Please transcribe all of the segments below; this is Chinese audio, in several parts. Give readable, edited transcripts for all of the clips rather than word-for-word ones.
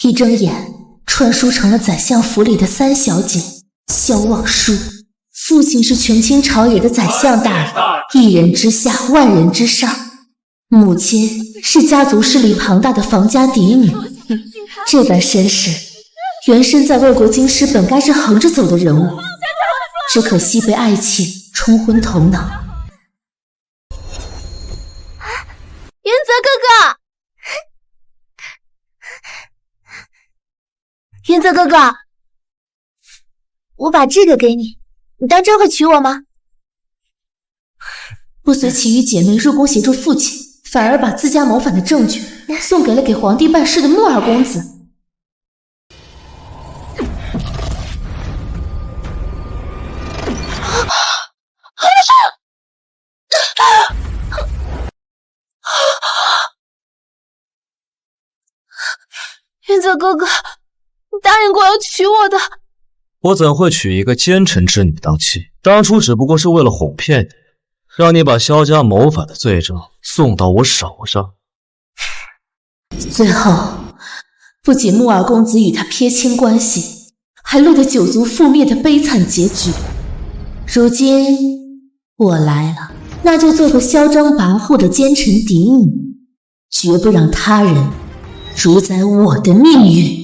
一睁眼，传书成了宰相府里的三小姐萧望舒。父亲是权倾朝野的宰相大人，一人之下，万人之上。母亲是家族势力庞大的房家嫡女，这般身世，原身在魏国京师本该是横着走的人物，只可惜被爱情冲昏头脑。云泽哥哥，云泽哥哥，我把这个给你，你当真会娶我吗？不随其余姐妹入宫协助父亲，反而把自家谋反的证据送给了给皇帝办事的木二公子。云泽哥哥，你答应过要娶我的。我怎会娶一个奸臣之女当妻？当初只不过是为了哄骗你，让你把萧家谋反的罪证送到我手上。最后，不仅木二公子与他撇清关系，还落得九族覆灭的悲惨结局。如今我来了，那就做个嚣张跋扈的奸臣嫡女，绝不让他人主宰我的命运。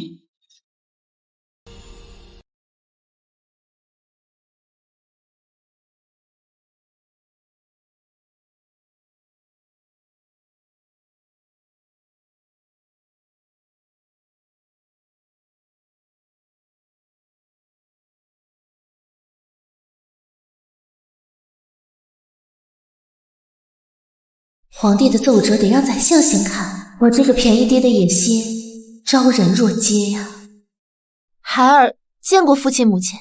皇帝的奏折得让宰相先看，我这个便宜爹的野心招人若揭呀。孩儿见过父亲母亲。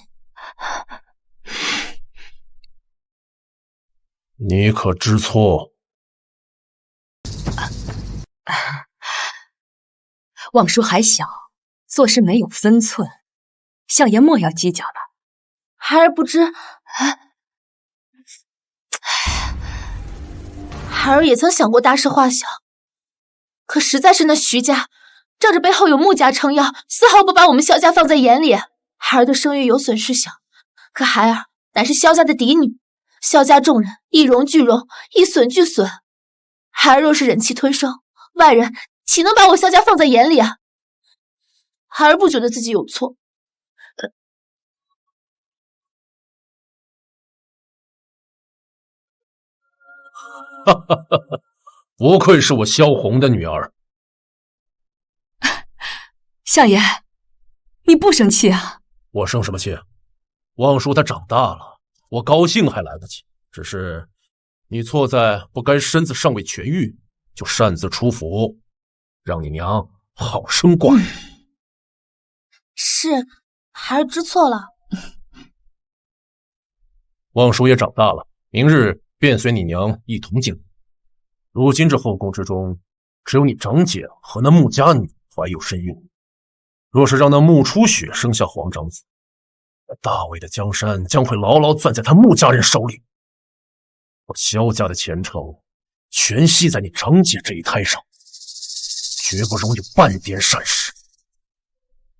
你可知错？望舒还小，做事没有分寸，相爷莫要计较了。孩儿不知，孩儿也曾想过大事化小，可实在是那徐家仗着背后有穆家撑腰，丝毫不把我们萧家放在眼里。孩儿的声誉有损事小，可孩儿乃是萧家的嫡女，萧家众人一荣俱荣，一损俱损。孩儿若是忍气吞声，外人岂能把我萧家放在眼里啊？孩儿不觉得自己有错。哈哈哈哈！不愧是我萧红的女儿。相爷，你不生气啊？我生什么气？望舒她长大了，我高兴还来得及。只是你错在不该身子尚未痊愈，就擅自出府，让你娘好生挂念。是，孩儿知错了。望舒也长大了，明日便随你娘一同进宫。如今这后宫之中，只有你长姐和那穆家女怀有身孕。若是让那穆初雪生下皇长子，那大魏的江山将会牢牢攥在他穆家人手里。我萧家的前程全系在你长姐这一胎上，绝不容有半点闪失。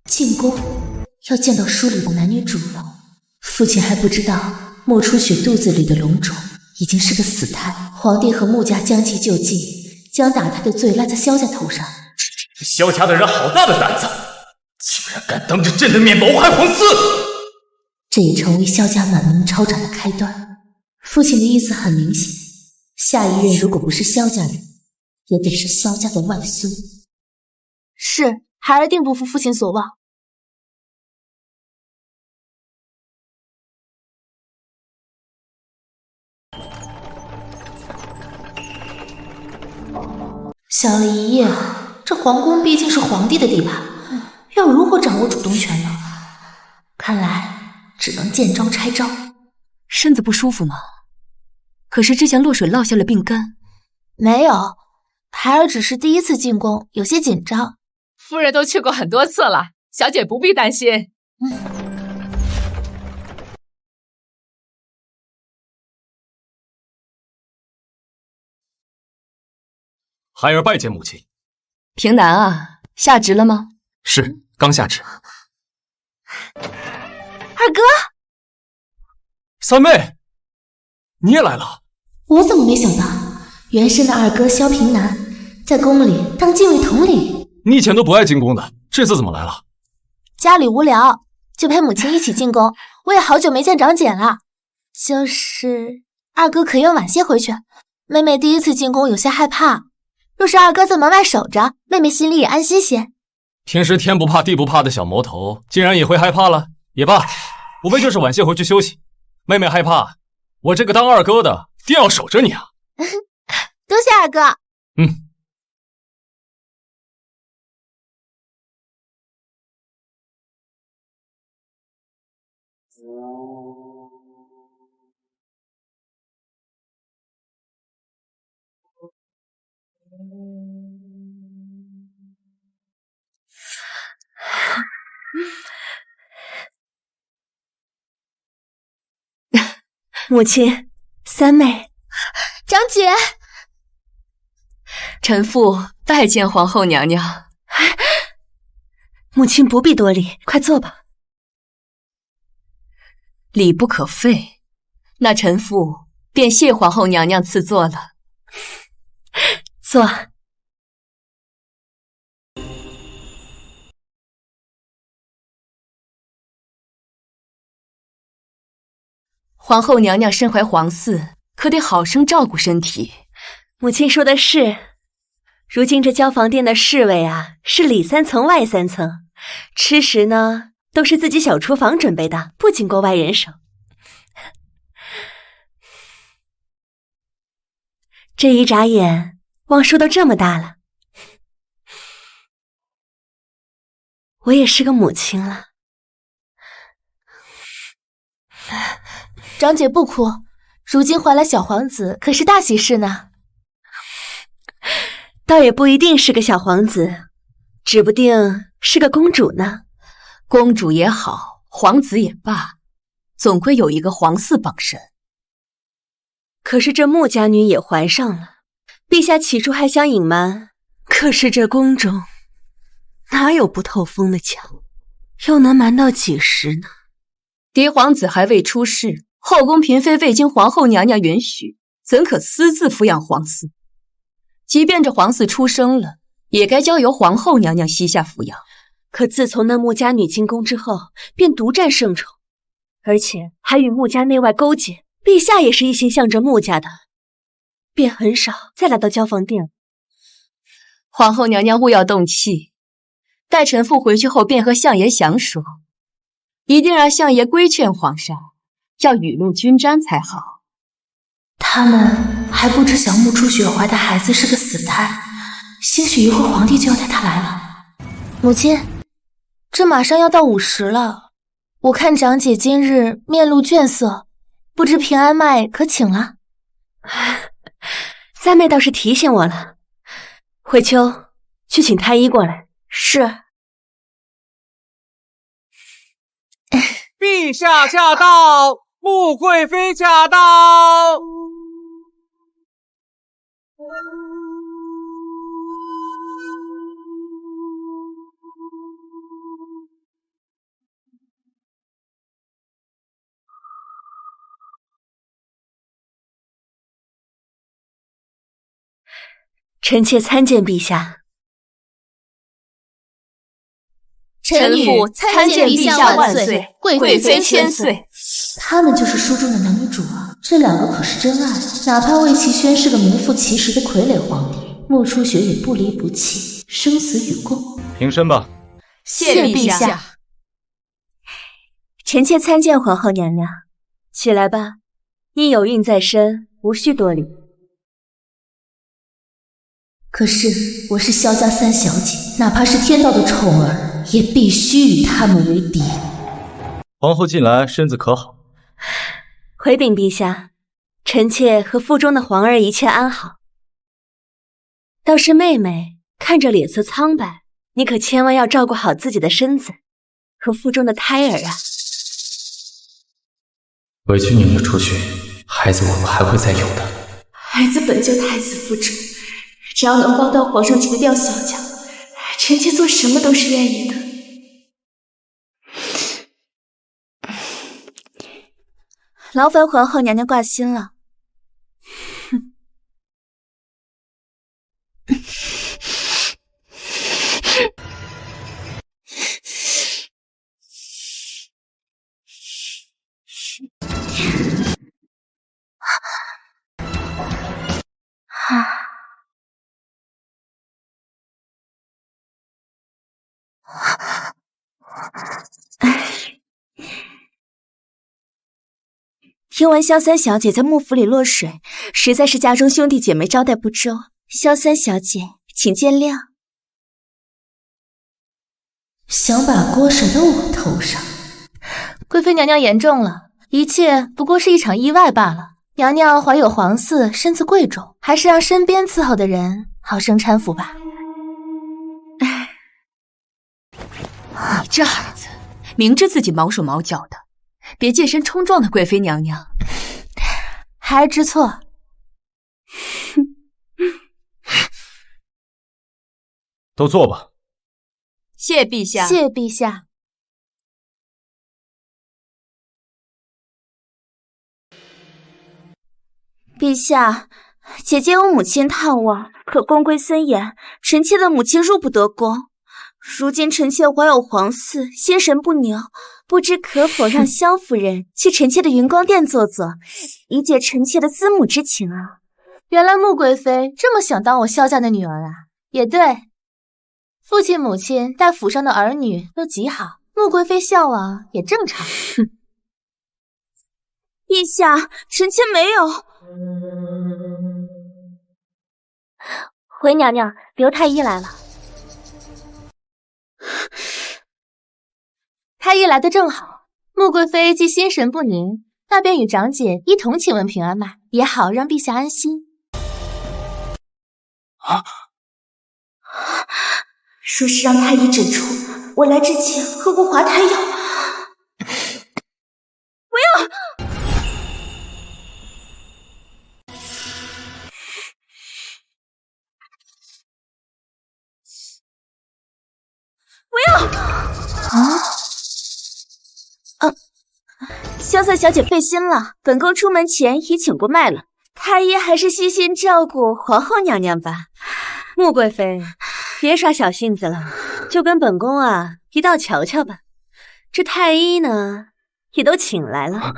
进宫要见到书里的男女主龙，父亲还不知道穆初雪肚子里的龙种已经是个死胎，皇帝和穆家将计就计，将打胎的罪赖在萧家头上。萧家的人好大的胆子，竟然敢当着朕的面谋害皇嗣！这也成为萧家满门抄斩的开端。父亲的意思很明显，下一任如果不是萧家人，也得是萧家的外孙。是，孩儿定不负父亲所望。想了一夜，这皇宫毕竟是皇帝的地盘，要如何掌握主动权呢？看来只能见招拆招。身子不舒服吗？可是之前落水落下了病根。没有，孩儿只是第一次进宫，有些紧张。夫人都去过很多次了，小姐不必担心。孩儿拜见母亲。平南啊，下旨了吗？是，刚下旨。二哥，三妹，你也来了。我怎么没想到，原是那二哥萧平南在宫里当禁卫统领。你以前都不爱进宫的，这次怎么来了？家里无聊，就陪母亲一起进宫。我也好久没见长姐了。就是二哥可用晚些回去，妹妹第一次进宫有些害怕。若是二哥在门外守着，妹妹心里也安心些。平时天不怕地不怕的小魔头，竟然也会害怕了。也罢，无非就是晚些回去休息。妹妹害怕，我这个当二哥的定要守着你啊！多谢二哥。母亲，三妹，长姐，臣妇拜见皇后娘娘。母亲不必多礼，快坐吧。礼不可废，那臣妇便谢皇后娘娘赐座了。坐。皇后娘娘身怀皇嗣，可得好生照顾身体。母亲说的是，如今这交房殿的侍卫啊，是里3层外3层，吃食呢都是自己小厨房准备的，不经过外人手。这一眨眼，望叔都这么大了，我也是个母亲了。长姐不哭，如今怀了小皇子，可是大喜事呢。倒也不一定是个小皇子，指不定是个公主呢。公主也好，皇子也罢，总归有一个皇嗣傍身。可是这穆家女也怀上了，陛下起初还想隐瞒，可是这宫中哪有不透风的墙，又能瞒到几时呢？嫡皇子还未出世，后宫嫔妃未经皇后娘娘允许，怎可私自抚养皇嗣？即便这皇嗣出生了，也该交由皇后娘娘膝下抚养。可自从那穆家女进宫之后，便独占圣宠，而且还与穆家内外勾结。陛下也是一心向着穆家的，便很少再来到交房殿。皇后娘娘勿要动气，待臣妇回去后便和相爷详说，一定让相爷规劝皇上，要雨露均沾才好。他们还不知小穆初雪怀的孩子是个死胎，兴许一会儿皇帝就要带他来了。母亲，这马上要到午时了，我看长姐今日面露倦色，不知平安脉可请了？三妹倒是提醒我了，慧秋去请太医过来。是。陛下驾到，穆贵妃驾到。臣妾参见陛下。臣女参见陛下万岁，贵妃千岁。他们就是书中的男女主啊，这两个可是真爱。哪怕魏齐轩是个名副其实的傀儡皇帝，穆初雪也不离不弃，生死与共。平身吧。谢陛下。臣妾参见皇后娘娘。起来吧，你有孕在身，无需多礼。可是我是萧家三小姐，哪怕是天道的宠儿，也必须与他们为敌。皇后近来身子可好？回禀陛下，臣妾和腹中的皇儿一切安好。倒是妹妹看着脸色苍白，你可千万要照顾好自己的身子和腹中的胎儿啊。委屈你了，初雪，孩子我们还会再有的。孩子本就胎死腹中，只要能帮到皇上除掉萧家，臣妾做什么都是愿意的。劳烦皇后娘娘挂心了。听闻萧三小姐在幕府里落水，实在是家中兄弟姐妹招待不周，萧三小姐请见谅。想把锅甩到我头上？贵妃娘娘言重了，一切不过是一场意外罢了。娘娘怀有皇嗣，身子贵重，还是让身边伺候的人好生搀扶吧。你这孩子，明知自己毛手毛脚的，别借身冲撞了贵妃娘娘。孩儿知错。都坐吧。谢陛下。谢陛下。陛下，姐姐有母亲探望，可宫规森严，臣妾的母亲入不得宫。如今臣妾怀有皇嗣，心神不宁，不知可否让萧夫人去臣妾的云光殿坐坐，以解臣妾的思母之情啊。原来穆贵妃这么想当我萧家的女儿啊。也对，父亲母亲待府上的儿女都极好，穆贵妃孝往也正常。陛下，臣妾没有。回娘娘，刘太医来了。太医来得正好，穆贵妃既心神不宁，那便与长姐一同请问平安吧，也好让陛下安心。说是让太医诊出，我来之前喝过华胎药。不要！不要！萧瑟小姐费心了，本宫出门前已请过脉了。太医还是细心照顾皇后娘娘吧。穆贵妃，别耍小性子了，就跟本宫一道瞧瞧吧。这太医呢，也都请来了。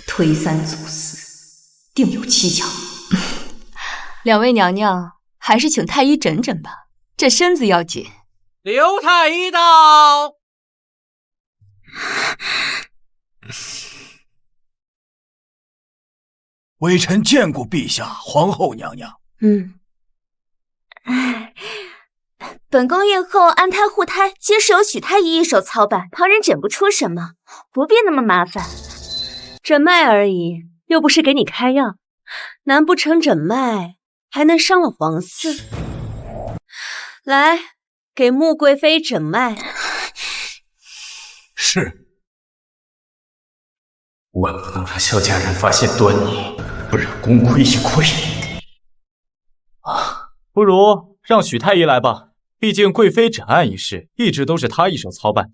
推三阻四，定有蹊跷。两位娘娘，还是请太医诊诊吧，这身子要紧。刘太医到。微臣见过陛下、皇后娘娘。本宫孕后安胎护胎，皆是由许太医一手操办，旁人诊不出什么，不必那么麻烦。诊脉而已，又不是给你开药，难不成诊脉还能伤了皇嗣？来，给穆贵妃诊脉。是。万不能让萧家人发现端倪，不然功亏一篑。不如让许太医来吧，毕竟贵妃诊案一事一直都是他一手操办。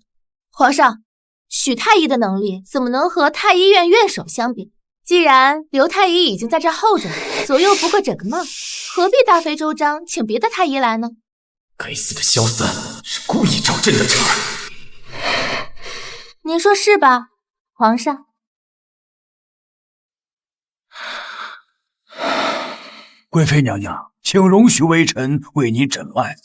皇上，许太医的能力怎么能和太医院院首相比？既然刘太医已经在这候着，左右不过诊个脉，何必大费周章请别的太医来呢？该死的萧三是故意找朕的茬儿。您说是吧，皇上？贵妃娘娘，请容许微臣为您诊脉。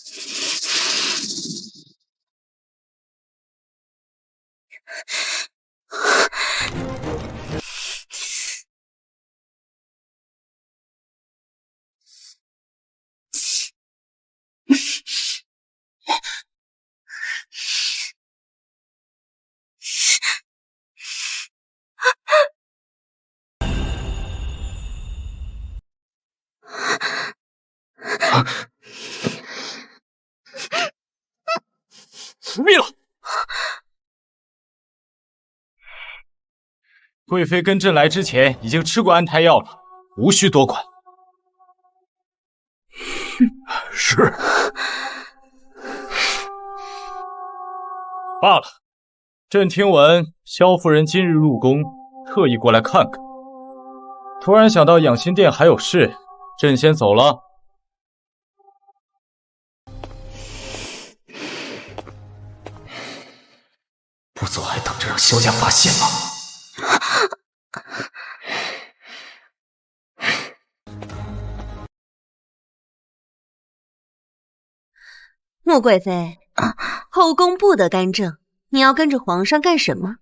不必了。贵妃跟朕来之前已经吃过安胎药了，无需多管。是。罢了，朕听闻萧夫人今日入宫，特意过来看看。突然想到养心殿还有事，朕先走了。不走还等着让萧家发现吗？穆贵妃，后宫不得干政，你要跟着皇上干什么？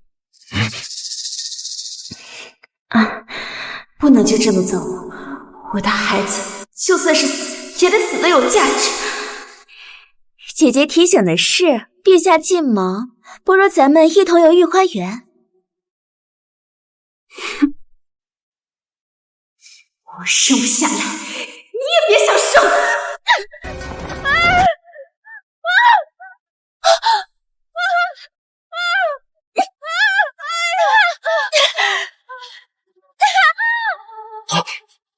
不能就这么走。我的孩子就算是死，也得死得有价值。姐姐提醒的是，陛下进忙，不如咱们一同游御花园。我生不下来，你也别想生。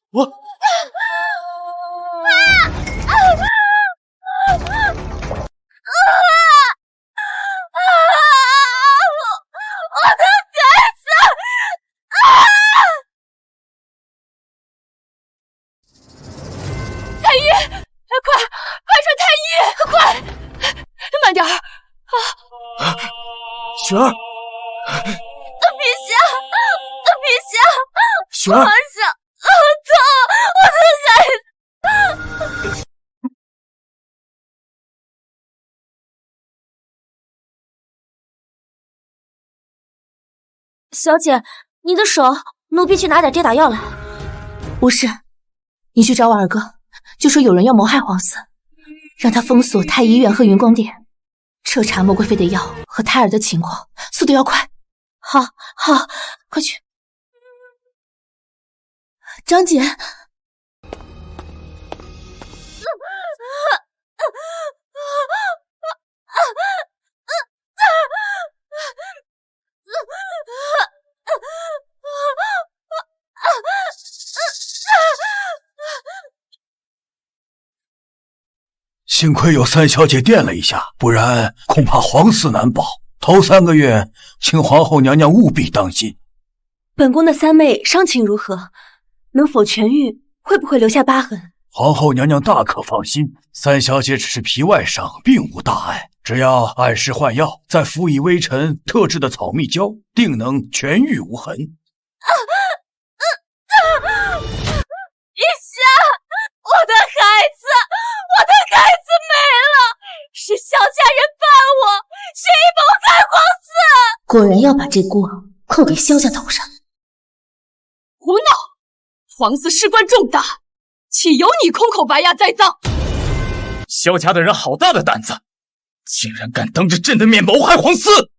我的孩子！太医，快传太医！快，慢点儿！雪儿，陛下，雪儿，皇上，我的孩子！小姐，你的手，奴婢去拿点跌打药来。无事，你去找我二哥，就说有人要谋害皇嗣，让他封锁太医院和云光殿，彻查莫贵妃的药和胎儿的情况，速度要快。好，快去。张姐，幸亏有三小姐垫了一下，不然恐怕皇嗣难保。头3个月，请皇后娘娘务必当心。本宫的三妹伤情如何？能否痊愈？会不会留下疤痕？皇后娘娘大可放心，三小姐只是皮外伤，并无大碍，只要按时换药，再辅以微臣特制的草蜜胶，定能痊愈无痕。陛下，我的孩子没了，是萧家人办我，蓄意谋害皇嗣。果然要把这锅扣给萧家头上。胡闹！皇嗣事关重大，岂由你空口白牙栽赃？萧家的人好大的胆子，竟然敢当着朕的面谋害皇嗣！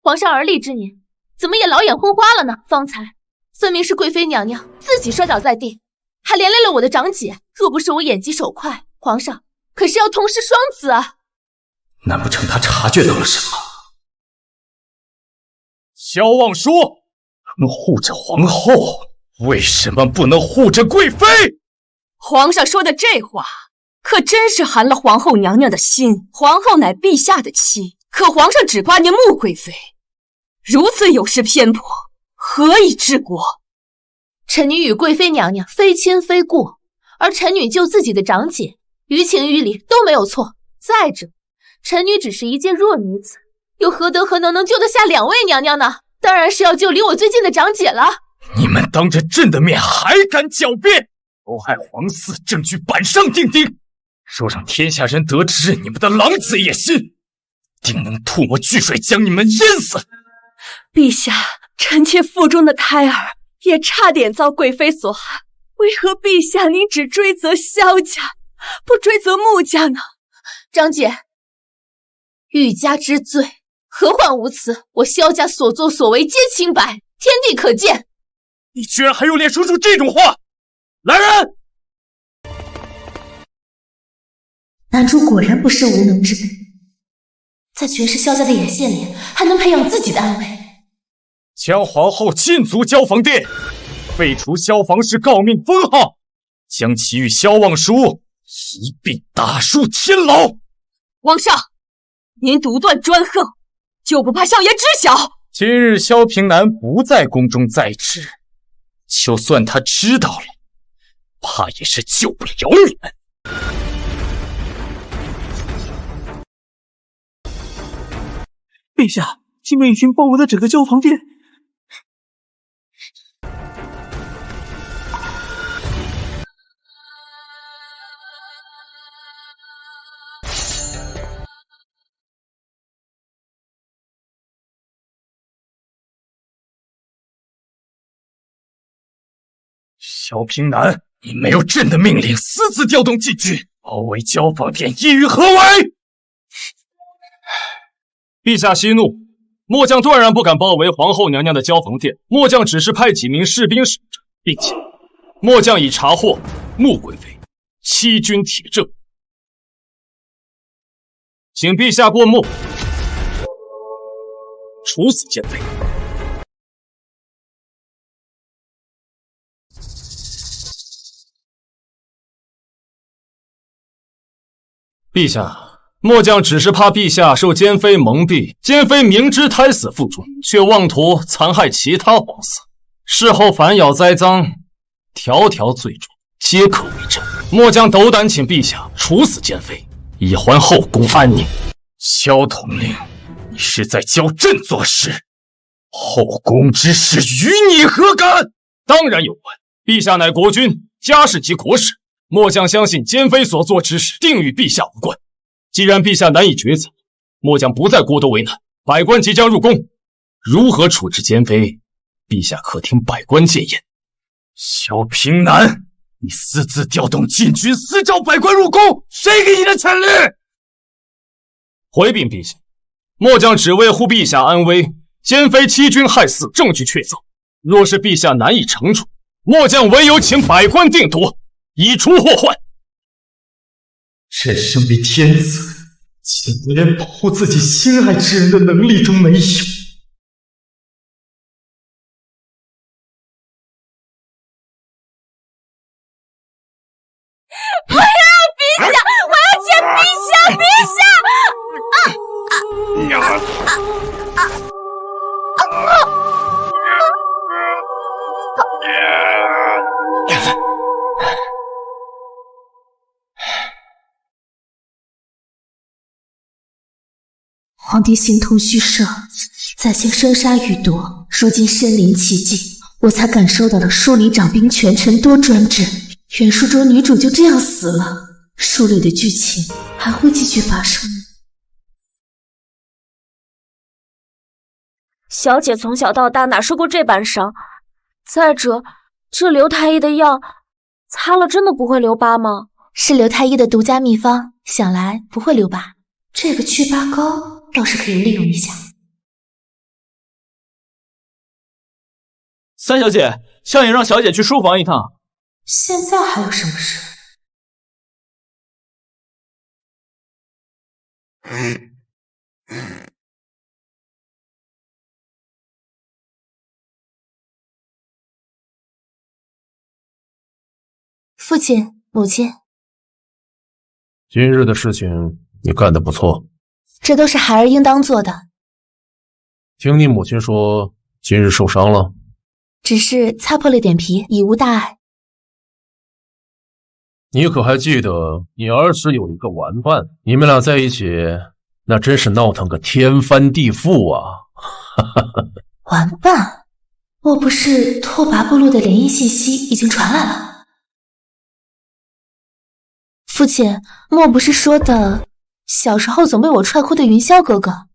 皇上而立之年，怎么也老眼昏花了呢？方才分明是贵妃娘娘自己摔倒在地，还连累了我的长姐。若不是我眼疾手快，皇上可是要同时双死啊！难不成他察觉到了什么？萧望舒，能护着皇后，为什么不能护着贵妃？皇上说的这话，可真是寒了皇后娘娘的心。皇后乃陛下的妻，可皇上只挂念穆贵妃，如此有失偏颇，何以治国？臣女与贵妃娘娘非亲非故，而臣女救自己的长姐，于情于理都没有错。再者，臣女只是一介弱女子，又何德何能救得下2位娘娘呢？当然是要救离我最近的长姐了。你们当着朕的面还敢狡辩，谋害皇嗣，证据板上钉钉，若让天下人得知你们的狼子野心，定能吐墨巨水将你们淹死。陛下，臣妾腹中的胎儿也差点遭贵妃所害，为何陛下您只追责萧家，不追责穆家呢？张姐，欲加之罪，何患无辞？我萧家所作所为皆清白，天地可见。你居然还有脸说出这种话！来人！南珠果然不是无能之辈，在全是萧家的眼线里，还能培养自己的安危。将皇后禁足交房殿，废除消防士诰命封号，将其与萧望舒一并打入天牢。皇上，您独断专横，就不怕少爷知晓？今日萧平南不在宫中在职，就算他知道了，怕也是救不了你们。陛下，禁卫军包围了整个交房殿。萧平南，你没有朕的命令，私自调动禁军，包围交房殿，意欲何为？陛下息怒，末将断然不敢包围皇后娘娘的交房殿。末将只是派几名士兵守着，并且末将已查获穆贵妃欺君铁证，请陛下过目，处死奸妃。陛下，末将只是怕陛下受奸妃蒙蔽，奸妃明知胎死腹中，却妄图残害其他皇嗣，事后反咬栽赃，条条罪状皆可为证。末将斗胆请陛下处死奸妃，以还后宫安宁。萧统领，你是在教朕做事，后宫之事与你何干？当然有关，陛下乃国君，家事及国事。末将相信奸妃所做之事定与陛下无关。既然陛下难以抉择，末将不再过多为难。百官即将入宫，如何处置奸妃，陛下可听百官谏言。萧平南，你私自调动禁军，私召百官入宫，谁给你的权力？回禀陛下，末将只为护陛下安危，奸妃欺君害嗣，证据确凿。若是陛下难以惩处，末将唯有请百官定夺，以除祸患。朕身为天子，竟连保护自己心爱之人的能力都没有。我要陛下！我要见陛下！陛下！皇帝形同虚设，在先生杀予夺，如今身临其境，我才感受到了书里掌兵权臣多专制。原书中女主就这样死了，书里的剧情还会继续发生吗？小姐从小到大哪受过这般伤？再者，这刘太医的药擦了真的不会留疤吗？是刘太医的独家秘方，想来不会留疤。这个祛疤膏倒是可以利用一下。三小姐，相爷让小姐去书房一趟。现在还有什么事？父亲，母亲，今日的事情你干得不错，这都是孩儿应当做的。听你母亲说今日受伤了，只是擦破了点皮，已无大碍。你可还记得你儿时有一个玩伴，你们俩在一起那真是闹腾个天翻地覆啊。玩伴？莫不是拓跋部落的联姻信息已经传来了？父亲，莫不是说的小时候总被我踹哭的云霄哥哥？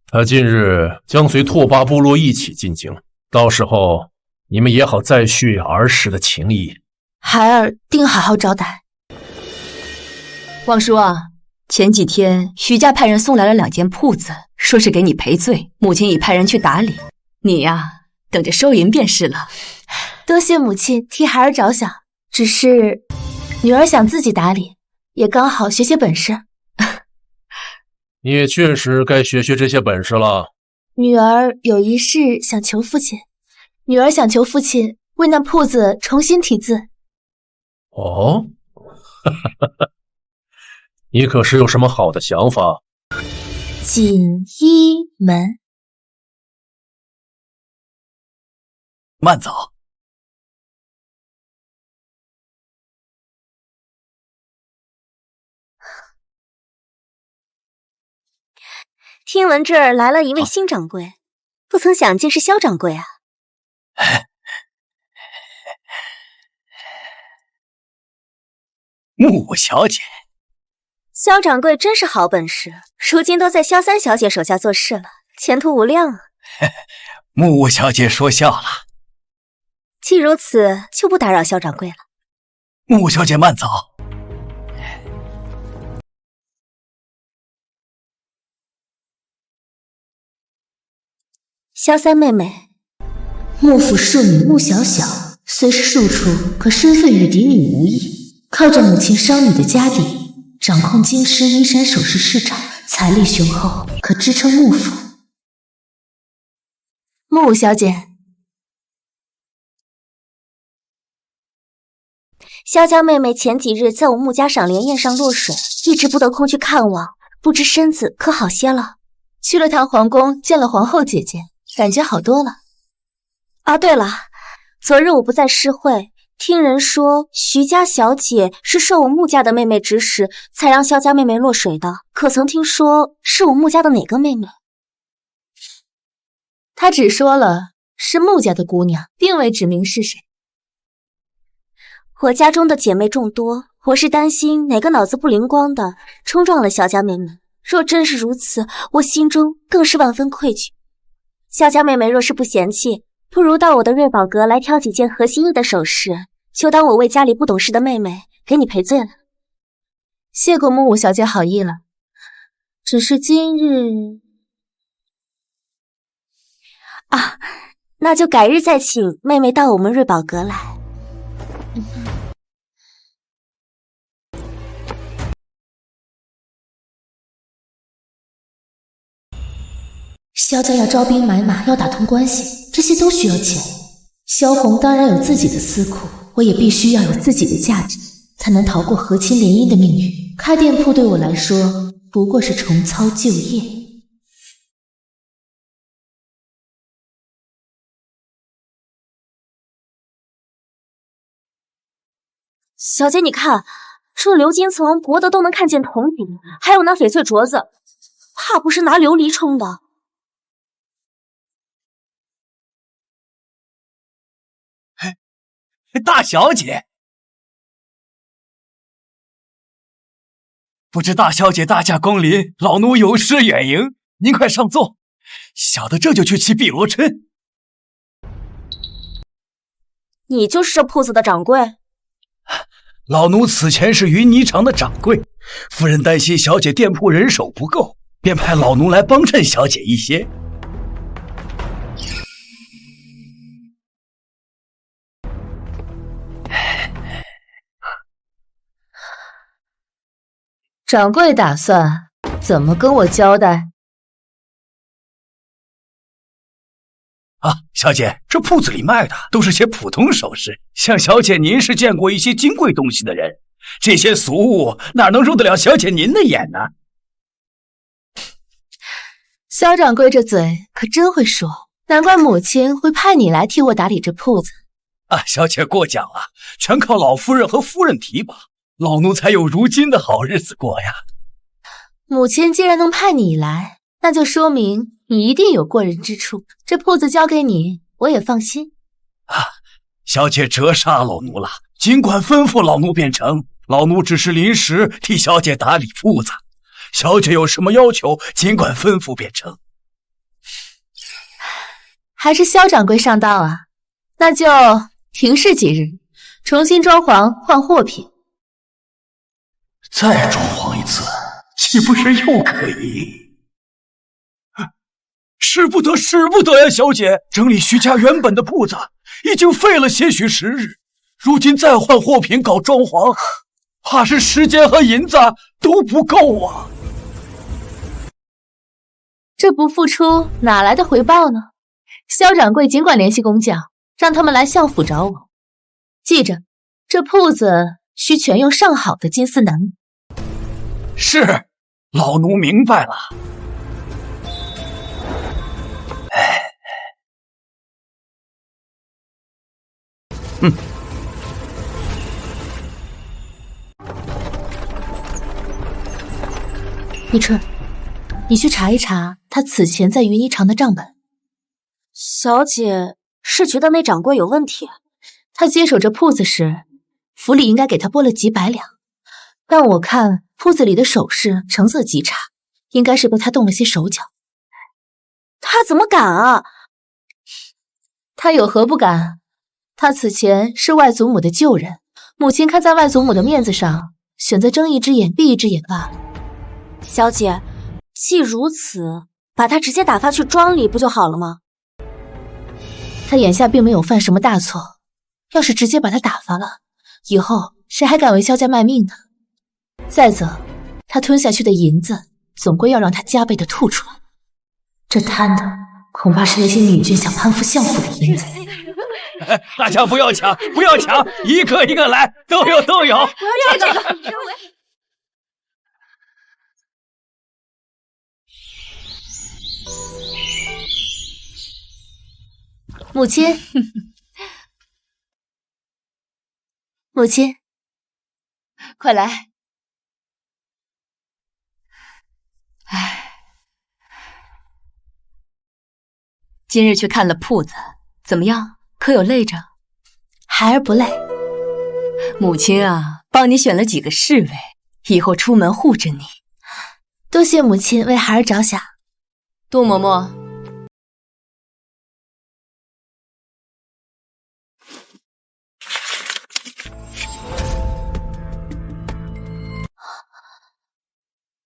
他近日将随拓跋部落一起进京，到时候你们也好再续儿时的情谊。孩儿定好好招待。王叔啊，前几天徐家派人送来了2间铺子，说是给你赔罪，母亲已派人去打理，你呀，等着收银便是了。多谢母亲替孩儿着想，只是女儿想自己打理，也刚好学些本事。你也确实该学学这些本事了。女儿有一事想求父亲，女儿想求父亲为那铺子重新题字。哦，你可是有什么好的想法？锦衣门。慢走。听闻这儿来了一位新掌柜，不曾想竟是萧掌柜啊！木木小姐，萧掌柜真是好本事，如今都在萧三小姐手下做事了，前途无量啊！木木小姐说笑了。既如此，就不打扰萧掌柜了。木木小姐慢走。萧三妹妹，幕府庶女穆小小虽是庶出，可身份与嫡女无异，靠着母亲商女的家底，掌控京师衣衫首饰市场，财力雄厚，可支撑幕府。穆小姐，萧家妹妹前几日在我穆家赏莲宴上落水，一直不得空去看望，不知身子可好些了？去了趟皇宫，见了皇后姐姐，感觉好多了。啊，对了，昨日我不在诗会，听人说徐家小姐是受我穆家的妹妹指使，才让萧家妹妹落水的，可曾听说是我穆家的哪个妹妹？她只说了是穆家的姑娘，并未指明是谁。我家中的姐妹众多，我是担心哪个脑子不灵光的冲撞了萧家妹妹。若真是如此，我心中更是万分愧疚。萧家妹妹若是不嫌弃，不如到我的瑞宝阁来挑几件合心意的首饰，就当我为家里不懂事的妹妹给你赔罪了。谢过木五小姐好意了，只是今日啊，那就改日再请妹妹到我们瑞宝阁来。萧家要招兵买马，要打通关系，这些都需要钱。萧红当然有自己的私库，我也必须要有自己的价值，才能逃过和亲联姻的命运。开店铺对我来说不过是重操旧业。小姐，你看，这鎏金层薄的都能看见铜底，还有那翡翠镯子，怕不是拿琉璃冲的。大小姐，不知大小姐大驾光临，老奴有失远迎，您快上座。小的这就去沏碧螺春。你就是这铺子的掌柜？老奴此前是云霓裳的掌柜，夫人担心小姐店铺人手不够，便派老奴来帮衬小姐一些。掌柜打算怎么跟我交代？啊，小姐，这铺子里卖的都是些普通首饰，像小姐您是见过一些金贵东西的人，这些俗物哪能入得了小姐您的眼呢？萧掌柜这嘴可真会说，难怪母亲会派你来替我打理这铺子。啊，小姐过奖了，全靠老夫人和夫人提拔，老奴才有如今的好日子过呀。母亲既然能派你来，那就说明你一定有过人之处，这铺子交给你，我也放心。啊，小姐折煞老奴了，尽管吩咐老奴便成，老奴只是临时替小姐打理铺子，小姐有什么要求，尽管吩咐便成。还是萧掌柜上道啊，那就停市几日，重新装潢换货品。再装潢一次，岂不是又可以？使不得，使不得呀！小姐，整理徐家原本的铺子已经费了些许时日，如今再换货品搞装潢，怕是时间和银子都不够啊！这不付出哪来的回报呢？萧掌柜尽管联系工匠，让他们来相府找我。记着，这铺子需全用上好的金丝楠。是，老奴明白了。一春，你去查一查他此前在云霓场的账本。小姐是觉得那掌柜有问题？他接手这铺子时，府里应该给他拨了几百两，但我看铺子里的首饰成色极差，应该是被他动了些手脚。他怎么敢啊？他有何不敢？他此前是外祖母的旧人，母亲看在外祖母的面子上，选择睁一只眼闭一只眼罢了。小姐，既如此，把他直接打发去庄里不就好了吗？他眼下并没有犯什么大错，要是直接把他打发了，以后谁还敢为萧家卖命呢？再则，他吞下去的银子，总归要让他加倍的吐出来。这贪的恐怕是那些女眷想攀附相府的银子。大家不要抢，不要抢，一个一个来，都有。我要这个。母亲，母亲，快来！唉，今日去看了铺子，怎么样？可有累着？孩儿不累。母亲啊，帮你选了几个侍卫，以后出门护着你。多谢母亲为孩儿着想。杜嬷嬷。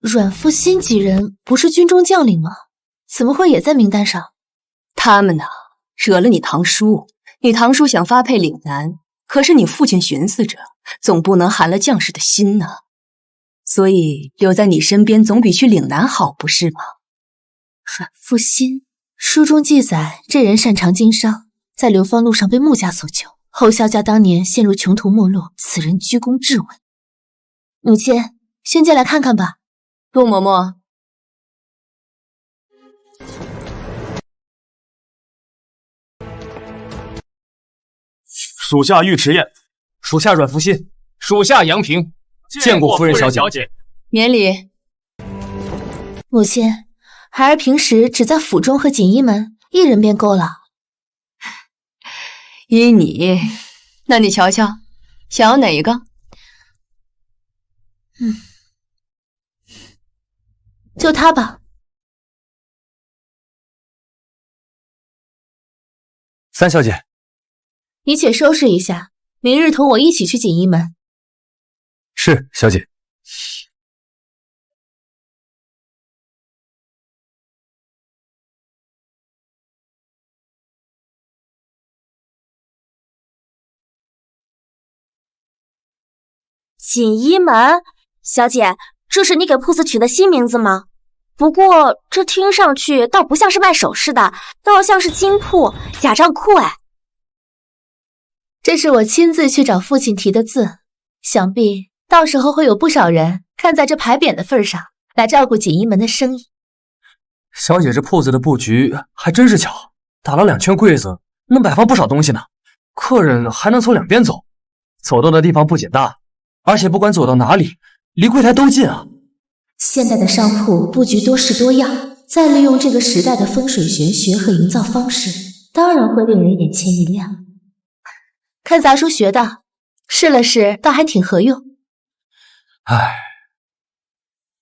阮复兴几人不是军中将领吗？怎么会也在名单上？他们呢，惹了你堂叔，你堂叔想发配岭南，可是你父亲寻思着，总不能寒了将士的心呢，所以留在你身边总比去岭南好，不是吗？阮复兴，书中记载这人擅长经商，在流放路上被穆家所救，后萧家当年陷入穷途末路，此人居功至伟。母亲，宣介来看看吧。杜嬷嬷，属下尉迟彦，属下阮福新，属下杨平，见过夫人小姐。免礼。母亲，孩儿平时只在府中和锦衣门，一人便够了。依你，那你瞧瞧，想要哪一个？就他吧。三小姐，你且收拾一下，明日同我一起去锦衣门。是小姐。锦衣门，小姐，这是你给铺子取的新名字吗？不过这听上去倒不像是卖首饰的，倒像是金铺、假账库哎。这是我亲自去找父亲提的字，想必到时候会有不少人看在这牌匾的份上来照顾锦衣门的生意。小姐这铺子的布局还真是巧，打了2圈柜子，能摆放不少东西呢。客人还能从两边走，走动的地方不仅大，而且不管走到哪里，离柜台都近啊。现代的商铺布局多式多样，再利用这个时代的风水玄学和营造方式，当然会令人眼前一亮。看杂书学的，试了试，倒还挺合用。唉，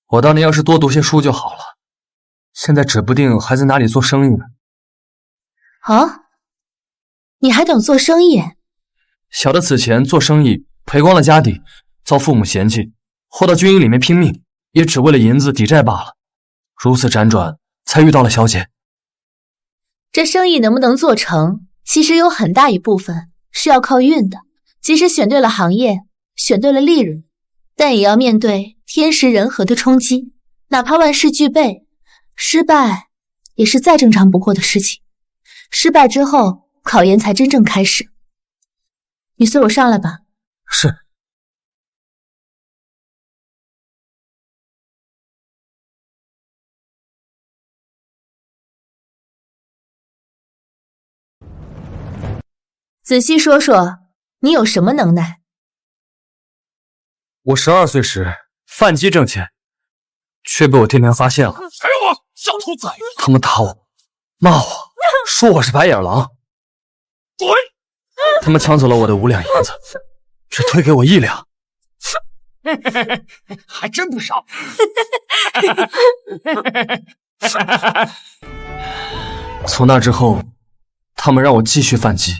我当年要是多读些书就好了，现在指不定还在哪里做生意呢。啊？你还懂做生意？小的此前做生意赔光了家底，遭父母嫌弃，后到军营里面拼命，也只为了银子抵债罢了。如此辗转，才遇到了小姐。这生意能不能做成，其实有很大一部分是要靠运的。即使选对了行业，选对了利润，但也要面对天时人和的冲击。哪怕万事俱备，失败也是再正常不过的事情。失败之后，考验才真正开始。你随我上来吧。是。仔细说说，你有什么能耐？我12岁时贩鸡挣钱，却被我爹娘发现了。还有我，小兔崽子！他们打我，骂我，说我是白眼狼。滚！他们抢走了我的5两银子，只退给我1两。还真不少。从那之后，他们让我继续贩鸡，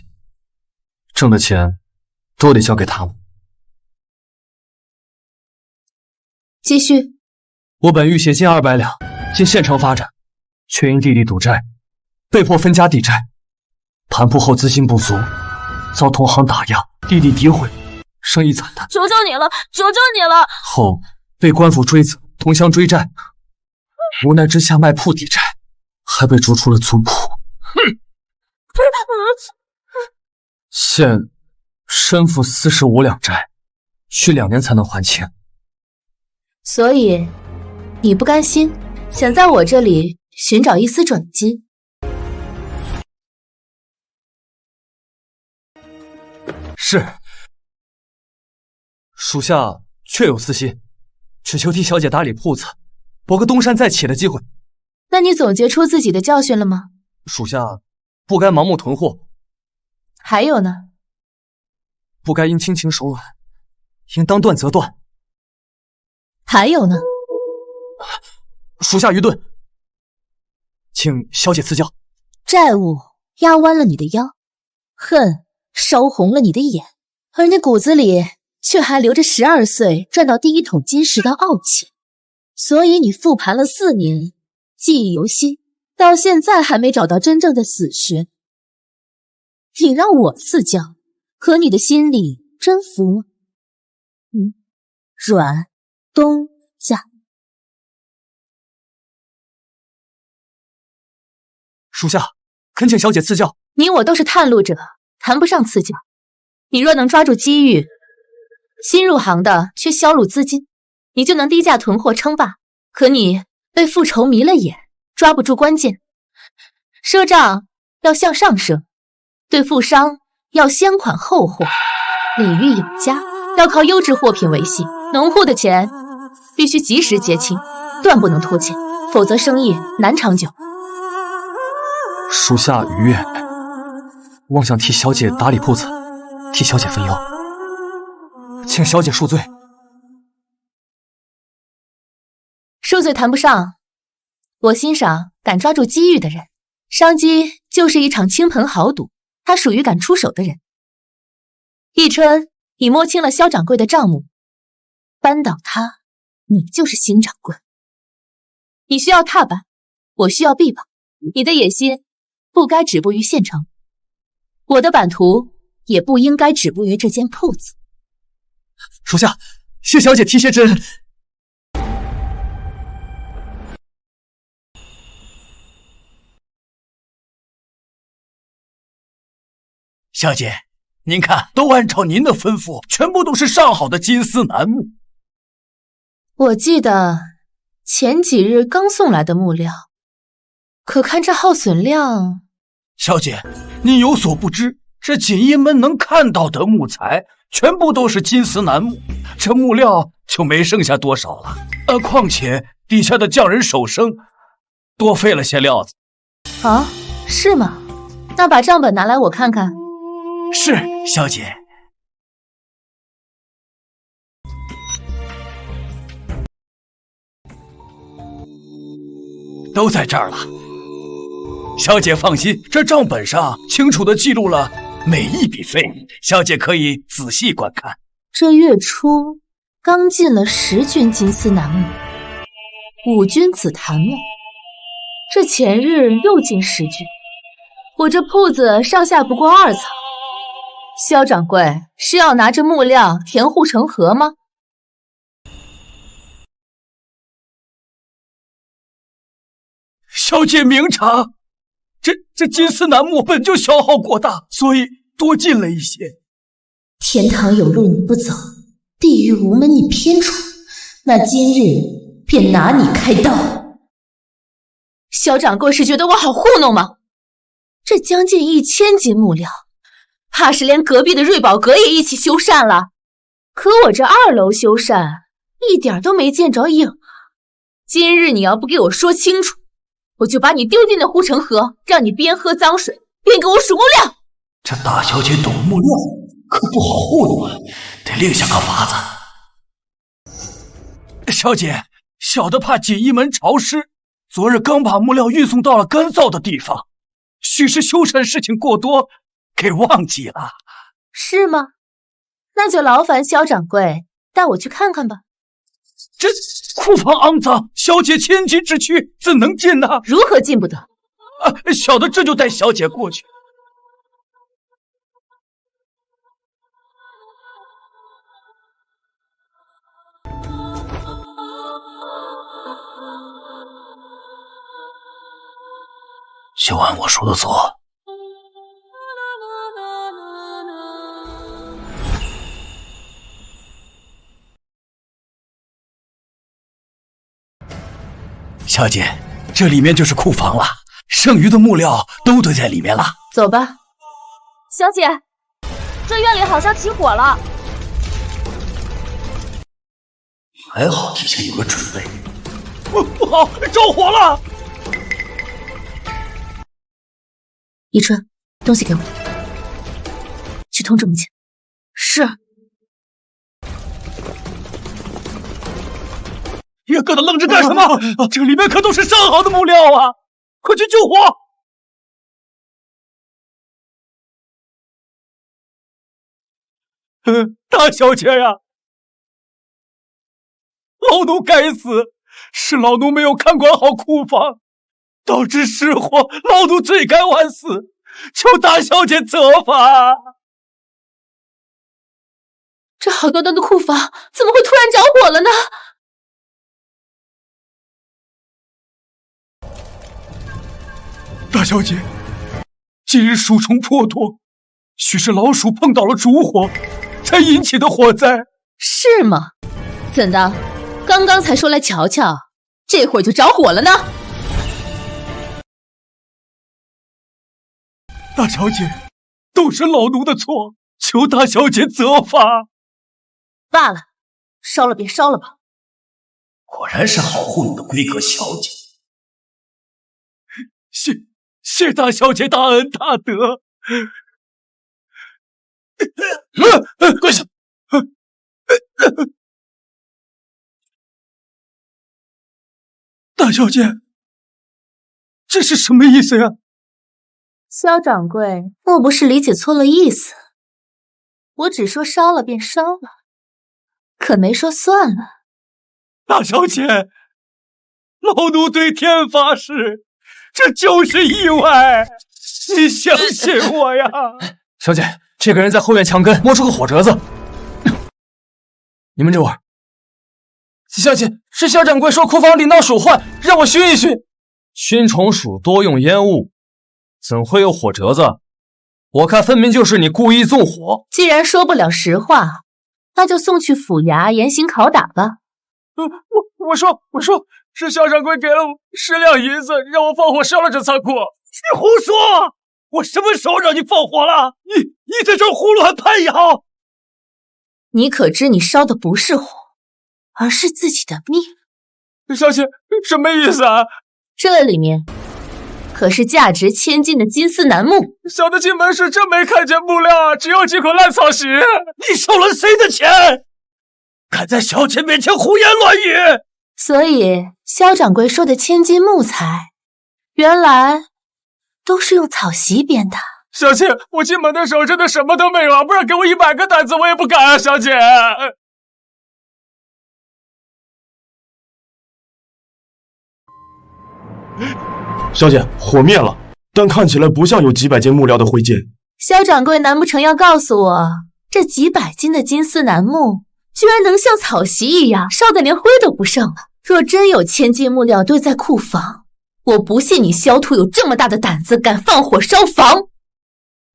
挣的钱都得交给他们。继续。我本欲写近200两进县城发展，却因弟弟赌债，被迫分家抵债。盘铺后资金不足，遭同行打压，弟弟诋毁，生意惨淡。求求你了，求求你了！后被官府追责，同乡追债，无奈之下卖铺抵债，还被逐出了族谱。现身负45两债，需2年才能还清。所以你不甘心，想在我这里寻找一丝转机。是，属下确有私心，只求替小姐打理铺子，博个东山再起的机会。那你总结出自己的教训了吗？属下不该盲目囤货。还有呢？不该因亲情手软，应当断则断。还有呢？属下愚钝，请小姐赐教。债务压弯了你的腰，恨烧红了你的眼，而你骨子里却还留着12岁赚到第1桶金时的傲气，所以你复盘了4年，记忆犹新，到现在还没找到真正的死穴。你让我赐教，可你的心里真服吗？阮东家。属下恳请小姐赐教。你我都是探路者，谈不上赐教。你若能抓住机遇，新入行的却销路资金，你就能低价囤货称霸。可你被复仇迷了眼，抓不住关键。赊账要向上赊，对富商要先款后货，礼遇有加，要靠优质货品维系。农户的钱必须及时结清，断不能拖欠，否则生意难长久。属下愚越，妄想替小姐打理铺子，替小姐分忧，请小姐恕罪。恕罪谈不上，我欣赏敢抓住机遇的人。商机就是一场倾盆豪赌，他属于敢出手的人。易春已摸清了萧掌柜的账目，扳倒他，你就是新掌柜。你需要踏板，我需要臂膀。你的野心不该止步于县城，我的版图也不应该止步于这间铺子。属下谢小姐提携之恩。小姐，您看，都按照您的吩咐，全部都是上好的金丝楠木。我记得前几日刚送来的木料，可看这耗损量。小姐，您有所不知，这锦衣门能看到的木材，全部都是金丝楠木，这木料就没剩下多少了。况且底下的匠人手生，多费了些料子。啊，是吗？那把账本拿来我看看。是，小姐。都在这儿了。小姐放心，这账本上清楚地记录了每一笔费，小姐可以仔细观看。这月初刚进了10钧金丝楠木，5钧紫檀木，这前日又进10钧。我这铺子上下不过2层，萧掌柜是要拿着木料填护城河吗？小姐明察，这金丝楠木本就消耗过大，所以多进了一些。天堂有路你不走，地狱无门你偏闯，那今日便拿你开刀。萧掌柜是觉得我好糊弄吗？这将近1000斤木料，怕是连隔壁的瑞宝阁也一起修缮了。可我这2楼修缮一点都没见着影啊！今日你要不给我说清楚，我就把你丢进那护城河，让你边喝脏水边给我数木料。这大小姐懂木料，可不好糊弄啊，得另想个法子。小姐，小的怕锦衣门潮湿，昨日刚把木料运送到了干燥的地方，许是修缮事情过多，给忘记了。是吗？那就劳烦萧掌柜带我去看看吧。这库房肮脏，小姐千金之躯怎能进呢？如何进不得？小的这就带小姐过去。就按我说的做。小姐，这里面就是库房了，剩余的木料都堆在里面了。走吧。小姐，这院里好像起火了。还好提前有个准备。不好，着火了！宜春，东西给我，去通知母亲。是。你搁那愣着干什么？这里面可都是上好的木料啊！快去救火！大小姐呀，老奴该死，是老奴没有看管好库房，导致失火，老奴罪该万死，求大小姐责罚。这好端端的库房怎么会突然着火了呢？大小姐，今日鼠虫破脱，许是老鼠碰到了烛火，才引起的火灾。是吗？怎的？刚刚才说来瞧瞧，这会儿就着火了呢？大小姐，都是老奴的错，求大小姐责罚。罢了，烧了便烧了吧。果然是好糊弄的闺阁小姐。谢大小姐大恩大德。跪下！大小姐，这是什么意思呀？萧掌柜，莫不是理解错了意思？我只说烧了便烧了，可没说算了。大小姐，老奴对天发誓，这就是意外，你相信我呀！小姐，这个人在后院墙根摸出个火折子，你们这会儿，小姐，是萧掌柜说库房里闹鼠患，让我熏一熏。熏虫鼠多用烟雾，怎会有火折子？我看分明就是你故意纵火。既然说不了实话，那就送去府衙严刑拷打吧。我说，是萧掌柜给了我10两银子，让我放火烧了这仓库。你胡说！我什么时候让你放火了？你在这儿胡乱攀咬！你可知你烧的不是火，而是自己的命？小姐，什么意思啊？这里面可是价值千金的金丝楠木。小的进门时真没看见木料啊，只有几口烂草席。你收了谁的钱？敢在小姐面前胡言乱语！所以萧掌柜说的千金木材，原来都是用草席编的。小姐，我进门的时候真的什么都没有啊，不然给我100个胆子我也不敢啊，小姐。小姐，火灭了，但看起来不像有几百斤木料的灰烬。萧掌柜难不成要告诉我，这几百斤的金丝楠木居然能像草席一样烧得连灰都不剩了？若真有千斤木料堆在库房，我不信你萧屠有这么大的胆子敢放火烧房。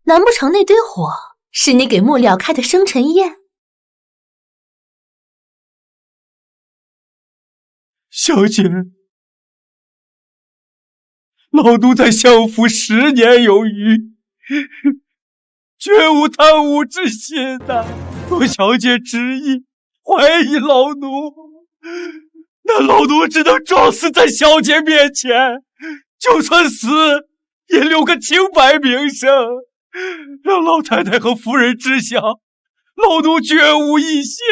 难不成那堆火是你给木料开的生辰宴？小姐，老奴在相府10年有余，绝无贪污之心呐！奉小姐之意，怀疑老奴，那老奴只能撞死在小姐面前，就算死，也留个清白名声，让老太太和夫人知晓，老奴绝无异心。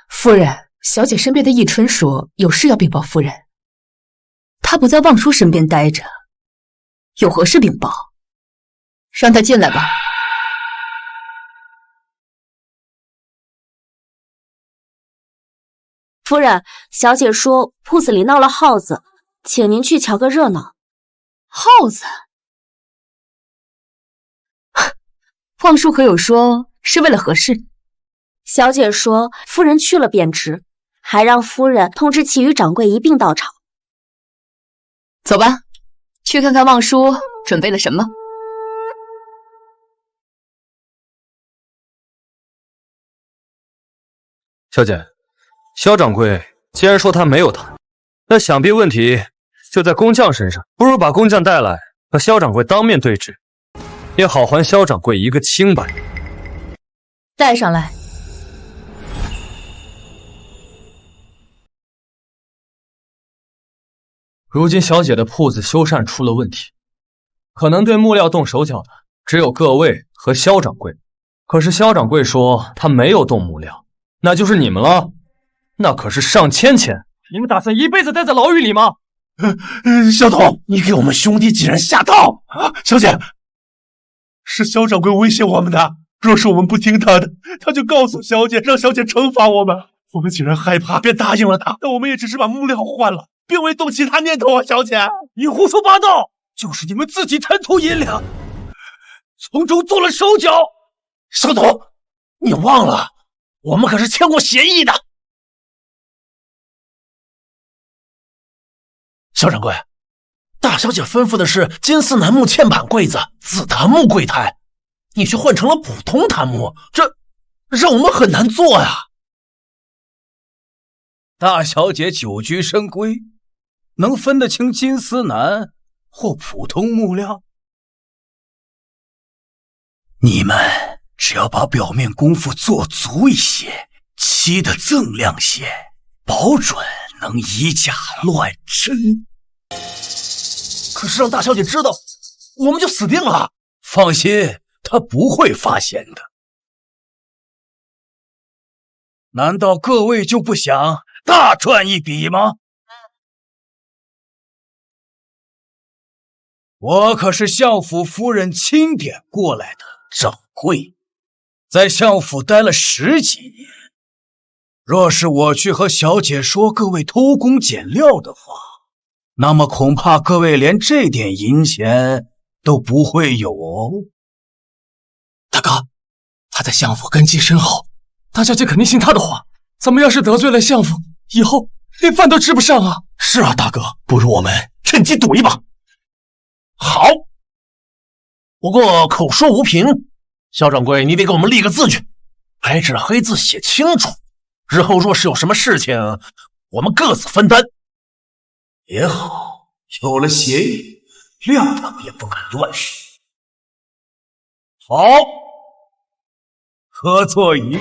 夫人，小姐身边的易春说有事要禀报夫人。他不在望舒身边待着，有何事禀报？让他进来吧。夫人，小姐说铺子里闹了耗子，请您去瞧个热闹。耗子？望舒可有说是为了何事？小姐说夫人去了便知，还让夫人通知其余掌柜一并到场。走吧，去看看望舒准备了什么。小姐，萧掌柜既然说他没有贪，那想必问题就在工匠身上。不如把工匠带来，和萧掌柜当面对质，也好还萧掌柜一个清白。带上来。如今小姐的铺子修缮出了问题，可能对木料动手脚的只有各位和萧掌柜。可是萧掌柜说他没有动木料，那就是你们了，那可是上千钱。你们打算一辈子待在牢狱里吗？萧董，你给我们兄弟几人下刀啊！小姐，是萧掌柜威胁我们的，若是我们不听他的，他就告诉小姐，让小姐惩罚我们。我们既然害怕，便答应了他。但我们也只是把木料换了，并未动其他念头啊！小姐，你胡说八道！就是你们自己贪图银两，从中做了手脚。萧董，你忘了，我们可是签过协议的。萧掌柜，大小姐吩咐的是金丝楠木嵌板柜子、紫檀木柜台，你却换成了普通檀木，这让我们很难做呀。大小姐久居深闺，能分得清金丝楠或普通木料？你们只要把表面功夫做足一些，漆的锃亮些，保准能以假乱真。可是让大小姐知道，我们就死定了。放心，她不会发现的。难道各位就不想大赚一笔吗？我可是相府夫人钦点过来的掌柜，在相府待了10几年。若是我去和小姐说各位偷工减料的话，那么恐怕各位连这点银钱都不会有哦。大哥，他在相府根基深厚，大小姐肯定信他的话。咱们要是得罪了相府，以后连饭都吃不上啊！是啊，大哥，不如我们趁机赌一把。好，不过口说无凭，萧掌柜，你得给我们立个字据，白纸黑字写清楚。日后若是有什么事情，我们各自分担。也好，有了协议，亮堂也不敢乱说。好，合作一个。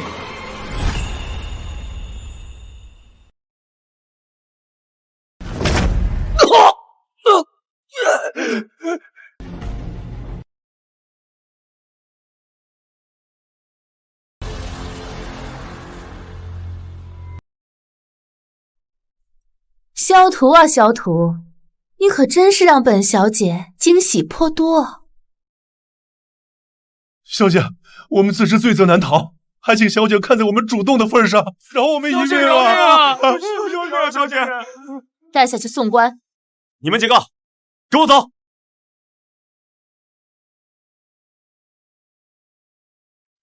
萧图啊萧图，你可真是让本小姐惊喜颇多。小姐，我们此时罪责难逃，还请小姐看在我们主动的份上，饶我们一命啊！小姐，带下去送官。你们几个，跟我走。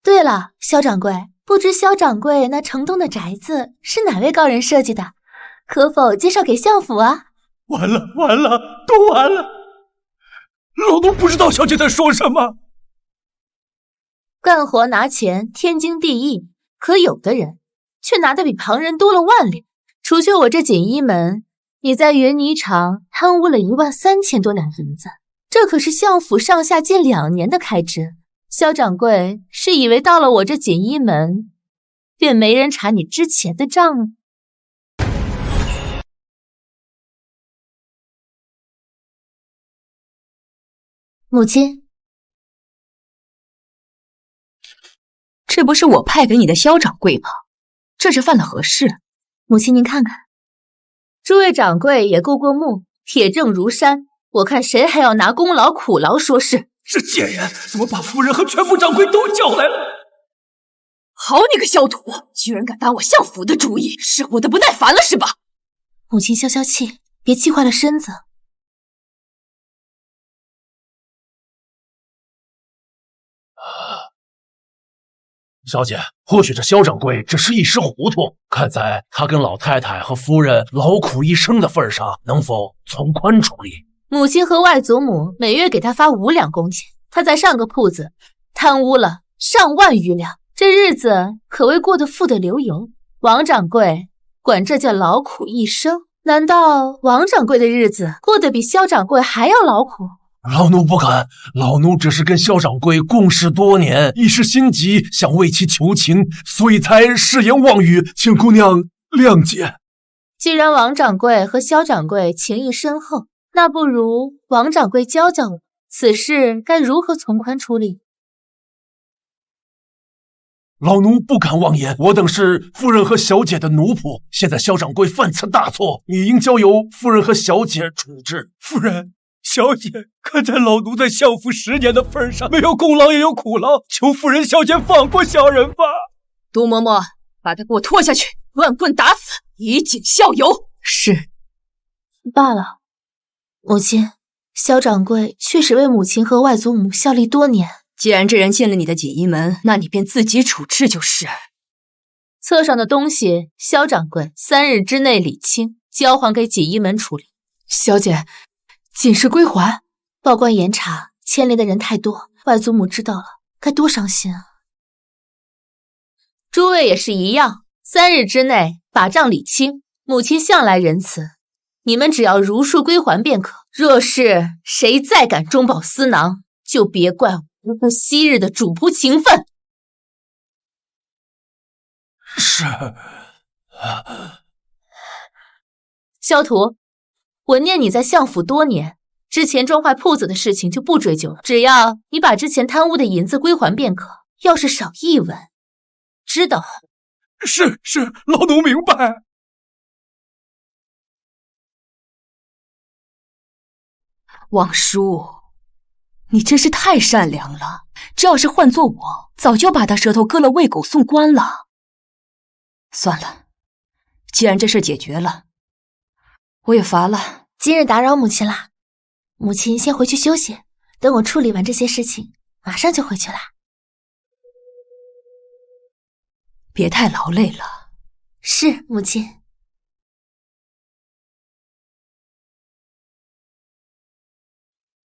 对了，萧掌柜，不知萧掌柜那城东的宅子是哪位高人设计的？可否介绍给相府啊？完了，都完了！老奴不知道小姐在说什么。干活拿钱天经地义，可有的人却拿的比旁人多了万两。除去我这锦衣门，你在云霓场贪污了13000多两银子，这可是相府上下近2年的开支。萧掌柜是以为到了我这锦衣门，便没人查你之前的账吗？母亲，这不是我派给你的萧掌柜吗？这是犯了何事？母亲您看看，诸位掌柜也过过目，铁证如山，我看谁还要拿功劳苦劳说事？这贱人怎么把夫人和全部掌柜都叫来了？好你个萧土，居然敢打我相府的主意，是我的不耐烦了是吧？母亲消消气，别气坏了身子。小姐，或许这萧掌柜只是一时糊涂，看在他跟老太太和夫人劳苦一生的份上，能否从宽处理？母亲和外祖母每月给他发5两工钱，他在上个铺子贪污了上万余两，这日子可谓过得富得流油。王掌柜管这叫劳苦一生，难道王掌柜的日子过得比萧掌柜还要劳苦？老奴不敢，老奴只是跟萧掌柜共事多年，一时心急，想为其求情，所以才失言妄语，请姑娘谅解。既然王掌柜和萧掌柜情谊深厚，那不如王掌柜教教我，此事该如何从宽处理？老奴不敢妄言，我等是夫人和小姐的奴仆，现在萧掌柜犯此大错，你应交由夫人和小姐处置。夫人、小姐，看在老奴在相府10年的份上，没有功劳也有苦劳，求夫人、小姐放过小人吧。杜嬷嬷，把他给我拖下去，乱棍打死，以儆效尤。是。罢了，母亲，萧掌柜确实为母亲和外祖母效力多年。既然这人进了你的锦衣门，那你便自己处置就是。册上的东西，萧掌柜3日之内理清，交还给锦衣门处理。小姐，锦是归还。报关严查，牵连的人太多，外祖母知道了该多伤心啊！诸位也是一样，3日之内把账理清。母亲向来仁慈，你们只要如数归还便可。若是谁再敢中饱私囊，就别怪我和昔日的主仆情分。是。萧图，我念你在相府多年，之前撞坏铺子的事情就不追究了，只要你把之前贪污的银子归还便可。要是少一文，知道？是，老奴明白。王叔，你真是太善良了，这要是换做我，早就把他舌头割了喂狗送官了。算了，既然这事解决了，我也乏了。今日打扰母亲啦，母亲先回去休息，等我处理完这些事情，马上就回去啦。别太劳累了。是，母亲。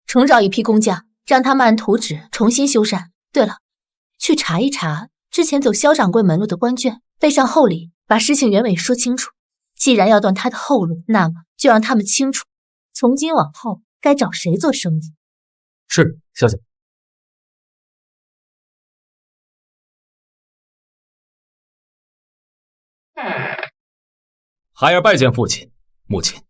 重找一批工匠，让他们按图纸重新修缮。对了，去查一查之前走萧掌柜门路的官卷，备上厚礼，把事情原委说清楚。既然要断他的后路，那么就让他们清楚，从今往后该找谁做生意。是，小姐。孩儿拜见父亲、母亲。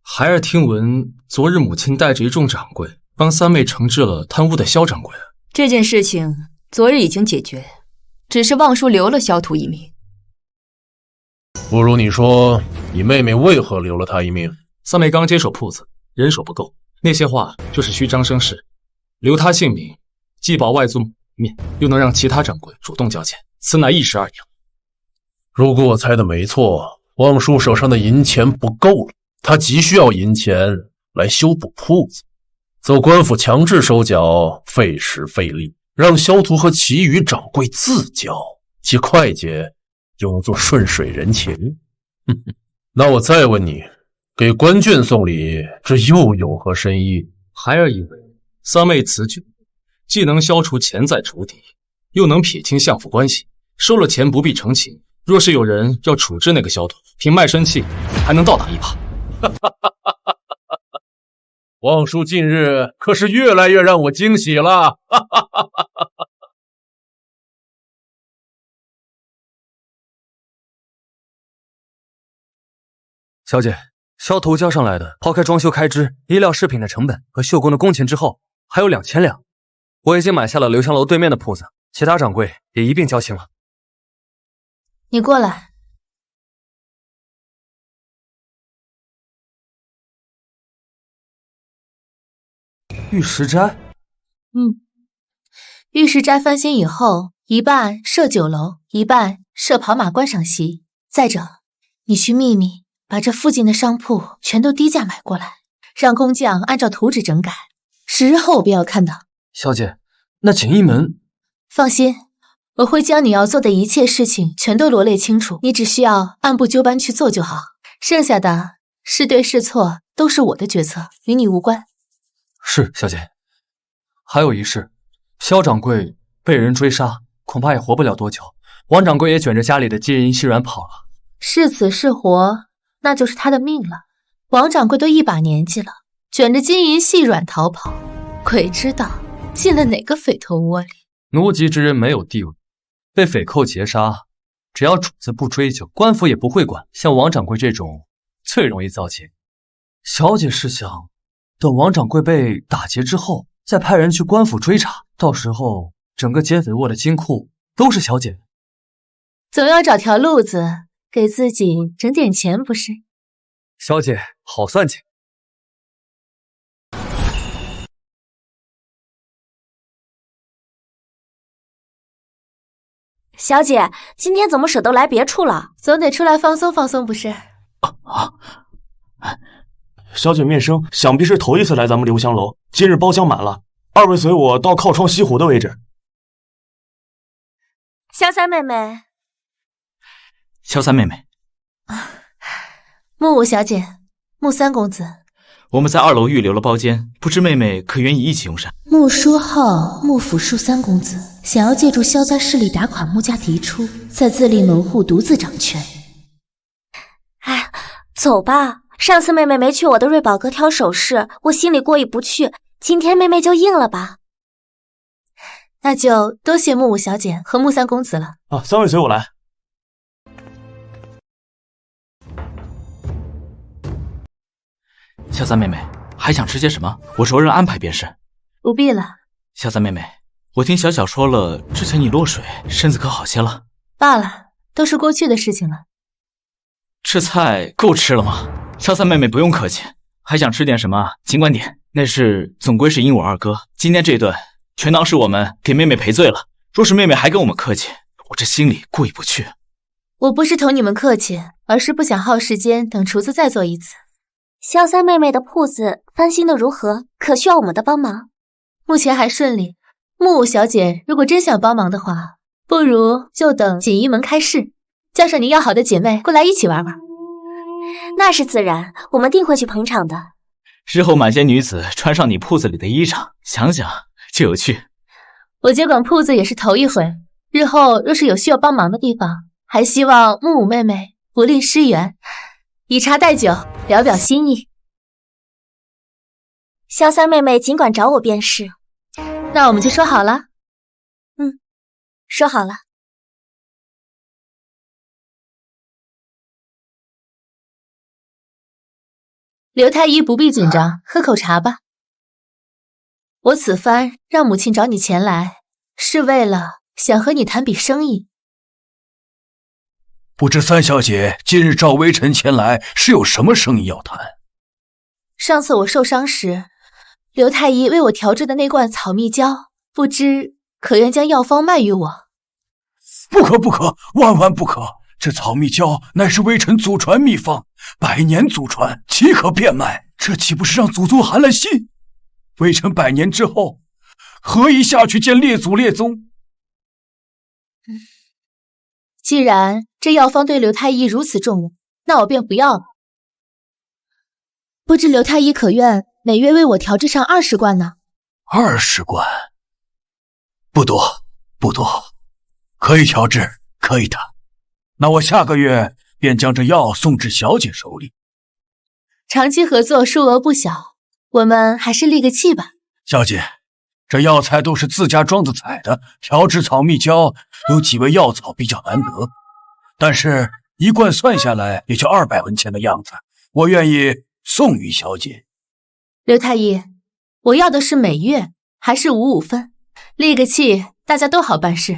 孩儿听闻昨日母亲带着一众掌柜帮三妹惩治了贪污的萧掌柜。这件事情昨日已经解决，只是望叔留了萧图一命。不如你说，你妹妹为何留了他一命？三妹刚接手铺子，人手不够，那些话就是虚张声势。留他性命，既保外祖母面，又能让其他掌柜主动交钱，此乃一石二鸟。如果我猜的没错，望叔手上的银钱不够了，他急需要银钱来修补铺子。走官府强制收缴，费时费力，让萧图和其余掌柜自交，既快捷又能做顺水人情。那我再问你，给官眷送礼，这又有何深意？孩儿以为三妹辞旧，既能消除潜在仇敌，又能撇清相府关系，收了钱不必成情。若是有人要处置那个萧统，凭卖身契还能倒打一耙。望叔近日可是越来越让我惊喜了。小姐，萧头交上来的，抛开装修开支、医疗饰品的成本和绣工的工钱之后，还有2000两。我已经买下了留香楼对面的铺子，其他掌柜也一并交清了。你过来。玉石斋？玉石斋翻新以后，一半设酒楼，一半设跑马观赏席。再者，你去秘密把这附近的商铺全都低价买过来，让工匠按照图纸整改，10日后我便要看到。小姐，那锦衣门……放心，我会将你要做的一切事情全都罗列清楚，你只需要按部就班去做就好。剩下的是对是错都是我的决策，与你无关。是，小姐。还有一事，萧掌柜被人追杀，恐怕也活不了多久。王掌柜也卷着家里的金银细软跑了。是死是活，那就是他的命了。王掌柜都一把年纪了，卷着金银细软逃跑，鬼知道进了哪个匪头窝里。奴籍之人没有地位，被匪寇劫杀，只要主子不追究，官府也不会管。像王掌柜这种最容易遭劫。小姐是想等王掌柜被打劫之后，再派人去官府追查，到时候整个劫匪窝的金库都是小姐。总要找条路子给自己整点钱，不是？小姐好算计。小姐，今天怎么舍得来别处了？总得出来放松放松，不是？小姐面生，想必是头一次来咱们留香楼，今日包厢满了，二位随我到靠窗西湖的位置。萧三妹妹，萧三妹妹，木五小姐，木三公子，我们在2楼预留了包间，不知妹妹可愿意一起用膳？穆书浩、穆府庶三公子想要借助萧家势力打垮穆家嫡出，再自立门户，独自掌权。哎，走吧。上次妹妹没去我的瑞宝阁挑首饰，我心里过意不去。今天妹妹就应了吧。那就多谢木五小姐和木三公子了。三位随我来。萧三妹妹，还想吃些什么？我熟人安排便是。不必了。萧三妹妹，我听小小说了，之前你落水，身子可好些了？罢了，都是过去的事情了。吃菜够吃了吗？萧三妹妹不用客气，还想吃点什么尽管点，那是总归是因我二哥，今天这顿全当是我们给妹妹赔罪了。若是妹妹还跟我们客气，我这心里过意不去。我不是同你们客气，而是不想耗时间等厨子再做一次。萧三妹妹的铺子翻新的如何？可需要我们的帮忙？目前还顺利。木五小姐如果真想帮忙的话，不如就等锦衣门开市，叫上你要好的姐妹过来一起玩玩。那是自然，我们定会去捧场的。日后满街女子穿上你铺子里的衣裳，想想就有趣。我接管铺子也是头一回，日后若是有需要帮忙的地方，还希望木五妹妹不吝施援，以茶代酒，聊表心意。萧三妹妹尽管找我便是。那我们就说好了。说好了。刘太医不必紧张，喝口茶吧。我此番让母亲找你前来，是为了想和你谈笔生意。不知三小姐今日召微臣前来，是有什么生意要谈？上次我受伤时，刘太医为我调制的那罐草蜜胶，不知可愿将药方卖与我？不可不可，万万不可！这草蜜胶乃是微臣祖传秘方，100年祖传，岂可变卖？这岂不是让祖宗寒了心？微臣100年之后，何以下去见列祖列宗？既然这药方对刘太医如此重要，那我便不要了。不知刘太医可愿每月为我调制上20罐呢？20罐，不多，不多，可以调制。可以的，那我下个月便将这药送至小姐手里。长期合作，数额不小，我们还是立个契吧。小姐，这药材都是自家庄子采的，调制草蜜胶有几味药草比较难得，但是一罐算下来也就200文钱的样子，我愿意送与小姐。刘太医，我要的是每月，还是5分，立个契，大家都好办事。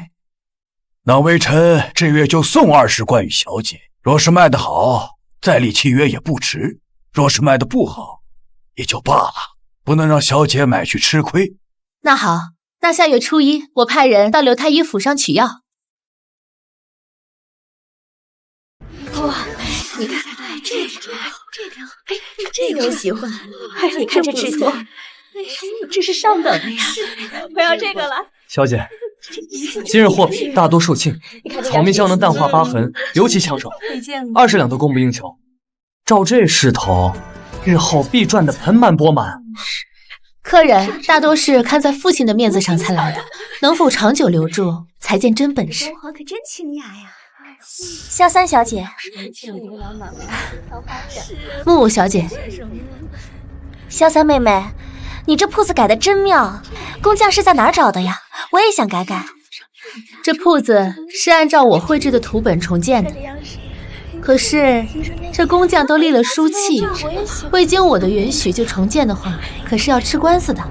那微臣这月就送20罐与小姐，若是卖得好，再立契约也不迟；若是卖得不好，也就罢了，不能让小姐买去吃亏。那好，那下月初1，我派人到刘太医府上取药。哇，你看这个我喜欢，你看这质地，这是上等的呀！我要这个了。小姐，今日货品大多售罄，草蜜胶能淡化疤痕，尤其抢手，20两都供不应求。照这势头，日后必赚得盆满钵满。客人大多是看在父亲的面子上才来的，能否长久留住，才见真本事。可真清雅呀！萧三小姐，木舞小姐，萧三妹妹，你这铺子改得真妙，工匠是在哪儿找的呀？我也想改改。这铺子是按照我绘制的图本重建的，可是这工匠都立了书契，未经我的允许就重建的话，可是要吃官司的。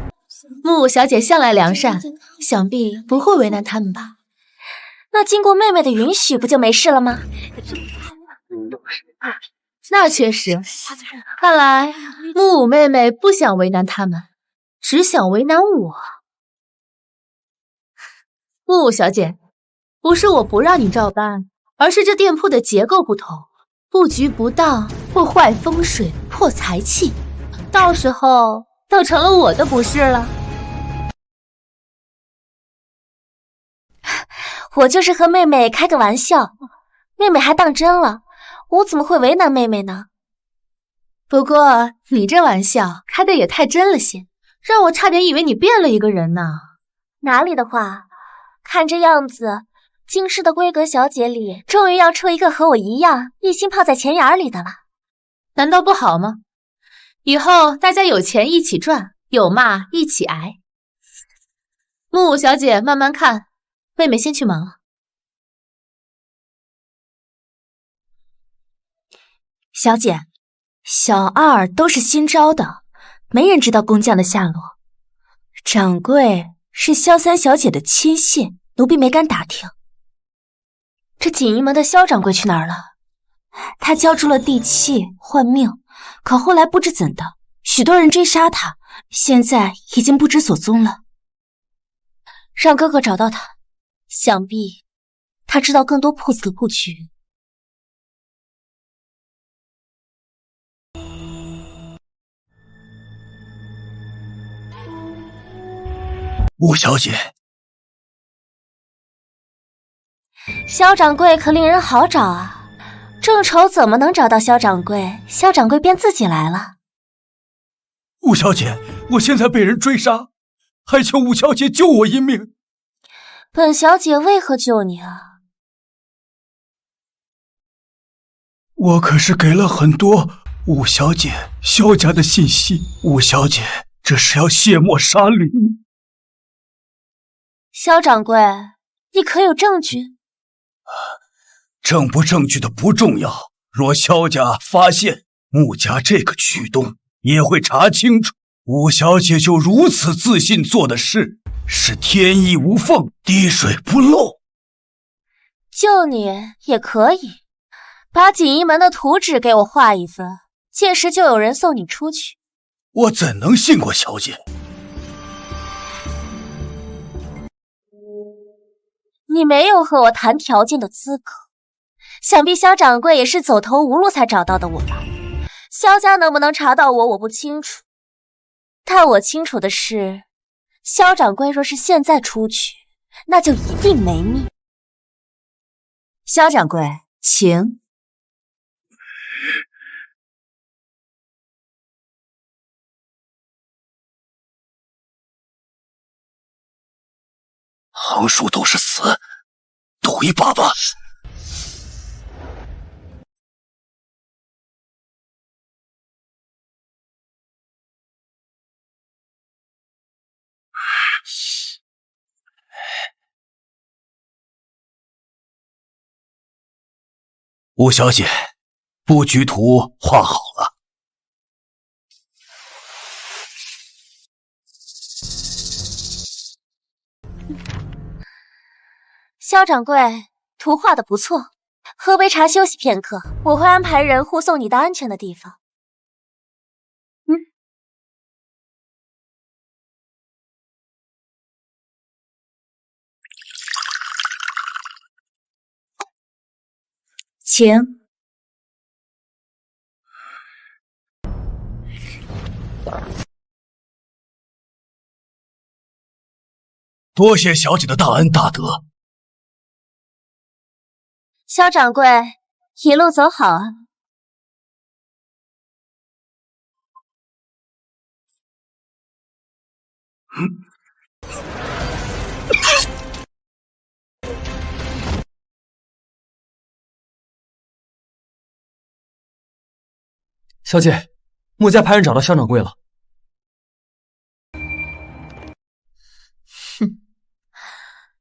木舞小姐向来良善，想必不会为难他们吧？那经过妹妹的允许，不就没事了吗？那确实，看来木舞妹妹不想为难他们，只想为难我。木舞小姐，不是我不让你照搬，而是这店铺的结构不同，布局不当，会坏风水，破财气，到时候倒成了我的不是了。我就是和妹妹开个玩笑，妹妹还当真了，我怎么会为难妹妹呢？不过你这玩笑开的也太真了些，让我差点以为你变了一个人呢。哪里的话，看这样子，京师的闺阁小姐里，终于要出一个和我一样一心泡在钱眼里的了。难道不好吗？以后大家有钱一起赚，有骂一起挨。木舞小姐慢慢看，妹妹先去忙了。小姐，小二都是新招的，没人知道工匠的下落。掌柜是萧三小姐的亲信，奴婢没敢打听。这锦衣门的萧掌柜去哪儿了？他交出了地契换命，可后来不知怎的，许多人追杀他，现在已经不知所踪了。让哥哥找到他，想必他知道更多铺子的布局。吴小姐，萧掌柜可令人好找啊！正愁怎么能找到萧掌柜，萧掌柜便自己来了。吴小姐，我现在被人追杀，还求吴小姐救我一命。本小姐为何救你啊？我可是给了很多吴小姐萧家的信息，吴小姐这是要卸磨杀驴。萧掌柜，你可有证据？证不证据的不重要，若萧家发现穆家这个举动，也会查清楚。吴小姐就如此自信做的事，是天衣无缝，滴水不漏。救你也可以，把锦衣门的图纸给我画一份，届时就有人送你出去。我怎能信过小姐？你没有和我谈条件的资格，想必萧掌柜也是走投无路才找到的我吧？萧家能不能查到我不清楚，但我清楚的是，萧掌柜若是现在出去，那就一定没命。萧掌柜，请。横竖都是死，赌一把吧。吴小姐，布局图画好了。萧掌柜，图画的不错，喝杯茶休息片刻，我会安排人护送你到安全的地方。请。多谢小姐的大恩大德。萧掌柜，一路走好啊！小姐，穆家派人找到萧掌柜了。哼，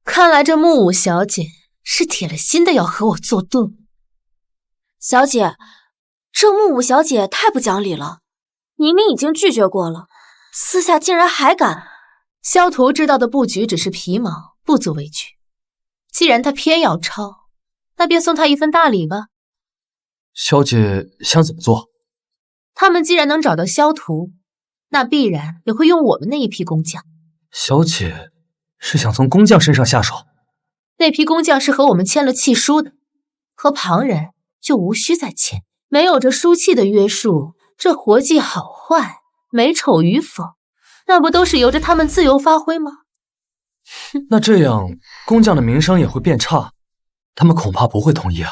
看来这穆五小姐是铁了心的要和我作对。小姐，这穆五小姐太不讲理了，明明已经拒绝过了，私下竟然还敢。萧图知道的布局只是皮毛，不足为惧。既然他偏要抄，那便送他一份大礼吧。小姐想怎么做？他们既然能找到萧图，那必然也会用我们那一批工匠。小姐是想从工匠身上下手？那批工匠是和我们签了契书的，和旁人就无需再签。没有这书契的约束，这活计好坏、美丑与否，那不都是由着他们自由发挥吗？那这样工匠的名声也会变差，他们恐怕不会同意啊。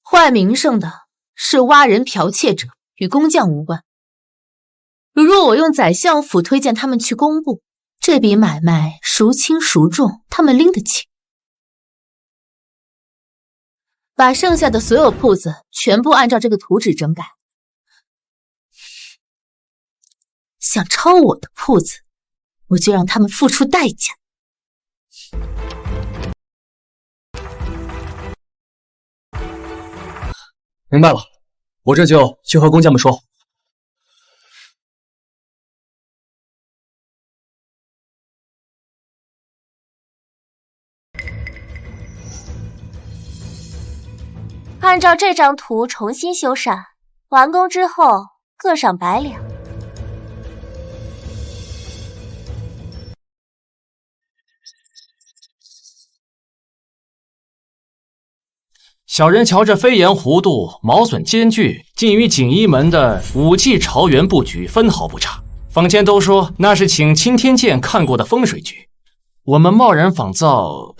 坏名声的是挖人剽窃者，与工匠无关。如若我用宰相府推荐他们去工部，这笔买卖孰轻孰重，他们拎得清。把剩下的所有铺子全部按照这个图纸整改。想抄我的铺子，我就让他们付出代价。明白了，我这就去和工匠们说。按照这张图重新修缮，完工之后各赏100两。小人瞧这飞檐弧度、毛笋间距，竟与锦衣门的武技朝元布局分毫不差。坊间都说那是请青天剑看过的风水局，我们贸然仿造，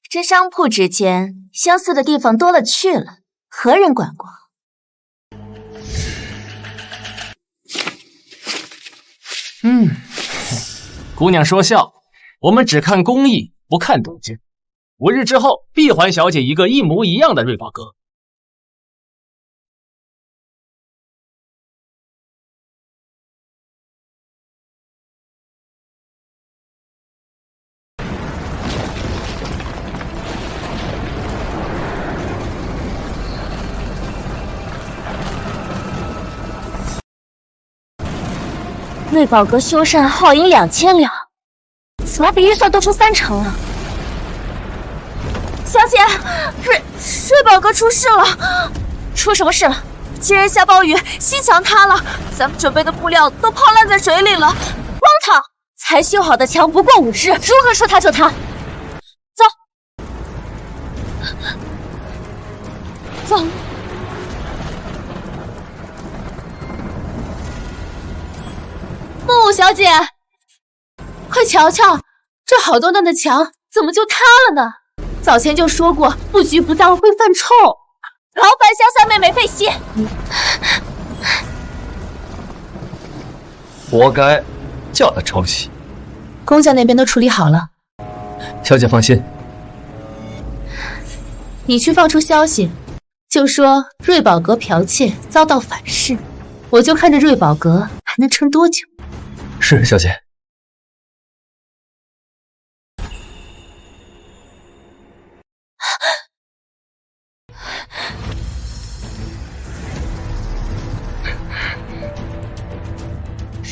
这商铺之间相似的地方多了去了，何人管过？姑娘说笑，我们只看工艺，不看东京。5日之后，必还小姐一个一模一样的瑞宝阁。瑞宝阁修缮耗银2000两，怎么比预算多出30%了？小姐，瑞宝阁出事了！出什么事了？今日下暴雨，西墙塌了，咱们准备的布料都泡烂在水里了。荒唐！才修好的墙不过5日，如何说塌就塌？走，走。穆小姐，快瞧瞧，这好端端的墙怎么就塌了呢？早前就说过，布局不当会犯臭。劳烦乡下妹妹费心。活该，叫他抄袭。工匠那边都处理好了，小姐放心。你去放出消息，就说瑞宝阁剽窃遭到反噬，我就看这瑞宝阁还能撑多久。是，小姐。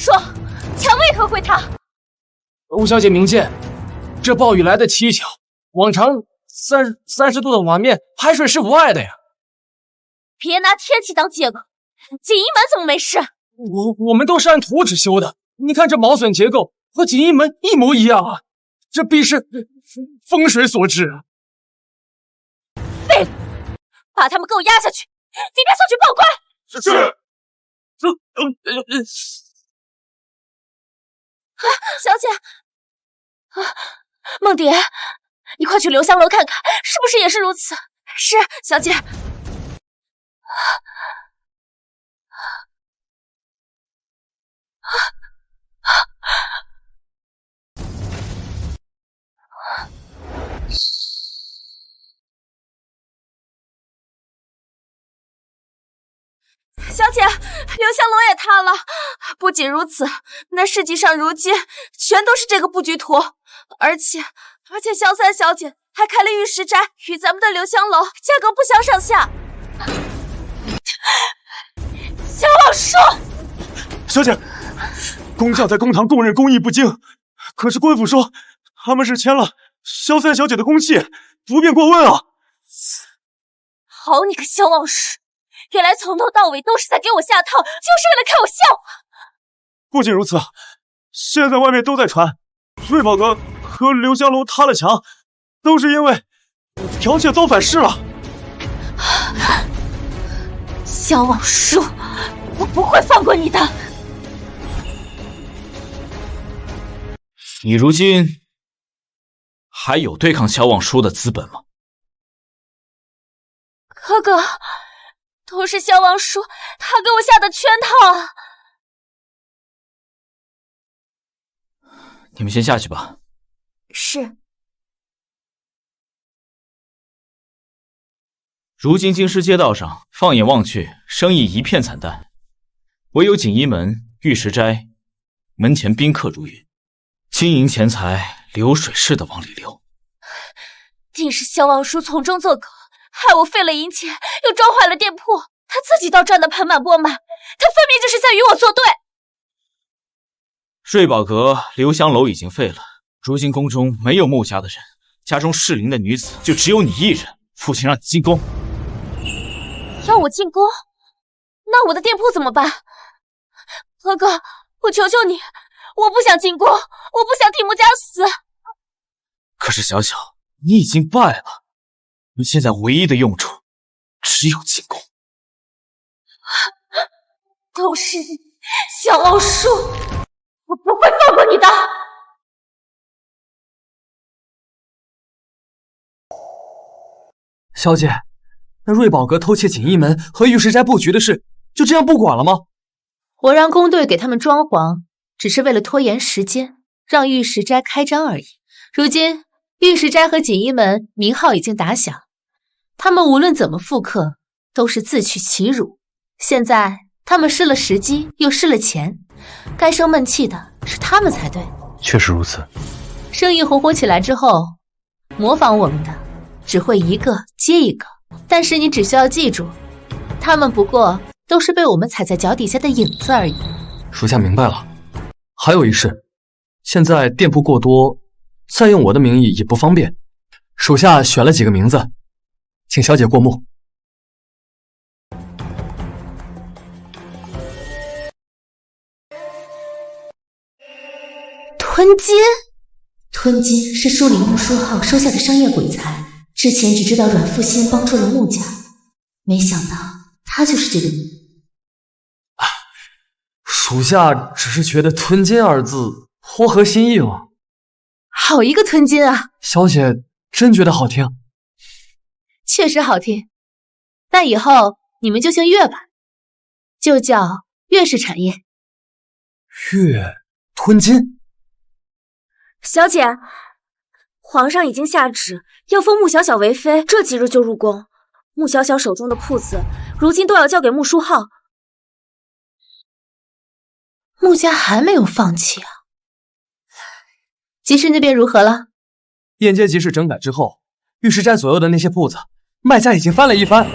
说，墙为何会塌？吴小姐明鉴，这暴雨来得蹊跷，往常30度的瓦面排水是无碍的呀。别拿天气当借口，锦衣门怎么没事？我们都是按图纸修的，你看这毛笋结构和锦衣门一模一样啊，这必是风水所致啊！废物，把他们给我押下去，今天送去报官。是。小姐，梦蝶，你快去留香楼看看，是不是也是如此？是，小姐。小姐，留香楼也塌了。不仅如此，那市集上如今全都是这个布局图，而且萧三小姐还开了玉石斋，与咱们的留香楼价格不相上下。萧老叔，小姐，工匠在公堂供认工艺不精，可是官府说他们是签了萧三小姐的公契，不便过问啊。好你个萧望师，原来从头到尾都是在给我下套，就是为了看我笑话。不仅如此，现在外面都在传瑞宝阁和留香楼塌了墙，都是因为剽窃遭反噬了。萧望叔，我不会放过你的。你如今还有对抗萧望叔的资本吗？哥哥，都是萧望叔他给我下的圈套啊！你们先下去吧。是。如今京师街道上，放眼望去，生意一片惨淡，唯有锦衣门、玉石斋门前宾客如云，金银钱财流水似的往里流。定是萧望叔从中作梗，害我费了银钱，又撞坏了店铺，他自己倒赚得盆满钵满，他分明就是在与我作对。瑞宝阁、留香楼已经废了，如今宫中没有穆家的人，家中适龄的女子就只有你一人。父亲让你进宫。要我进宫？那我的店铺怎么办？哥哥，我求求你，我不想进宫，我不想替穆家死。可是小小，你已经败了，你现在唯一的用处只有进宫。都是你，小奥数，我不会放过你的。小姐，那瑞宝阁偷窃锦衣门和玉石斋布局的事，就这样不管了吗？我让宫队给他们装潢，只是为了拖延时间，让玉石斋开张而已。如今玉石斋和锦衣门名号已经打响，他们无论怎么复刻，都是自取其辱。现在他们失了时机，又失了钱，该生闷气的是他们才对。确实如此。生意红火起来之后，模仿我们的只会一个接一个，但是你只需要记住，他们不过都是被我们踩在脚底下的影子而已。属下明白了。还有一事，现在店铺过多，再用我的名义也不方便，属下选了几个名字，请小姐过目。吞金？吞金是书里穆书浩收下的商业鬼才，之前只知道阮复仙帮助了穆家，没想到他就是这个人。属下只是觉得吞金二字颇合心意了。好一个吞金啊！小姐真觉得好听？确实好听，那以后你们就姓岳吧，就叫岳氏产业。岳吞金？小姐，皇上已经下旨要封穆小小为妃，这几日就入宫。穆小小手中的铺子，如今都要交给穆书浩。穆家还没有放弃啊！集市那边如何了？燕街集市整改之后，玉石斋左右的那些铺子卖价已经翻了一番。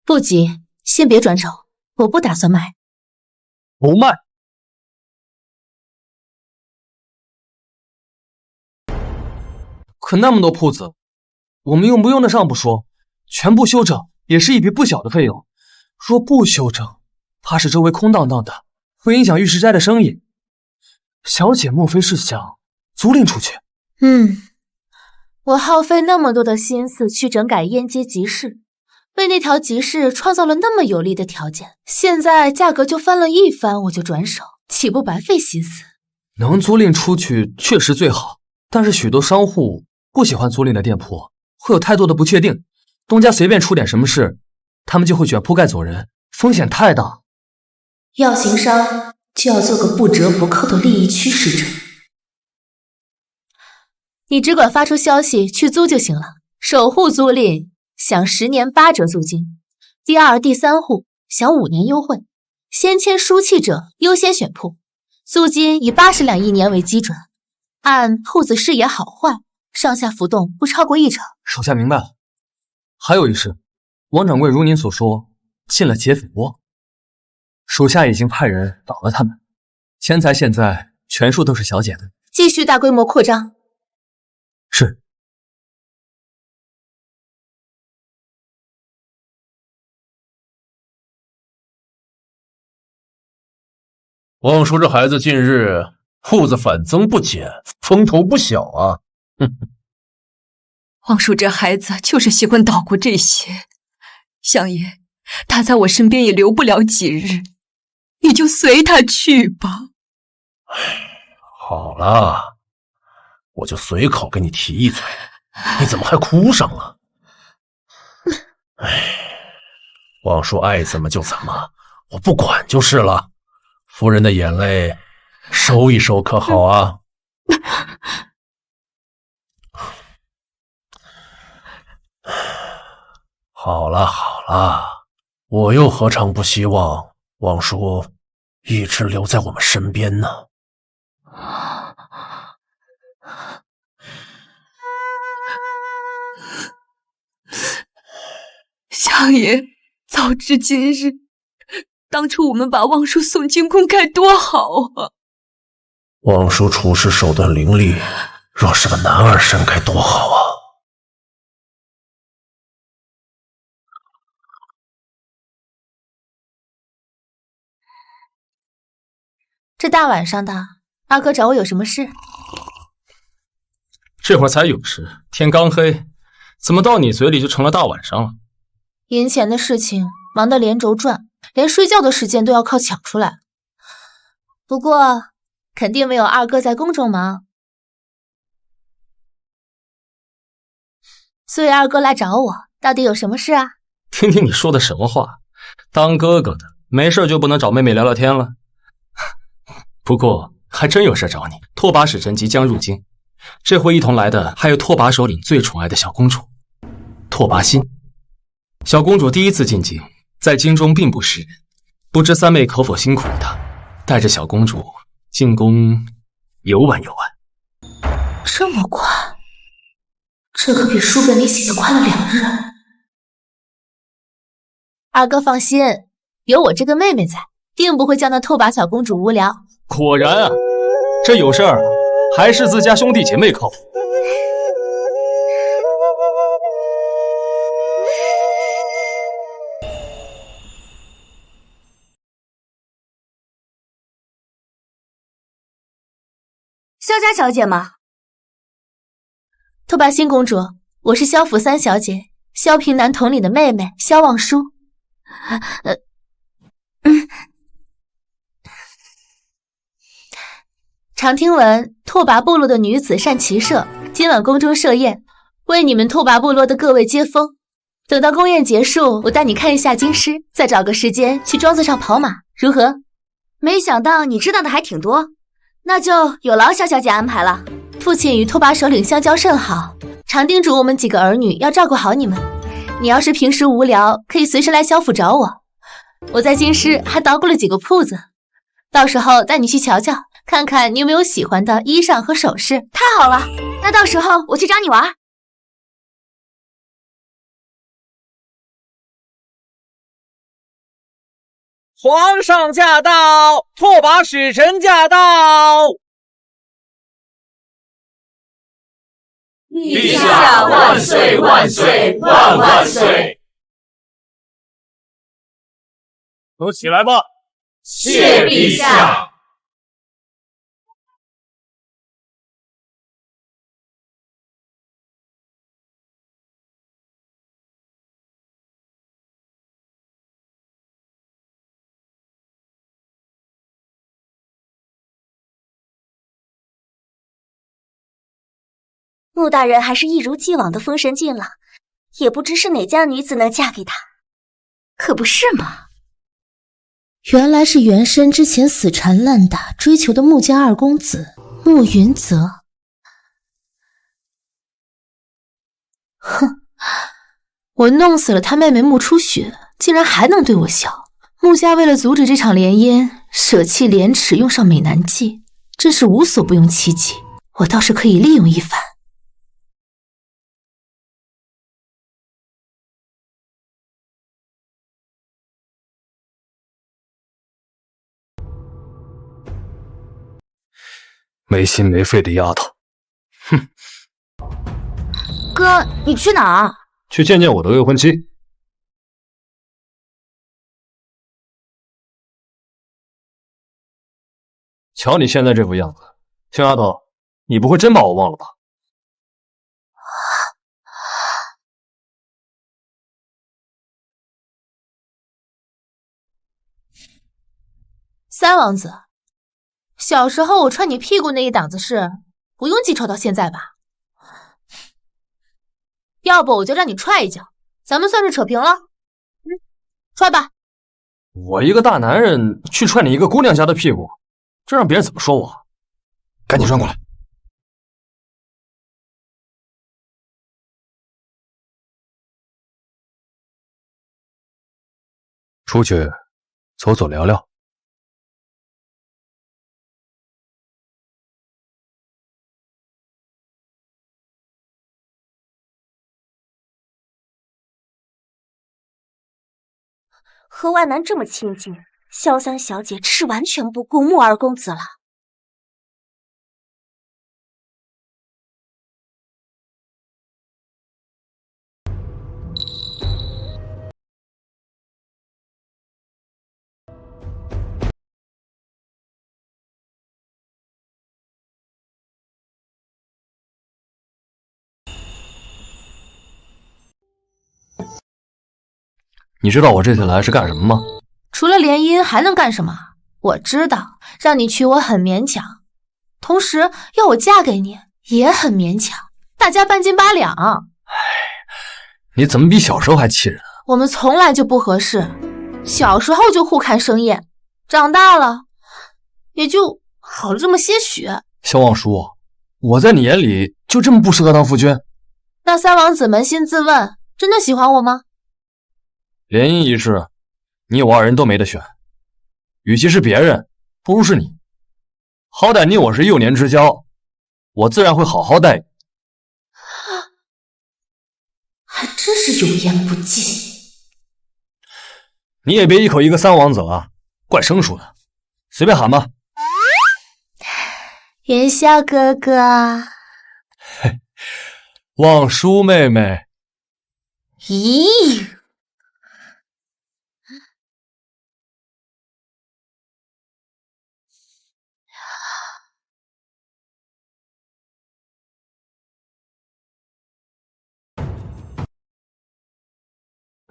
不急，先别转手，我不打算卖。不卖？可那么多铺子，我们用不用得上不说，全部修整也是一笔不小的费用。若不修整，怕是周围空荡荡的，会影响玉石斋的生意。小姐莫非是想租赁出去？我耗费那么多的心思去整改烟街集市，为那条集市创造了那么有利的条件，现在价格就翻了一番，我就转手，岂不白费心思？能租赁出去确实最好，但是许多商户不喜欢租赁的店铺，会有太多的不确定，东家随便出点什么事，他们就会卷铺盖走人，风险太大。要行商，就要做个不折不扣的利益驱使者。你只管发出消息去租就行了，首户租赁享10年8折租金，第2、第3户享5年优惠，先签书契者优先选铺，租金以80两1年为基准，按铺子视野好坏，上下浮动不超过1成。手下明白了。还有一事，王掌柜如您所说，进了劫匪窝，属下已经派人倒了他们，钱财现在全数都是小姐的。继续大规模扩张。是。望叔这孩子近日铺子反增不减，风头不小啊。望叔这孩子就是喜欢捣鼓这些，相爷，他在我身边也留不了几日，你就随他去吧。好了，我就随口跟你提一嘴，你怎么还哭上了？望叔爱怎么就怎么，我不管就是了。夫人的眼泪收一收可好啊？好了好了，我又何尝不希望望叔一直留在我们身边呢？相爷，早知今日，当初我们把望叔送进宫该多好啊！望叔处事手段凌厉，若是个男儿身该多好啊！这大晚上的，二哥找我有什么事？这会儿才有事，天刚黑，怎么到你嘴里就成了大晚上了？银钱的事情忙得连轴转，连睡觉的时间都要靠抢出来。不过肯定没有二哥在宫中忙，所以二哥来找我，到底有什么事啊？听听你说的什么话，当哥哥的没事就不能找妹妹聊聊天了？不过还真有事找你，拓跋使臣即将入京，这回一同来的还有拓跋首领最宠爱的小公主拓跋欣。小公主第一次进京，在京中并不识人，不知三妹可否辛苦了她，带着小公主进宫游玩游玩。这么快？这可比书本里写的快了2日。二哥放心，有我这个妹妹在，定不会叫那拓跋小公主无聊。果然啊，这有事儿还是自家兄弟姐妹靠谱。萧家小姐吗？拓跋新公主，我是萧府3小姐，萧平南统领的妹妹萧望舒。常听闻拓跋部落的女子善骑射，今晚宫中设宴，为你们拓跋部落的各位接风。等到宫宴结束，我带你看一下京师，再找个时间去庄子上跑马，如何？没想到你知道的还挺多，那就有劳萧小姐安排了。父亲与拓跋首领相交甚好，常叮嘱我们几个儿女要照顾好你们。你要是平时无聊，可以随时来萧府找我。我在京师还捣鼓了几个铺子，到时候带你去瞧瞧，看看你有没有喜欢的衣裳和首饰。太好了，那到时候我去找你玩。皇上驾到，拓跋使臣驾到。陛下万岁万岁万万岁！都起来吧。谢陛下。穆大人还是一如既往的风神俊朗，也不知是哪家女子能嫁给他，可不是吗？原来是袁深之前死缠烂打追求的穆家二公子穆云泽。哼，我弄死了他妹妹穆初雪，竟然还能对我笑。穆家为了阻止这场联姻，舍弃廉耻，用上美男计，真是无所不用其极。我倒是可以利用一番。没心没肺的丫头，哼！哥，你去哪儿？去见见我的未婚妻。瞧你现在这副样子，青丫头，你不会真把我忘了吧？三王子，小时候我踹你屁股那一档子事，不用记仇到现在吧？要不我就让你踹一脚，咱们算是扯平了。踹吧。我一个大男人去踹你一个姑娘家的屁股，这让别人怎么说我？赶紧转过来。出去走走聊聊。和万南这么亲近，萧三小姐是完全不顾穆二公子了。你知道我这次来是干什么吗？除了联姻还能干什么？我知道，让你娶我很勉强，同时要我嫁给你也很勉强，大家半斤八两。唉，你怎么比小时候还气人啊？我们从来就不合适，小时候就互看生厌，长大了也就好了这么些许。萧望舒，我在你眼里就这么不适合当夫君？那三王子扪心自问，真的喜欢我吗？联姻一事，你我二人都没得选，与其是别人，不如是你。好歹你我是幼年之交，我自然会好好待你。还真是有言不尽。你也别一口一个三王子了，怪生疏的，随便喊吧。元宵哥哥，嘿，望舒妹妹。咦？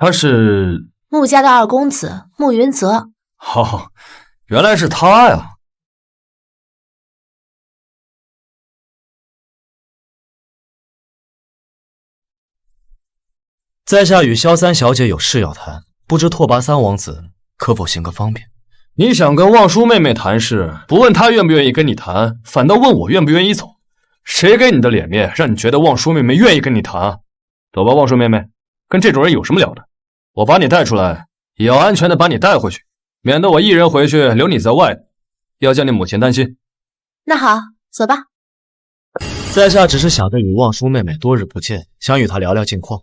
他是穆家的二公子穆云泽。哦，原来是他呀。在下与萧三小姐有事要谈，不知拓跋三王子可否行个方便？你想跟望舒妹妹谈事，不问她愿不愿意跟你谈，反倒问我愿不愿意走，谁给你的脸面，让你觉得望舒妹妹愿意跟你谈？走吧，望舒妹妹，跟这种人有什么聊的？我把你带出来，也要安全的把你带回去，免得我一人回去留你在外，要叫你母亲担心。那好，走吧。在下只是想着与望舒妹妹多日不见，想与她聊聊近况。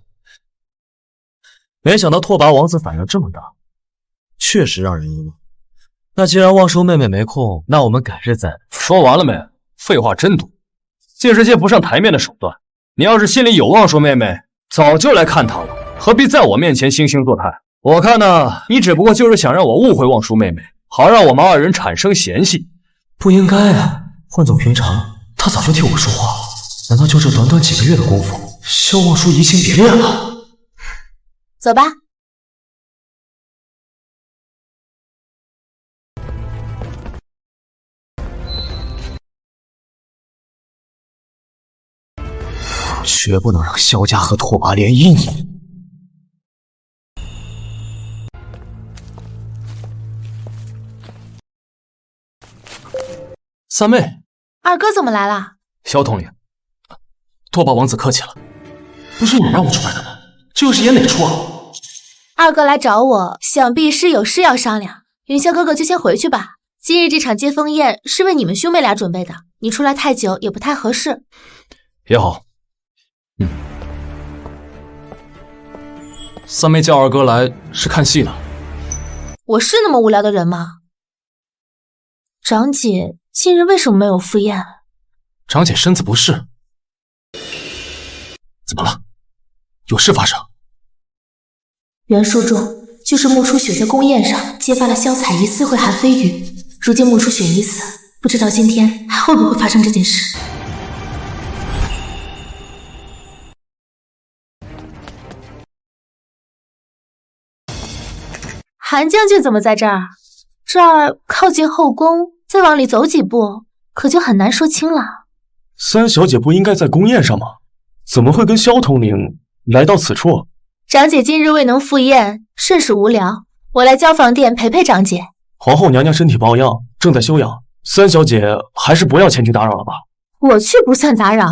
没想到拓跋王子反应这么大，确实让人意外。那既然望舒妹妹没空，那我们改日再。说完了没？废话真多，尽是些不上台面的手段，你要是心里有望说妹妹，早就来看她了，何必在我面前惺惺作态？我看呢，你只不过就是想让我误会望叔妹妹，好让我们二人产生嫌隙。不应该啊，换做平常，他早就替我说话。难道就这短短几个月的功夫，萧望叔移情别恋了？走吧。绝不能让萧家和拓跋联姻你。三妹，二哥怎么来了？萧统领，拓跋王子客气了。不是你让我出来的吗？这又是演哪出啊？二哥来找我，想必是有事要商量。云霄哥哥就先回去吧。今日这场接风宴是为你们兄妹俩准备的，你出来太久也不太合适。也好。三妹叫二哥来是看戏的。我是那么无聊的人吗？长姐近日为什么没有赴宴？长姐身子不适。怎么了？有事发生？袁术中就是穆初雪在宫宴上揭发了萧彩疑似会韩飞羽，如今穆初雪已死，不知道今天还会不会发生这件事。韩将军怎么在这儿？这儿靠近后宫，再往里走几步，可就很难说清了。三小姐不应该在宫宴上吗？怎么会跟萧统领来到此处？长姐今日未能赴宴，甚是无聊，我来交房殿陪陪长姐。皇后娘娘身体抱恙，正在休养，三小姐还是不要前去打扰了吧。我去不算打扰，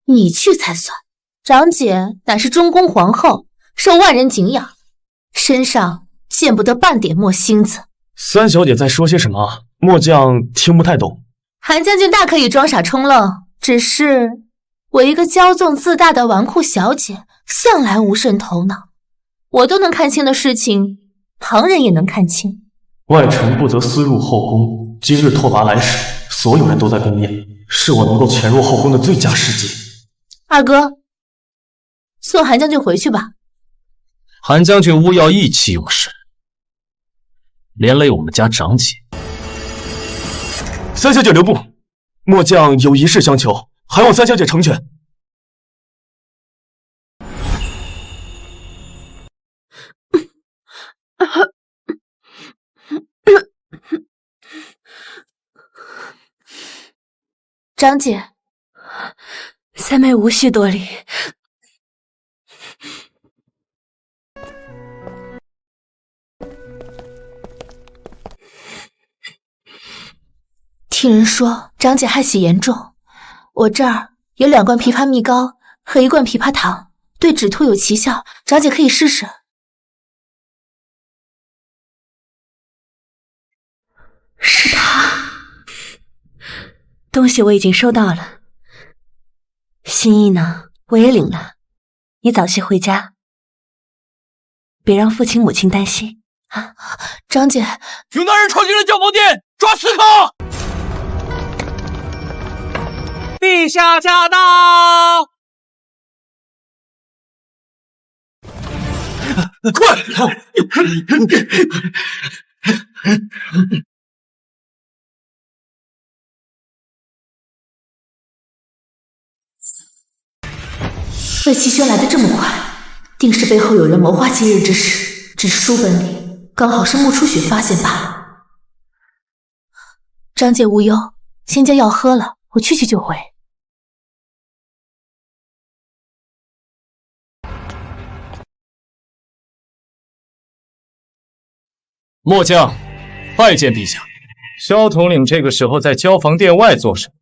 你去才算。长姐乃是中宫皇后，受万人敬仰，身上见不得半点墨星子。三小姐在说些什么？末将听不太懂。韩将军大可以装傻充愣，只是我一个骄纵自大的纨绔小姐，向来无甚头脑。我都能看清的事情，旁人也能看清。外臣不择私入后宫，今日拓跋来时，所有人都在宫宴，是我能够潜入后宫的最佳时机。二哥，送韩将军回去吧。韩将军勿要意气用事，连累我们家长姐。三小姐留步，末将有一事相求，还望三小姐成全。长姐，三妹无需多礼。听人说长姐害喜严重，我这儿有2罐枇杷蜜膏和1罐枇杷糖，对止吐有奇效，长姐可以试试。是他，东西我已经收到了，心意呢我也领了，你早些回家，别让父亲母亲担心啊。长姐，有男人闯进了教房殿，抓刺客！陛下驾到！快！魏齐轩来得这么快，定是背后有人谋划今日之事，只是书本里刚好是穆初雪发现罢了。长姐无忧，先将药喝了，我去就回。末将拜见陛下。萧统领这个时候在交房殿外做什么？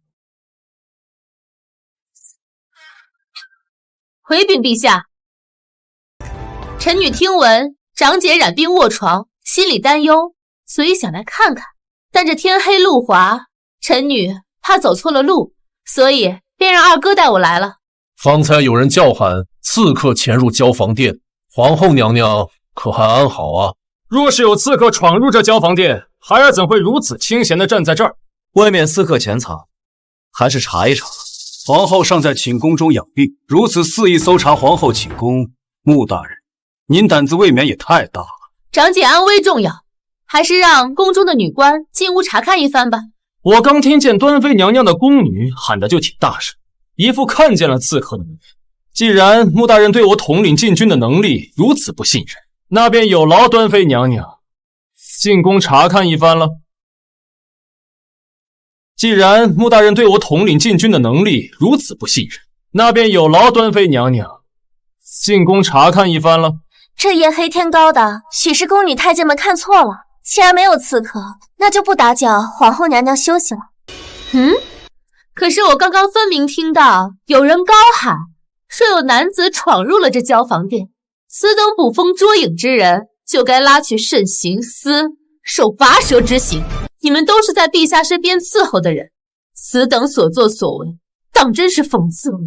回禀陛下，臣女听闻长姐染病卧床，心里担忧，所以想来看看。但这天黑路滑，臣女怕走错了路，所以便让二哥带我来了。方才有人叫喊刺客潜入交房殿，皇后娘娘可还安好啊？若是有刺客闯入这交房殿，孩儿怎会如此清闲地站在这儿？外面刺客潜藏，还是查一查。皇后尚在寝宫中养病，如此肆意搜查皇后寝宫，穆大人，您胆子未免也太大了。长姐安危重要，还是让宫中的女官进屋查看一番吧。我刚听见端妃娘娘的宫女喊的就挺大声，一副看见了刺客的模样。既然穆大人对我统领禁军的能力如此不信任，那便有劳端妃娘娘进宫查看一番了。既然穆大人对我统领禁军的能力如此不信任，那便有劳端妃娘娘进宫查看一番了。这夜黑天高的，许是宫女太监们看错了。既然没有刺客，那就不打搅皇后娘娘休息了。可是我刚刚分明听到有人高喊，说有男子闯入了这交房殿，此等捕风捉影之人，就该拉去慎刑司，受拔舌之刑。你们都是在陛下身边伺候的人，此等所作所为，当真是讽刺我。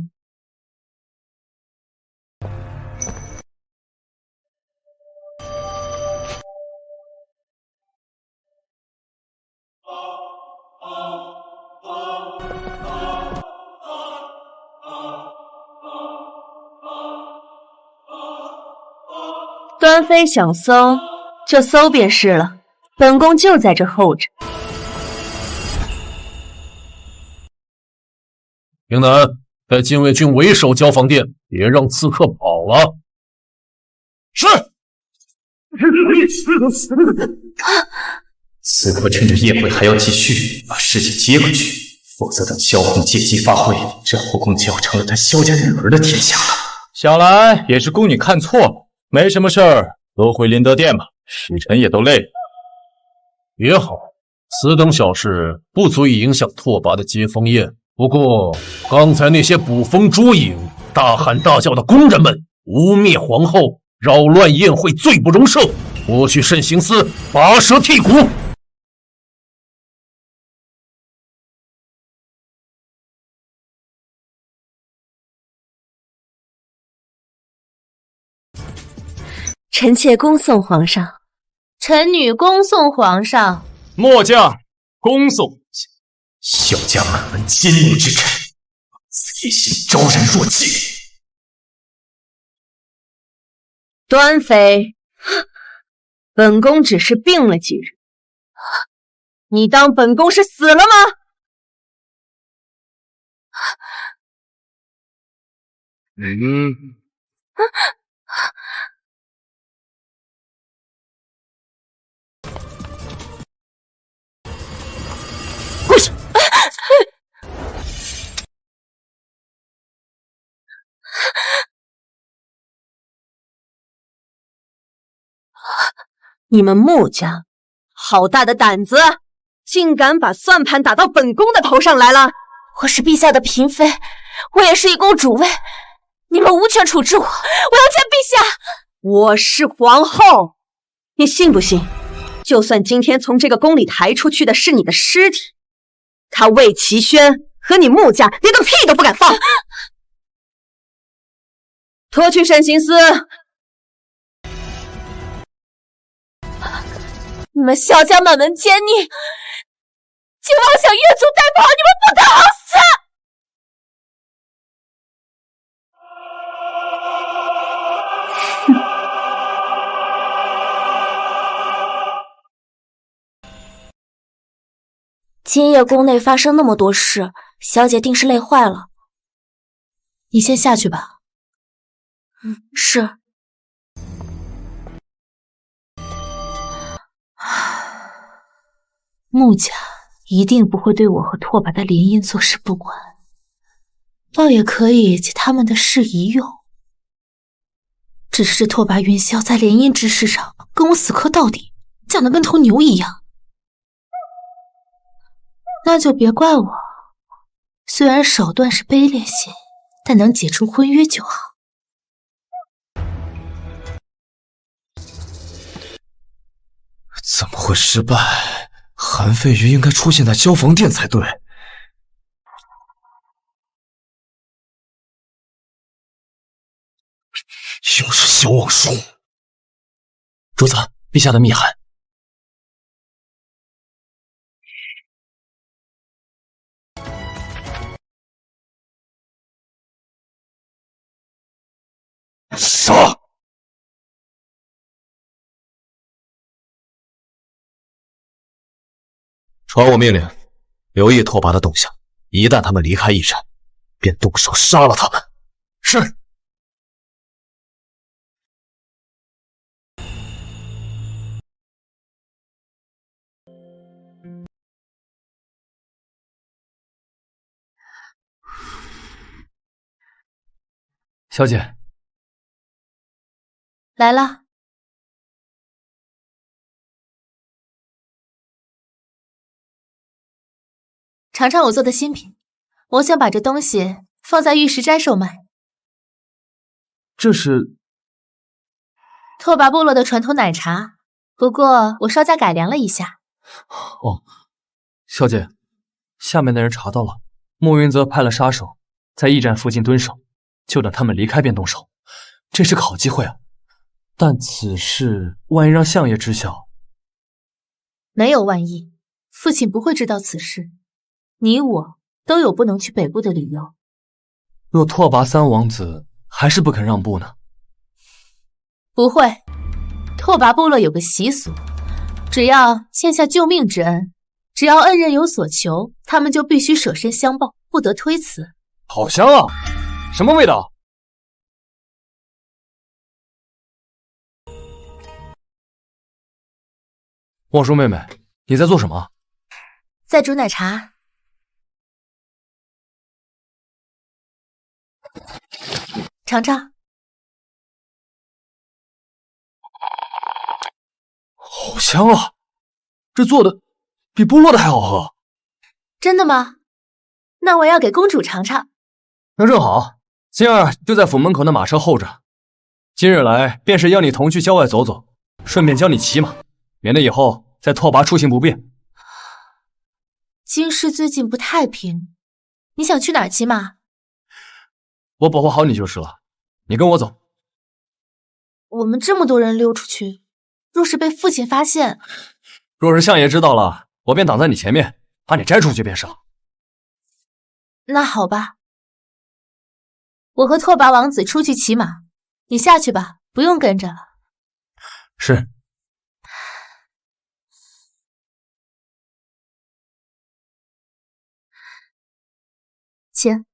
端妃想搜，就搜便是了。本宫就在这候着。平南，带禁卫军为首交房殿，别让刺客跑了。是。此刻趁着夜会还要继续把事情接过去，否则等萧红借机发挥，这后宫就要成了他萧家女儿的天下了。想来也是宫女看错了，没什么事儿，都回麟德殿吧，使臣也都累了。也好，此等小事不足以影响拓跋的接风宴。不过刚才那些捕风捉影、大喊大叫的宫人们，污蔑皇后，扰乱宴会，罪不容赦。我去慎刑司拔舌剔骨。臣妾恭送皇上。臣女恭送皇上。末将恭送。萧家满门奸佞之臣，野心昭然若揭。端妃，本宫只是病了几日，你当本宫是死了吗？你们穆家好大的胆子，竟敢把算盘打到本宫的头上来了！我是陛下的嫔妃，我也是一宫主位，你们无权处置我，我要见陛下。我是皇后，你信不信？就算今天从这个宫里抬出去的是你的尸体，他魏齐轩和你穆家连个屁都不敢放。拖去慎刑司。你们萧家满门奸佞，竟妄想越俎代庖，你们不得好死！今夜宫内发生那么多事，小姐定是累坏了。你先下去吧。是。穆家一定不会对我和拓跋的联姻坐视不管，倒也可以借他们的事一用。只是这拓跋云霄在联姻之事上跟我死磕到底，犟得跟头牛一样。那就别怪我，虽然手段是卑劣些，但能解除婚约就好。怎么会失败？韩废瑜应该出现在交房殿才对。又是萧望舒。主子，陛下的密函。杀！传我命令，留意拓跋的动向，一旦他们离开驿站，便动手杀了他们。是。小姐，来了。尝尝我做的新品，我想把这东西放在玉石斋售卖。这是拓跋部落的传统奶茶，不过我稍加改良了一下。哦，小姐，下面的人查到了，莫云泽派了杀手在驿站附近蹲守，就等他们离开便动手。这是个好机会啊！但此事万一让相爷知晓，没有万一，父亲不会知道此事。你我都有不能去北部的理由。若拓跋三王子还是不肯让步呢？不会，拓跋部落有个习俗，只要欠下救命之恩，只要恩人有所求，他们就必须舍身相报，不得推辞。好香啊！什么味道？望舒妹妹，你在做什么？在煮奶茶。尝尝。好香啊！这做的比部落的还好喝。真的吗？那我要给公主尝尝。那正好，今儿就在府门口的马车候着。今日来便是邀你同去郊外走走，顺便教你骑马，免得以后在拓跋出行不便。京师最近不太平，你想去哪儿骑马？我保护好你就是了，你跟我走。我们这么多人溜出去，若是被父亲发现，若是相爷知道了，我便挡在你前面，把你摘出去便是了。那好吧，我和拓跋王子出去骑马，你下去吧，不用跟着了。是。请。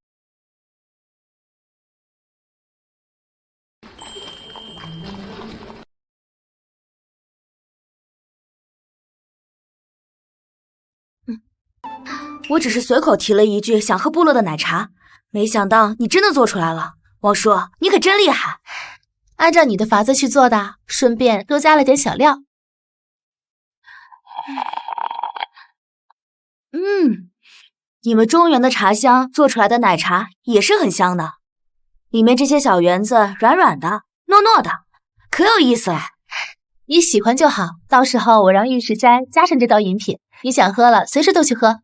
我只是随口提了一句想喝部落的奶茶，没想到你真的做出来了。王叔，你可真厉害！按照你的法子去做的，顺便多加了点小料。你们中原的茶香做出来的奶茶也是很香的，里面这些小圆子软软的、糯糯的，可有意思了。你喜欢就好，到时候我让玉石斋加上这道饮品，你想喝了随时都去喝。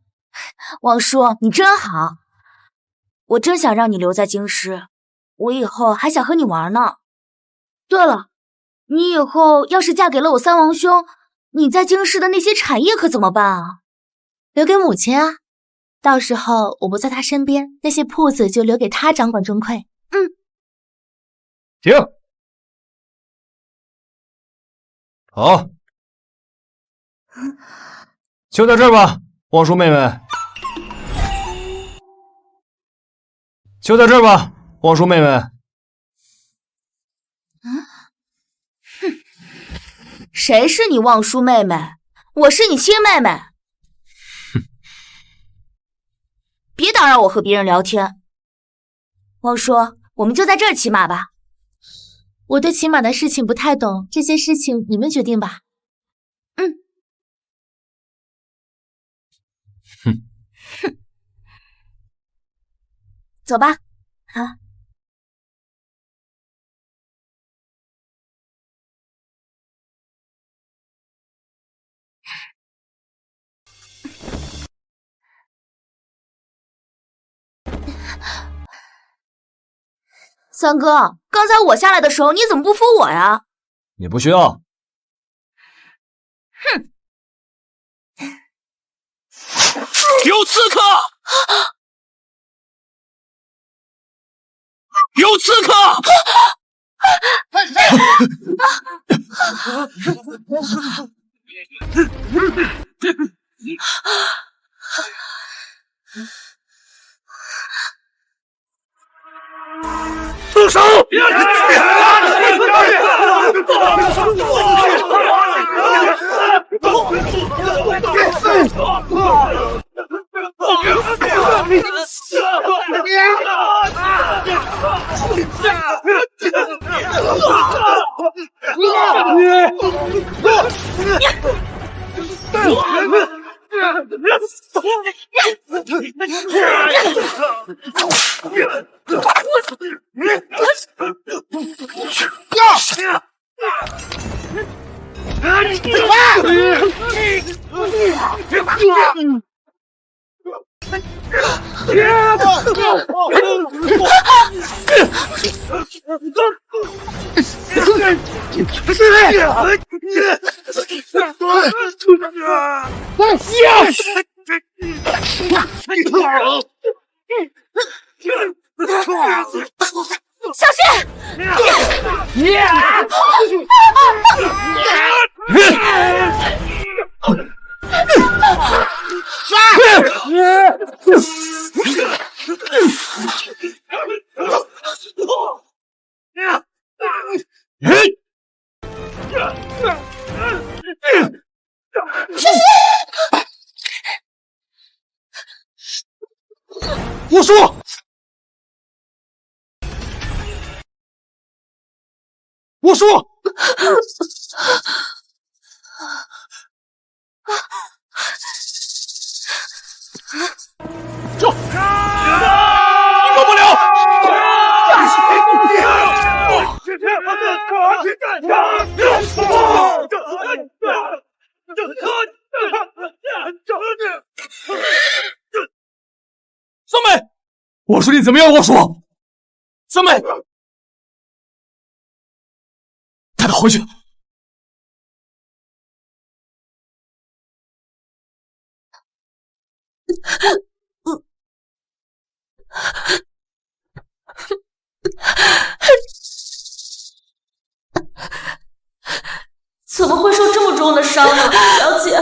王叔，你真好，我真想让你留在京师，我以后还想和你玩呢。对了，你以后要是嫁给了我三王兄，你在京师的那些产业可怎么办啊？留给母亲啊，到时候我不在他身边，那些铺子就留给他掌管中馈。停。好，就在这儿吧，望舒妹妹。就在这儿吧，望舒妹妹。谁是你望舒妹妹？我是你亲妹妹。别打扰我和别人聊天。望舒，我们就在这儿骑马吧。我对骑马的事情不太懂，这些事情你们决定吧。走吧。啊。三哥，刚才我下来的时候，你怎么不扶我呀？你不需要。有刺客！有刺客！住手！小心！我说，我说，走，你走不了。三妹，我说你怎么样？我说，三妹，带他回去。怎么会受这么重的伤呢，小姐？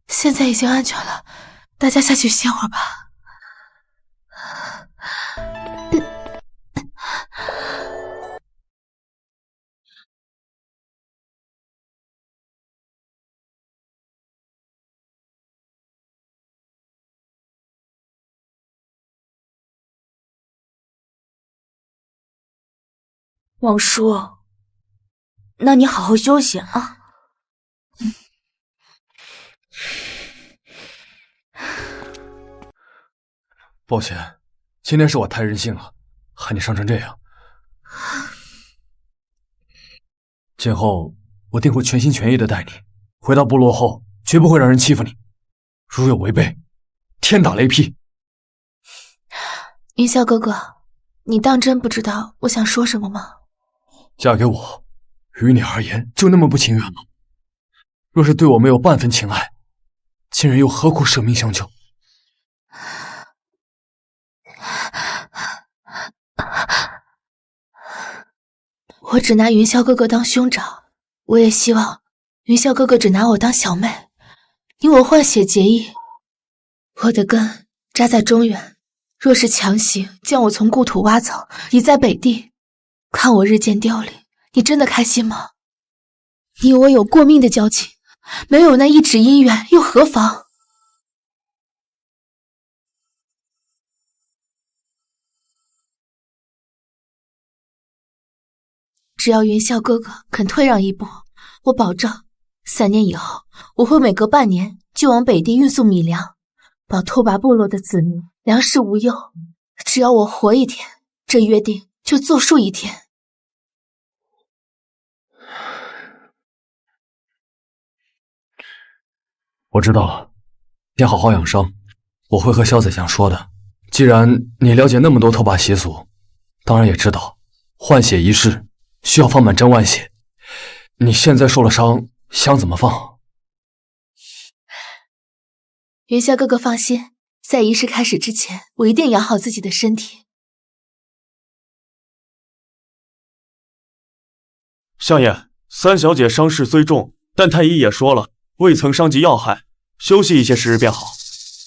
现在已经安全了，大家下去歇会儿吧。王叔，那你好好休息啊。抱歉，今天是我太任性了，害你伤成这样。今后我定会全心全意的待你，回到部落后绝不会让人欺负你，如有违背，天打雷劈。云霄哥哥，你当真不知道我想说什么吗？嫁给我，于你而言就那么不情愿吗？若是对我没有半分情爱，今人又何苦舍命相救？我只拿云霄哥哥当兄长，我也希望云霄哥哥只拿我当小妹。你我换血结义，我的根扎在中原，若是强行将我从故土挖走，移在北地，看我日渐凋零，你真的开心吗？你我有过命的交情，没有那一纸姻缘又何妨？只要云霄哥哥肯退让一步，我保证3年以后，我会每隔半年就往北地运送米粮，保拓跋部落的子民粮食无忧。只要我活一天，这约定就作数一天。我知道了，先好好养伤，我会和萧宰相说的。既然你了解那么多拓跋习俗，当然也知道换血仪式需要放满真万血。你现在受了伤，想怎么放？云霄哥哥放心，在仪式开始之前，我一定养好自己的身体。相爷，三小姐伤势虽重，但太医也说了，未曾伤及要害，休息一些时日便好。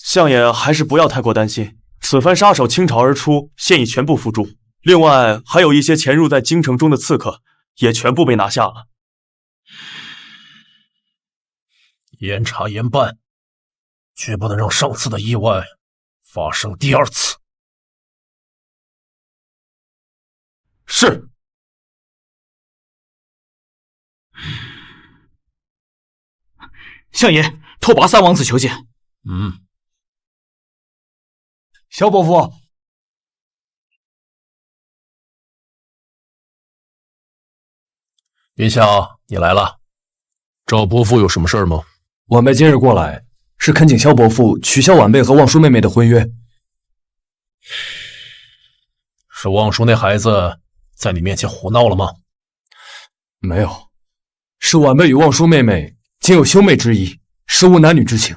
相爷还是不要太过担心，此番杀手倾巢而出，现已全部伏诛。另外，还有一些潜入在京城中的刺客，也全部被拿下了。严查严办，绝不能让上次的意外发生第二次。是。相爷，拓跋三王子求见。萧伯父，云霄，你来了，找伯父有什么事吗？晚辈今日过来，是恳请萧伯父取消晚辈和望舒妹妹的婚约。是望舒那孩子在你面前胡闹了吗？没有，是晚辈与望舒妹妹仅有兄妹之谊，实无男女之情。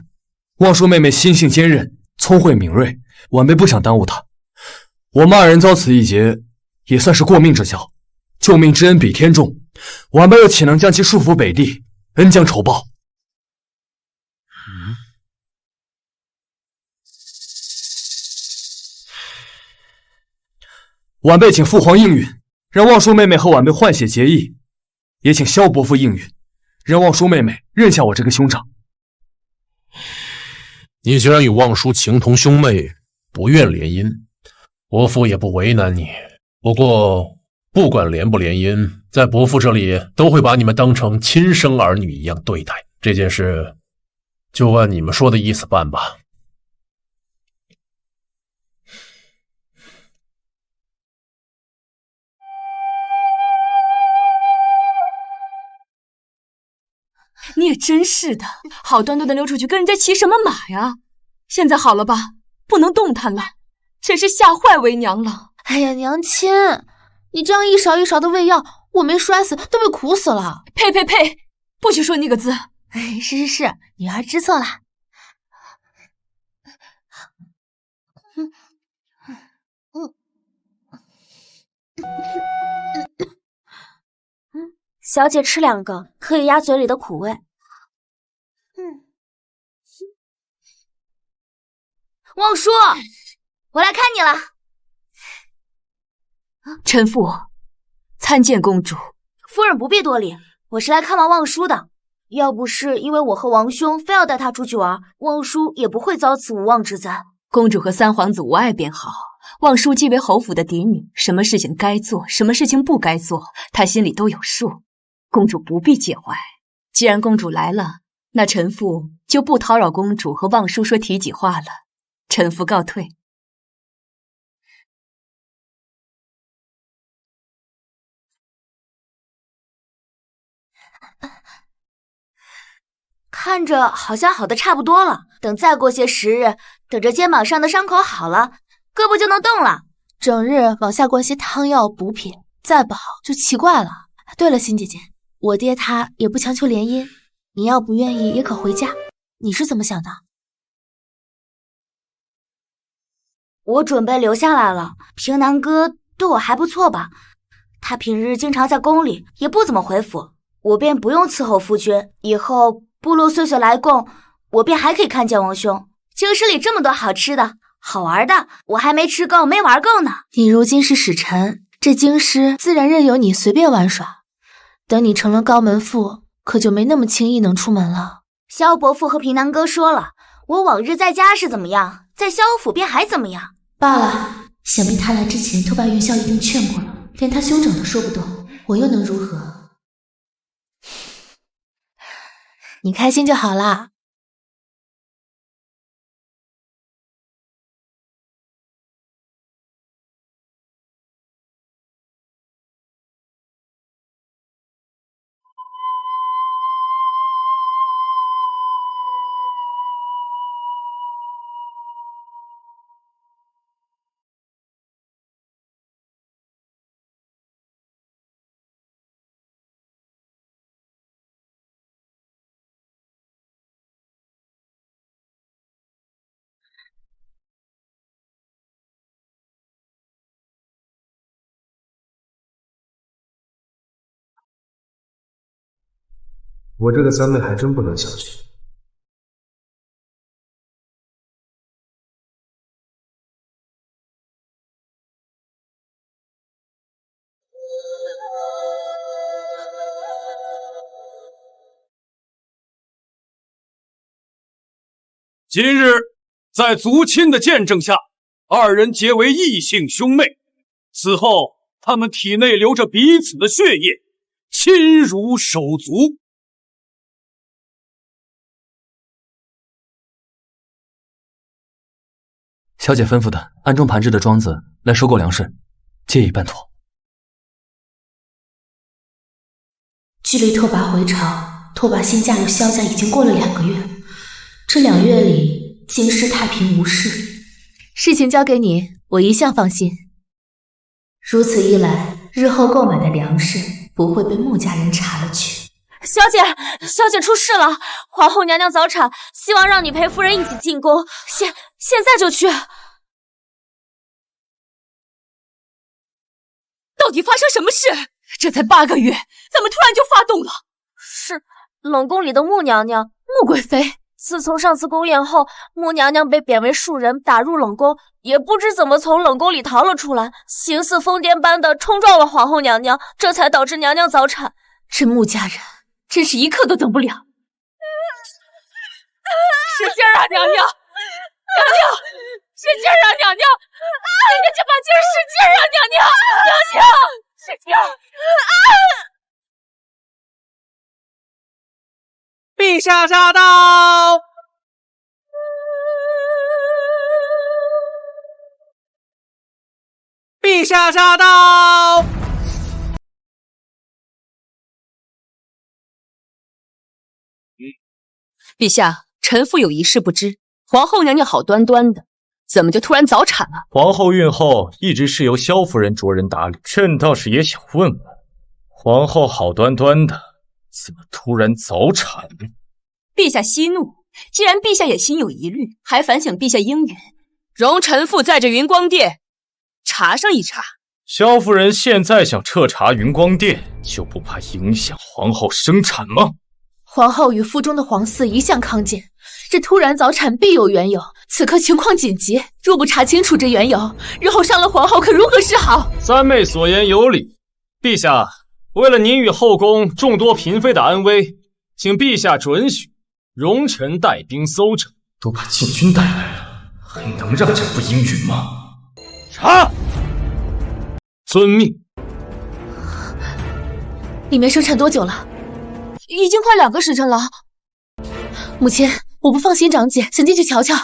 望舒妹妹心性坚韧，聪慧敏锐，晚辈不想耽误她。我们二人遭此一劫，也算是过命之交，救命之恩比天重，晚辈又岂能将其束缚北地，恩将仇报？晚辈请父皇应允，让望舒妹妹和晚辈换血结义，也请萧伯父应允，让望舒妹妹认下我这个兄长。你既然与望舒情同兄妹，不愿联姻，伯父也不为难你。不过，不管联不联姻，在伯父这里都会把你们当成亲生儿女一样对待。这件事，就按你们说的意思办吧。你也真是的，好端端的溜出去跟人家骑什么马呀？现在好了吧，不能动弹了，真是吓坏为娘了。哎呀，娘亲，你这样一勺一勺的喂药，我没摔死都被苦死了。呸呸呸，不许说那个字。哎，是，女儿知错了。小姐吃2个，可以压嘴里的苦味。望舒，我来看你了。臣妇参见公主。夫人不必多礼，我是来看望望舒的。要不是因为我和王兄非要带她出去玩，望舒也不会遭此无妄之灾。公主和三皇子无爱便好。望舒既为侯府的嫡女，什么事情该做，什么事情不该做，她心里都有数。公主不必介怀。既然公主来了，那臣妇就不叨扰公主和望舒说体己话了。臣妇告退。看着好像好的差不多了，等再过些时日，等着肩膀上的伤口好了，胳膊就能动了。整日往下灌些汤药补品，再不好就奇怪了。对了，欣姐姐，我爹他也不强求联姻，你要不愿意也可回家。你是怎么想的？我准备留下来了。平南哥对我还不错吧？他平日经常在宫里，也不怎么回府，我便不用伺候夫君。以后部落岁岁来贡，我便还可以看见王兄。京师里这么多好吃的好玩的，我还没吃够没玩够呢。你如今是使臣，这京师自然任由你随便玩耍。等你成了高门妇，可就没那么轻易能出门了。萧伯父和平南哥说了，我往日在家是怎么样，在萧府便还怎么样。罢了，想必他来之前，拓跋云霄一定劝过了，连他兄长都说不动，我又能如何？你开心就好啦。我这个三妹还真不能小觑。今日在族亲的见证下，二人结为异姓兄妹。此后，他们体内流着彼此的血液，亲如手足。小姐吩咐的，暗中盘制的庄子来收购粮食，借以办妥。距离拓跋回朝，拓跋新嫁入萧家已经过了2个月。这2月里，京师太平无事，事情交给你，我一向放心。如此一来，日后购买的粮食不会被穆家人查了去。小姐出事了！皇后娘娘早产，希望让你陪夫人一起进宫，现在就去。到底发生什么事？这才8个月，怎么突然就发动了？是冷宫里的穆娘娘，穆贵妃。自从上次宫宴后，穆娘娘被贬为庶人，打入冷宫，也不知怎么从冷宫里逃了出来，形似疯癫般的冲撞了皇后娘娘，这才导致娘娘早产。这穆家人真是一刻都等不了。使劲啊，娘娘！娘娘，使劲啊，娘娘！人家这把劲儿使劲啊，娘娘！娘娘，使劲！陛下驾到！陛下驾到！陛下，臣妇有一事不知，皇后娘娘好端端的，怎么就突然早产了？皇后孕后一直是由萧夫人着人打理，朕倒是也想问问，皇后好端端的，怎么突然早产？陛下息怒，既然陛下也心有疑虑，还反省陛下英允，容臣妇在这云光殿查上一查。萧夫人现在想彻查云光殿，就不怕影响皇后生产吗？皇后与腹中的皇嗣一向康健，这突然早产必有缘由。此刻情况紧急，若不查清楚这缘由，日后伤了皇后可如何是好？三妹所言有理，陛下，为了您与后宫众多嫔妃的安危，请陛下准许容臣带兵搜证。都把禁军带来了，还能让朕不应允吗？查！遵命。里面生产多久了？已经快2个时辰了。母亲，我不放心长姐，想进去瞧瞧。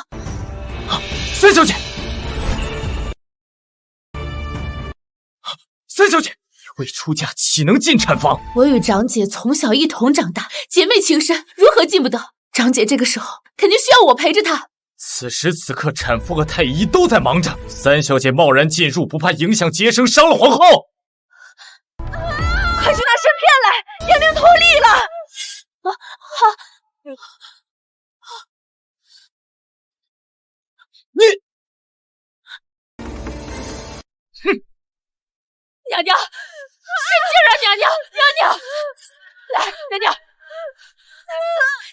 三小姐，三小姐，未出嫁岂能进产房？我与长姐从小一同长大，姐妹情深，如何进不得？长姐这个时候肯定需要我陪着她。此时此刻，产妇和太医都在忙着，三小姐贸然进入，不怕影响节生，伤了皇后？快去拿身片来，娘娘脱力了！好。你，哼！娘娘，使劲啊，娘娘！娘娘，来，娘娘，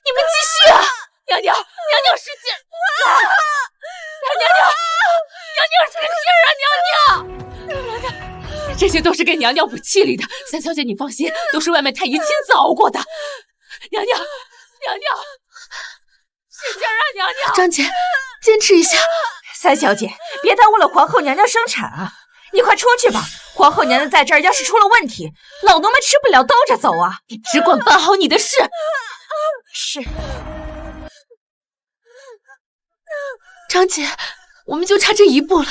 你们继续啊！娘娘，娘娘使劲！娘娘，娘娘使劲啊！娘娘，这些都是给娘娘补气力的。三小姐，你放心，都是外面太医亲自熬过的。娘娘，娘娘，使劲啊，娘娘！张姐，坚持一下。三小姐，别耽误了皇后娘娘生产啊！你快出去吧，皇后娘娘在这儿，要是出了问题，老奴们吃不了兜着走啊！你只管办好你的事。是。张姐，我们就差这一步了，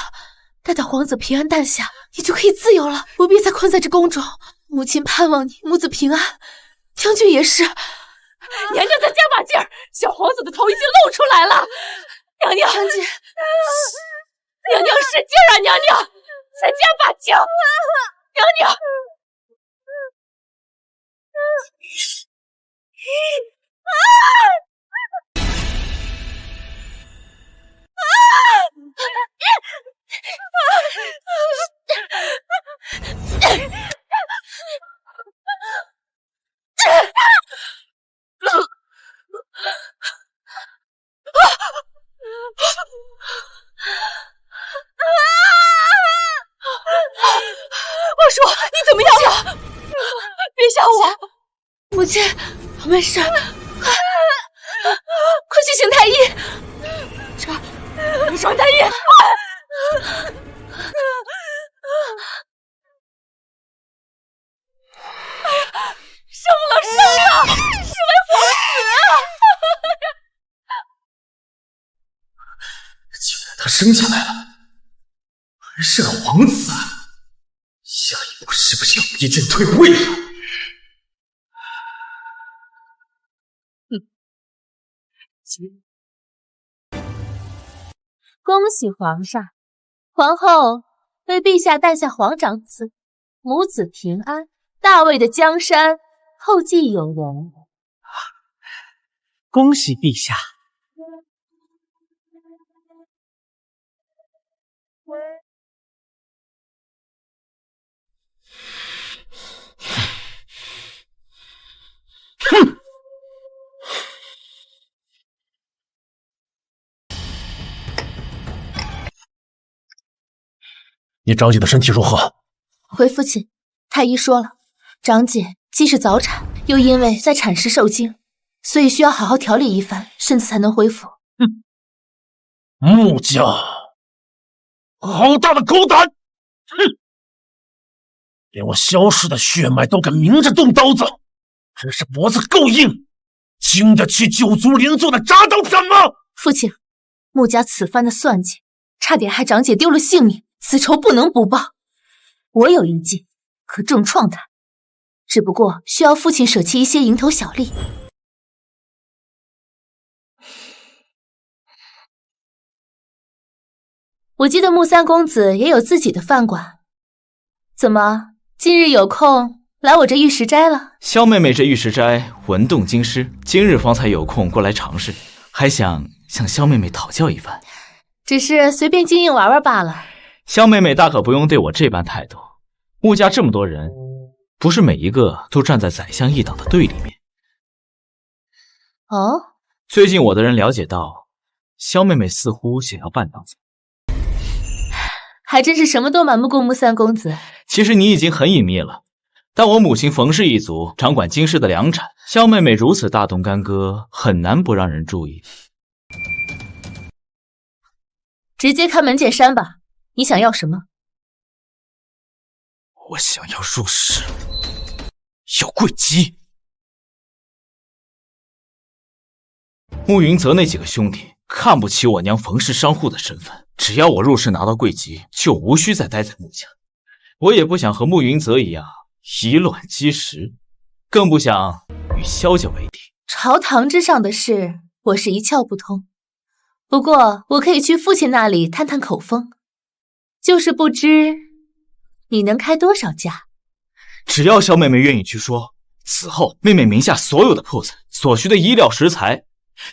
待到皇子平安诞下，你就可以自由了，不必再困在这宫中。母亲盼望你母子平安，将军也是。娘娘再加把劲儿，小皇子的头已经露出来了。娘娘，张姐，娘娘使劲啊！娘娘，再加把劲儿！娘娘。下我！母亲，我没事，快去请太医！你说太医！生了！是为皇子！就在他生下来了，还是个皇子，下一步是不是要逼朕退位了？恭喜皇上，皇后为陛下诞下皇长子，母子平安，大魏的江山后继有人。恭喜陛下！哼！你长姐的身体如何？回父亲，太医说了，长姐既是早产，又因为在产时受惊，所以需要好好调理一番，身子才能恢复。穆家，好大的狗胆！哼！连我萧氏的血脉都敢明着动刀子，真是脖子够硬，经得起九族连坐的铡刀斩吗？父亲，穆家此番的算计，差点害长姐丢了性命，此仇不能不报。我有一计可重创他，只不过需要父亲舍弃一些蝇头小利。我记得穆三公子也有自己的饭馆，怎么今日有空来我这玉石斋了？萧妹妹这玉石斋文动京师，今日方才有空过来尝试，还想向萧妹妹讨教一番。只是随便经营玩玩罢了。萧妹妹大可不用对我这般态度。穆家这么多人，不是每一个都站在宰相一党的对立面。哦，最近我的人了解到，萧妹妹似乎想要办党子。还真是什么都瞒不过穆三公子。其实你已经很隐秘了，但我母亲冯氏一族掌管京师的粮产，萧妹妹如此大动干戈，很难不让人注意。直接开门见山吧，你想要什么？我想要入室，要跪基。慕云泽那几个兄弟看不起我娘冯氏商户的身份，只要我入室拿到贵籍，就无需再待在穆家。我也不想和慕云泽一样以卵击石，更不想与萧家为敌。朝堂之上的事，我是一窍不通。不过我可以去父亲那里探探口风，就是不知你能开多少价。只要萧妹妹愿意去说，此后妹妹名下所有的铺子所需的医疗食材，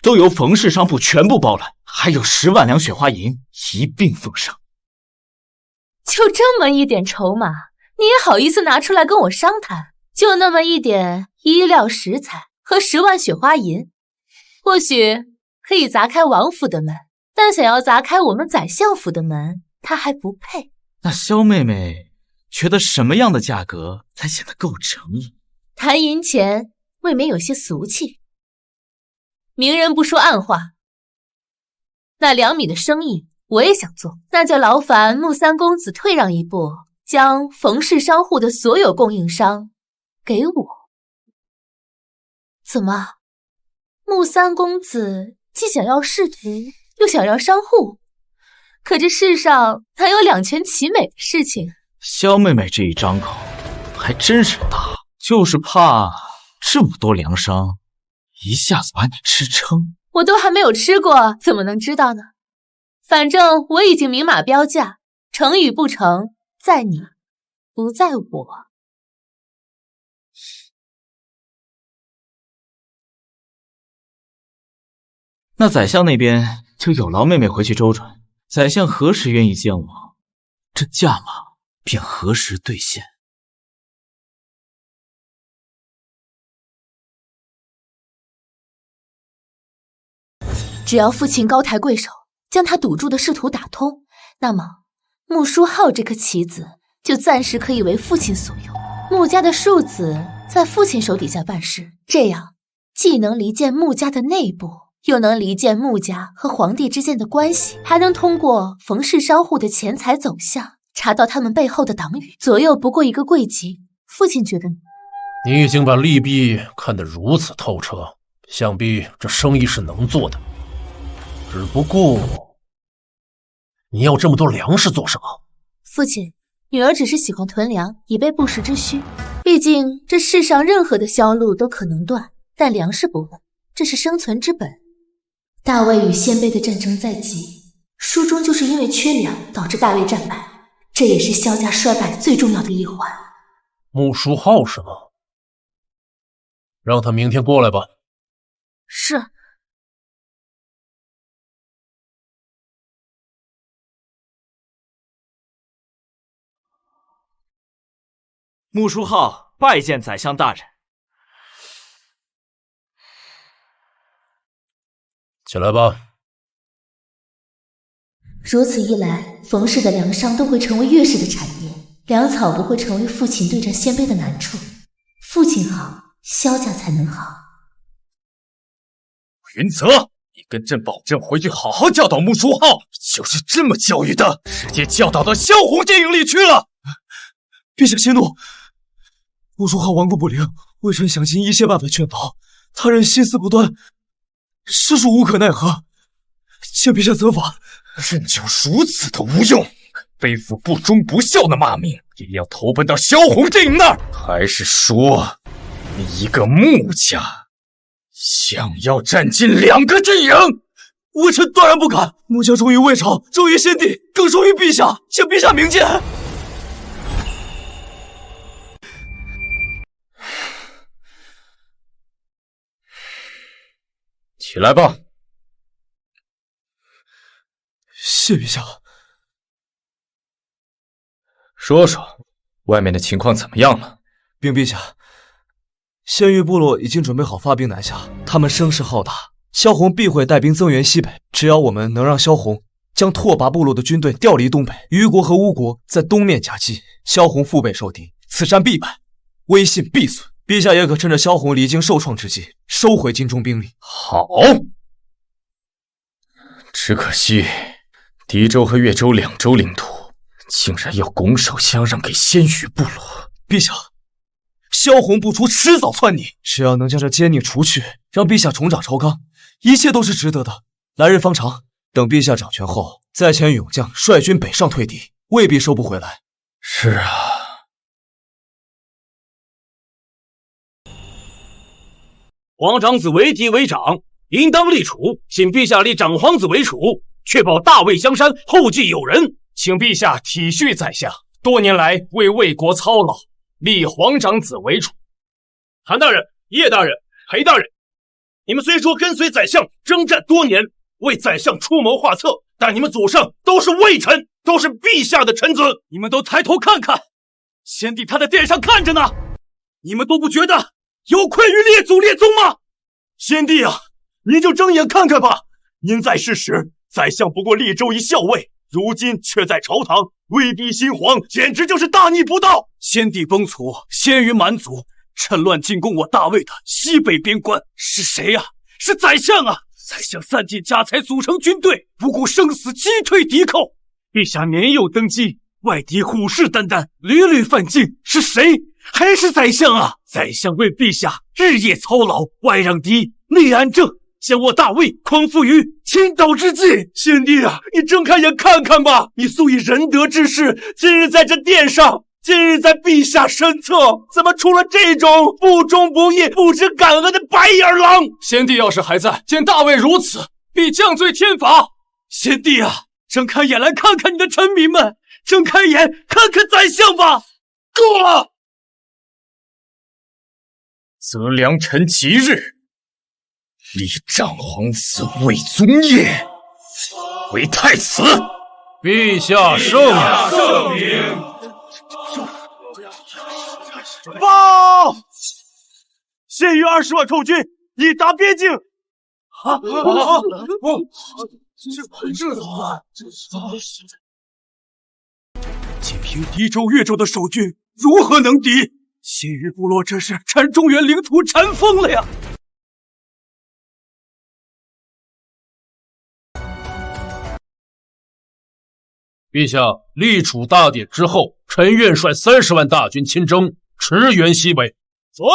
都由冯氏商铺全部包揽，还有10万两雪花银一并奉上。就这么一点筹码，你也好意思拿出来跟我商谈？就那么一点医疗食材和10万雪花银，或许可以砸开王府的门，但想要砸开我们宰相府的门，他还不配。那萧妹妹觉得什么样的价格才显得够诚意？谈银钱未免有些俗气。明人不说暗话，那2米的生意我也想做，那就劳烦穆三公子退让一步，将冯氏商户的所有供应商给我。怎么，穆三公子既想要仕途，又想要商户，可这世上哪有两全其美的事情？萧妹妹这一张口还真是大，就是怕这么多粮商一下子把你吃撑。我都还没有吃过，怎么能知道呢？反正我已经明码标价，成与不成在你，不在我。那宰相那边就有劳妹妹回去周转，宰相何时愿意见我，这价码便何时兑现。只要父亲高抬贵手，将他堵住的仕途打通，那么穆书浩这颗棋子就暂时可以为父亲所用。穆家的庶子在父亲手底下办事，这样既能离间穆家的内部，又能离间穆家和皇帝之间的关系，还能通过冯氏商户的钱财走向，查到他们背后的党羽，左右不过一个贵籍。父亲觉得呢？你已经把利弊看得如此透彻，想必这生意是能做的。只不过，你要这么多粮食做什么？父亲，女儿只是喜欢囤粮，以备不时之需。毕竟这世上任何的销路都可能断，但粮食不断，这是生存之本。大魏与鲜卑的战争在即，书中就是因为缺粮导致大魏战败，这也是萧家衰败最重要的一环。穆书浩是吗？让他明天过来吧。是。穆书浩拜见宰相大人。起来吧。如此一来，冯氏的粮商都会成为岳氏的产业，粮草不会成为父亲对战鲜卑的难处。父亲好，萧家才能好。云泽，你跟朕保证回去好好教导穆书浩，就是这么教育的，直接教导到萧红电影里去了。陛下息怒，穆书浩顽固不灵，微臣想尽一切办法劝导，他人心思不端，实属无可奈何，请陛下责罚。朕就如此的无用，背负不忠不孝的骂名，也要投奔到萧红电影那儿？还是说，你一个穆家想要占尽2个阵营？微臣断然不敢。穆家忠于魏朝，忠于先帝，更忠于陛下，请陛下明鉴。起来吧。谢陛下。说说，外面的情况怎么样了？禀陛下，鲜域部落已经准备好发兵南下，他们声势浩大，萧红必会带兵增援西北。只要我们能让萧红将拓跋部落的军队调离东北，虞国和乌国在东面夹击，萧红腹背受敌，此战必败，威信必损。陛下也可趁着萧红离京受创之际，收回京中兵力。好，只可惜狄州和越州2州领土竟然要拱手相让给鲜羽部落。陛下，萧红不出，迟早篡逆。只要能将这奸佞除去，让陛下重掌朝纲，一切都是值得的。来日方长，等陛下掌权后，再遣勇将率军北上退敌，未必收不回来。是啊。皇长子为嫡为长，应当立储，请陛下立长皇子为储，确保大魏江山后继有人。请陛下体恤宰相，多年来为魏国操劳，立皇长子为储。韩大人、叶大人、裴大人，你们虽说跟随宰相征战多年，为宰相出谋划策，但你们祖上都是魏臣，都是陛下的臣子。你们都抬头看看，先帝他在殿上看着呢，你们都不觉得有愧于列祖列宗吗？先帝啊，您就睁眼看看吧。您在世时，宰相不过利州一校尉，如今却在朝堂威逼新皇，简直就是大逆不道。先帝崩殂，先于蛮族，趁乱进攻我大魏的西北边关，是谁啊？是宰相啊！宰相散尽家财组成军队，不顾生死击退敌寇。陛下年幼登基，外敌虎视眈眈，屡屡犯境，是谁？还是宰相啊！宰相为陛下日夜操劳，外让敌，内安政，将我大魏匡扶于倾倒之际。先帝啊，你睁开眼看看吧！你素以仁德之士，今日在这殿上，今日在陛下身侧，怎么出了这种不忠不义、不知感恩的白眼狼？先帝要是还在，见大魏如此，必降罪天罚。先帝啊，睁开眼来看看你的臣民们，睁开眼看看宰相吧！够了！择良辰吉日，立长皇子魏宗业为太子。陛下圣明。报！现于20万寇军已达边境。这怎么办？仅凭狄州、越州的守军，如何能敌？仙羽部落这是占中原领土占疯了呀！陛下，立储大典之后，臣愿率30万大军亲征，驰援西北。准。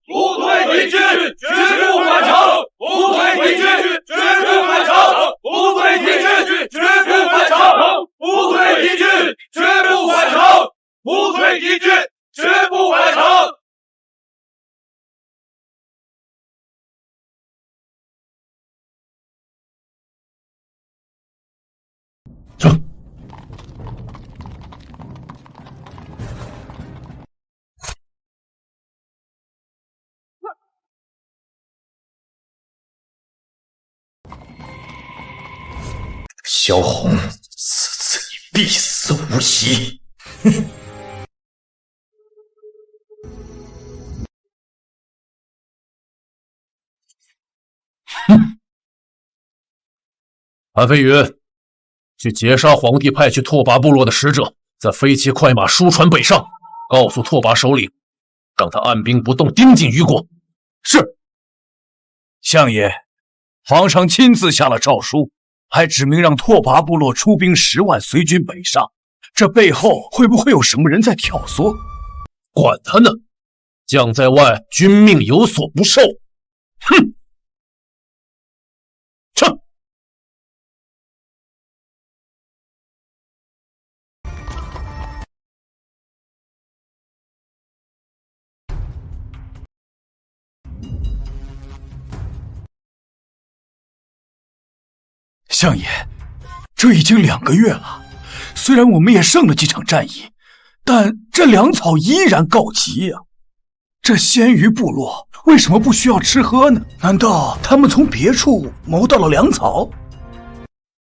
不退敌军，绝不返城！不退敌军，绝不返城！不退敌军，绝不返城！不退敌军，绝不返城！不退敌军，绝不返城！走。萧红，此次你必死无疑！哼！哼！韩飞宇，去截杀皇帝派去拓跋部落的使者，再飞骑快马输船北上，告诉拓跋首领，让他按兵不动，盯紧虞国。是。相爷，皇上亲自下了诏书。还指明让拓跋部落出兵10万随军北上，这背后会不会有什么人在挑唆？管他呢！将在外，君命有所不受。哼！撤！相爷，这已经2个月了，虽然我们也胜了几场战役，但这粮草依然告急呀。这鲜鱼部落为什么不需要吃喝呢？难道他们从别处谋到了粮草？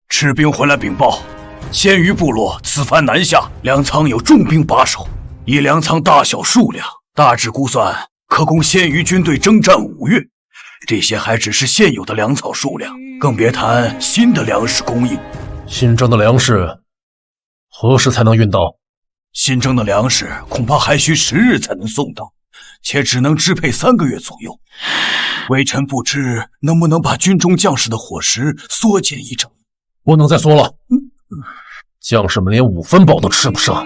赤兵回来禀报，鲜鱼部落此番南下，粮仓有重兵把守，以粮仓大小数量，大致估算可供鲜鱼军队征战5月。这些还只是现有的粮草数量，更别谈新的粮食供应。新征的粮食何时才能运到？新征的粮食恐怕还需10日才能送到，且只能支配3个月左右。微臣不知能不能把军中将士的伙食缩减一成。不能再缩了，将士们连5分饱都吃不上，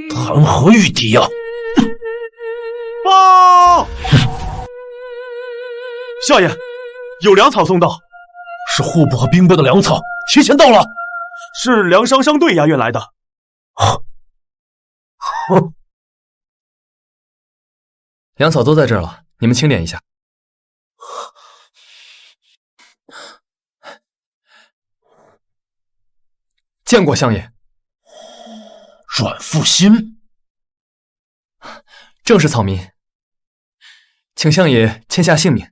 谈何御敌呀！报！少爷，有粮草送到，是户部和兵部的粮草，提前到了。是粮商商队押运来的。粮草都在这儿了，你们清点一下。见过相爷。阮复兴，正是草民，请相爷签下姓名。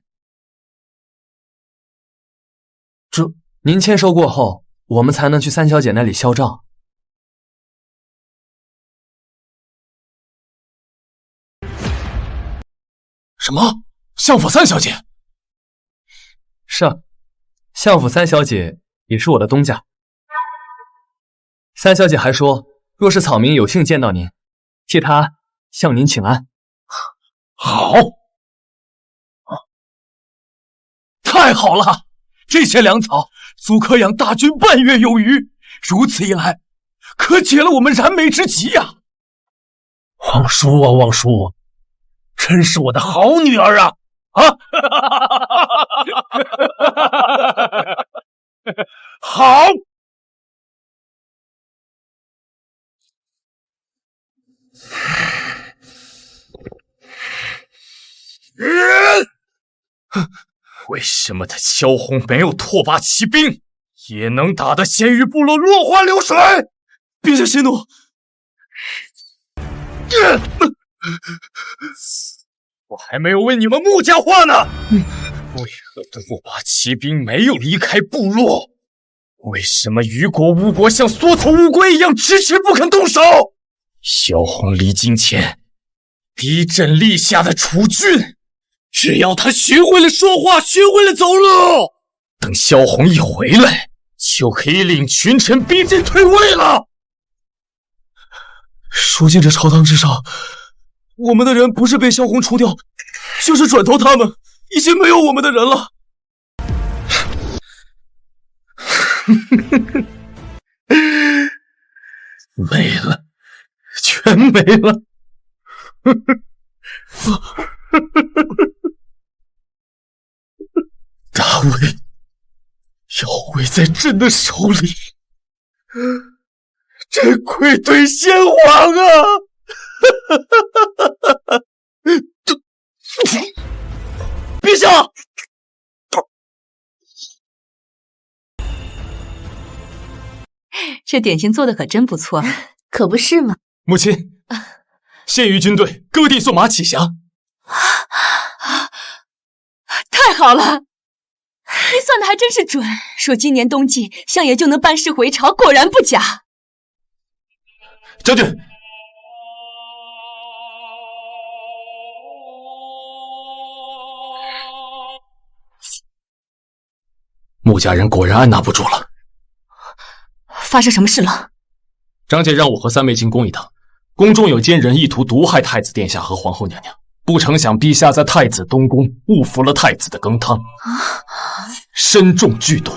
这您签收过后，我们才能去三小姐那里销账。什么？相府3小姐？是啊，相府3小姐也是我的东家。3小姐还说，若是草民有幸见到您，替她向您请安。好，太好了！这些粮草足可养大军半月有余，如此一来，可解了我们燃眉之急呀！王叔啊，王叔，真是我的好女儿啊！好。为什么他萧红没有拓跋骑兵，也能打得鲜鱼部落落花流水？陛下息怒。我还没有为你们穆家话呢。为何拓跋骑兵没有离开部落？为什么于国吴国像缩头乌龟一样迟迟不肯动手？萧红离京前逼朕立下的储君，只要他学会了说话，学会了走路，等萧红一回来，就可以领群臣逼朕退位了。如今这朝堂之上，我们的人不是被萧红除掉，就是转投他们，已经没有我们的人了。没了，全没了。大魏要毁在朕的手里，朕愧对先皇啊！陛下，这点心做的可真不错，可不是嘛。母亲，献于军队，割地送马启降。太好了，你算的还真是准，说今年冬季相爷就能班师回朝，果然不假。将军，穆家人果然按捺不住了。发生什么事了？张姐让我和三妹进宫一趟，宫中有奸人意图毒害太子殿下和皇后娘娘，不成想陛下在太子东宫误服了太子的羹汤，身中剧毒。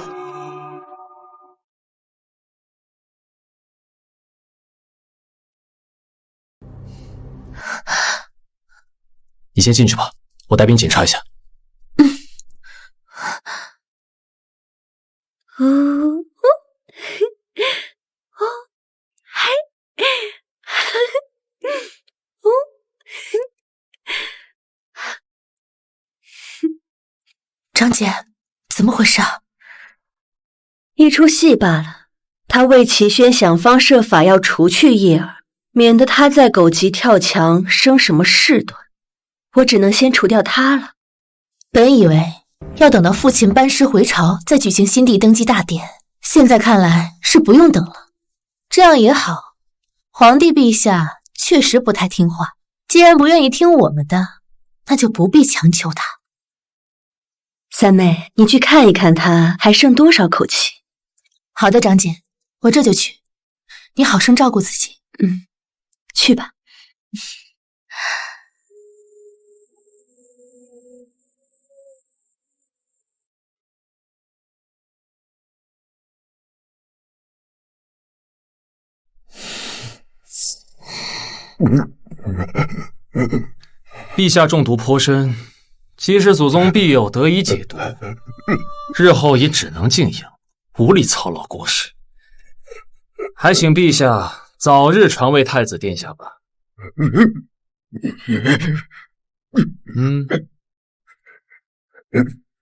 你先进去吧，我带兵检查一下。张姐，怎么回事啊？一出戏罢了。他魏齐轩想方设法要除去叶儿，免得他再狗急跳墙生什么事端。我只能先除掉他了。本以为要等到父亲班师回朝再举行新帝登基大典，现在看来是不用等了。这样也好，皇帝陛下确实不太听话，既然不愿意听我们的，那就不必强求他。三妹，你去看一看他还剩多少口气。好的，张姐，我这就去。你好生照顾自己。去吧。陛下中毒颇深，既是祖宗庇佑，得以解毒，日后也只能静养，无力操劳国事。还请陛下早日传位太子殿下吧。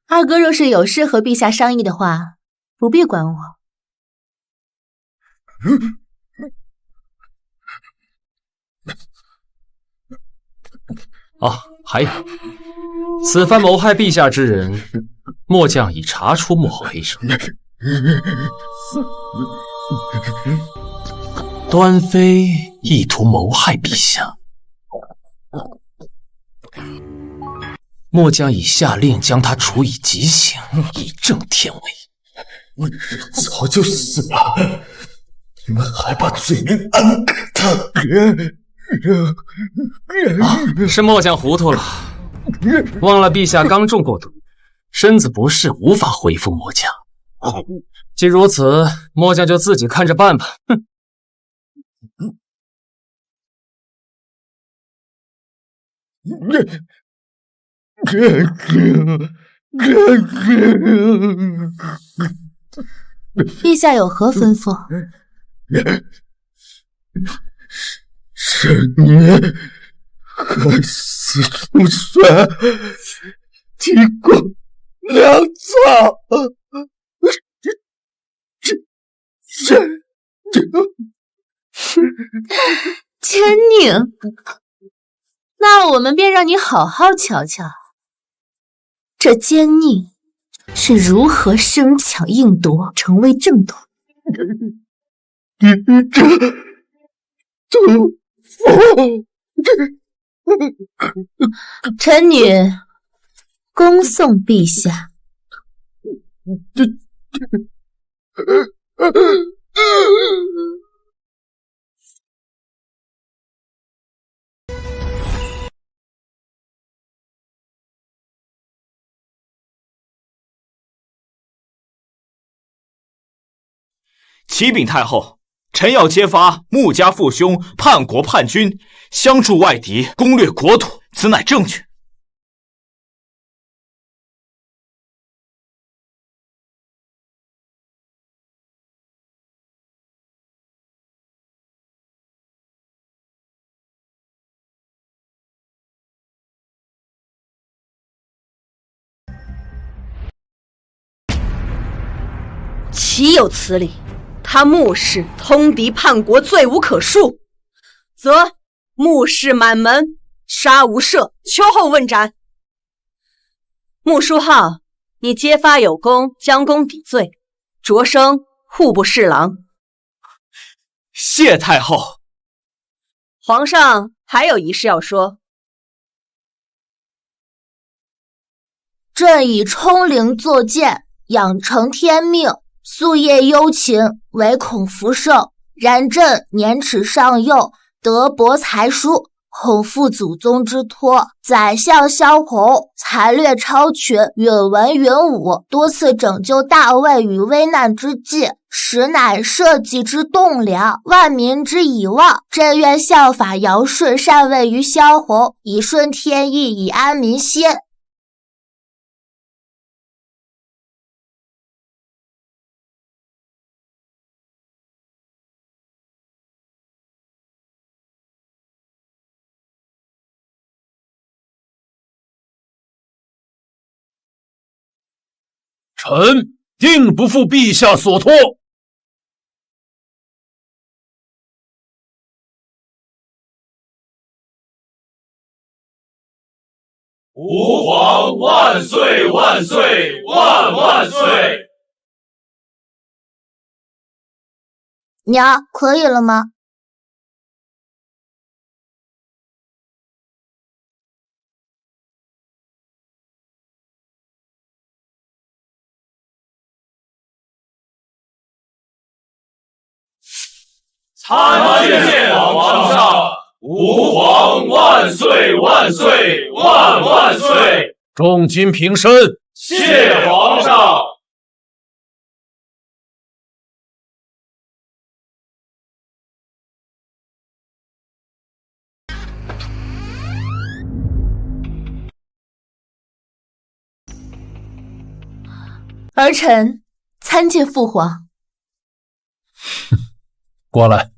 二哥若是有事和陛下商议的话，不必管我。还有，此番谋害陛下之人，末将已查出幕后黑手。端妃意图谋害陛下，末将已下令将他处以极刑，以正天威。早就死了，你们还把罪名安给他。是末将糊涂了，忘了陛下刚中过毒，身子不适，无法恢复末将。既如此，末将就自己看着办吧。陛下有何吩咐？是你害死主帅，提供粮草。奸佞，那我们便让你好好瞧瞧，这奸佞是如何争抢硬夺，成为正统。臣女恭送陛下。启禀太后，臣要揭发穆家父兄叛国叛军，相助外敌，攻略国土，此乃证据。岂有此理！他穆氏通敌叛国，罪无可恕，则穆氏满门杀无赦，秋后问斩。穆书浩，你揭发有功，将功抵罪，擢升户部侍郎。谢太后。皇上还有一事要说。朕以冲灵作剑，养成天命。夙夜忧勤，唯恐福寿。然朕年齿尚幼，德薄才疏，恐负祖宗之托。宰相萧红才略超群，允文允武，多次拯救大魏于危难之际，实乃社稷之栋梁，万民之倚望。朕愿效法尧舜，禅位于萧红，以顺天意，以安民心。臣定不负陛下所托。吾皇万岁万岁万万岁！娘，可以了吗？参见皇上，吾皇万岁万岁万万岁！众金平身，谢皇上。儿臣参见父皇。过来。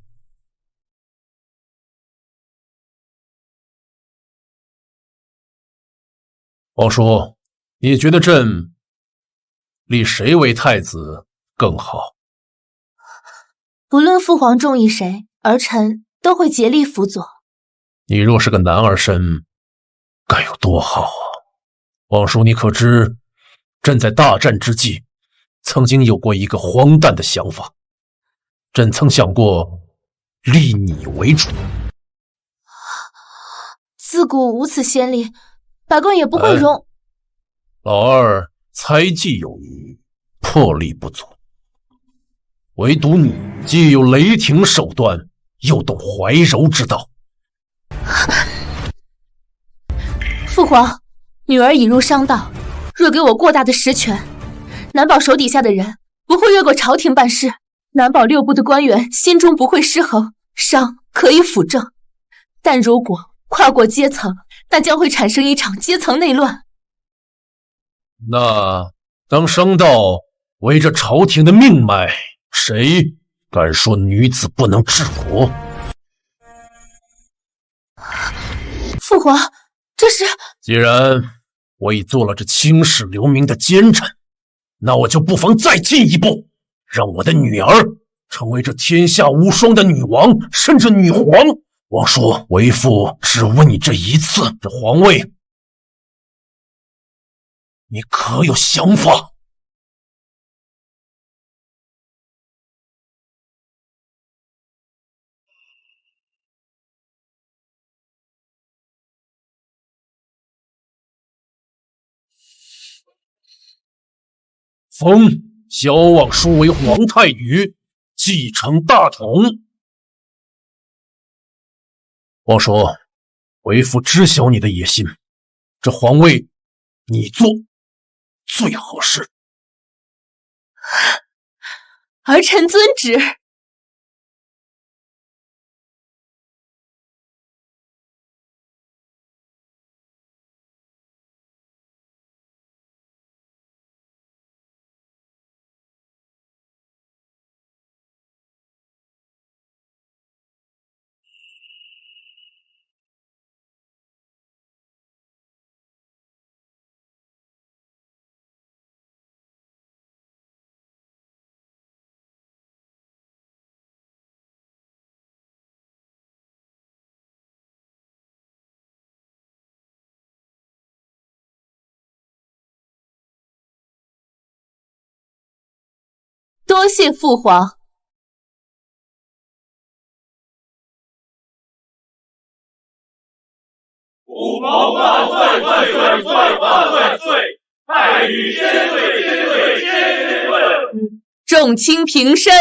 王叔，你觉得朕立谁为太子更好？不论父皇中意谁，儿臣都会竭力辅佐。你若是个男儿身，该有多好啊！王叔，你可知朕在大战之际，曾经有过一个荒诞的想法。朕曾想过立你为主。自古无此先例，百官也不会容。老二猜忌有余，魄力不足，唯独你既有雷霆手段，又懂怀柔之道。父皇，女儿已入商道，若给我过大的实权，难保手底下的人不会越过朝廷办事，难保六部的官员心中不会失衡。商可以辅政，但如果跨过阶层，那将会产生一场阶层内乱。那当商道围着朝廷的命脉，谁敢说女子不能治国？父皇，这是……既然我已做了这青史留名的奸臣，那我就不妨再进一步，让我的女儿成为这天下无双的女王，甚至女皇。王叔，为父只问你这一次，这皇位，你可有想法？封萧望舒为皇太宇，继承大统。望舒，为父知晓你的野心，这皇位你做最合适。儿臣遵旨。多谢父皇。父皇万岁万岁万岁！太宇千岁千岁千岁！众卿平身。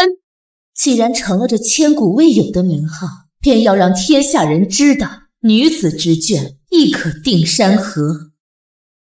既然成了这千古未有的名号，便要让天下人知道，女子之眷亦可定山河。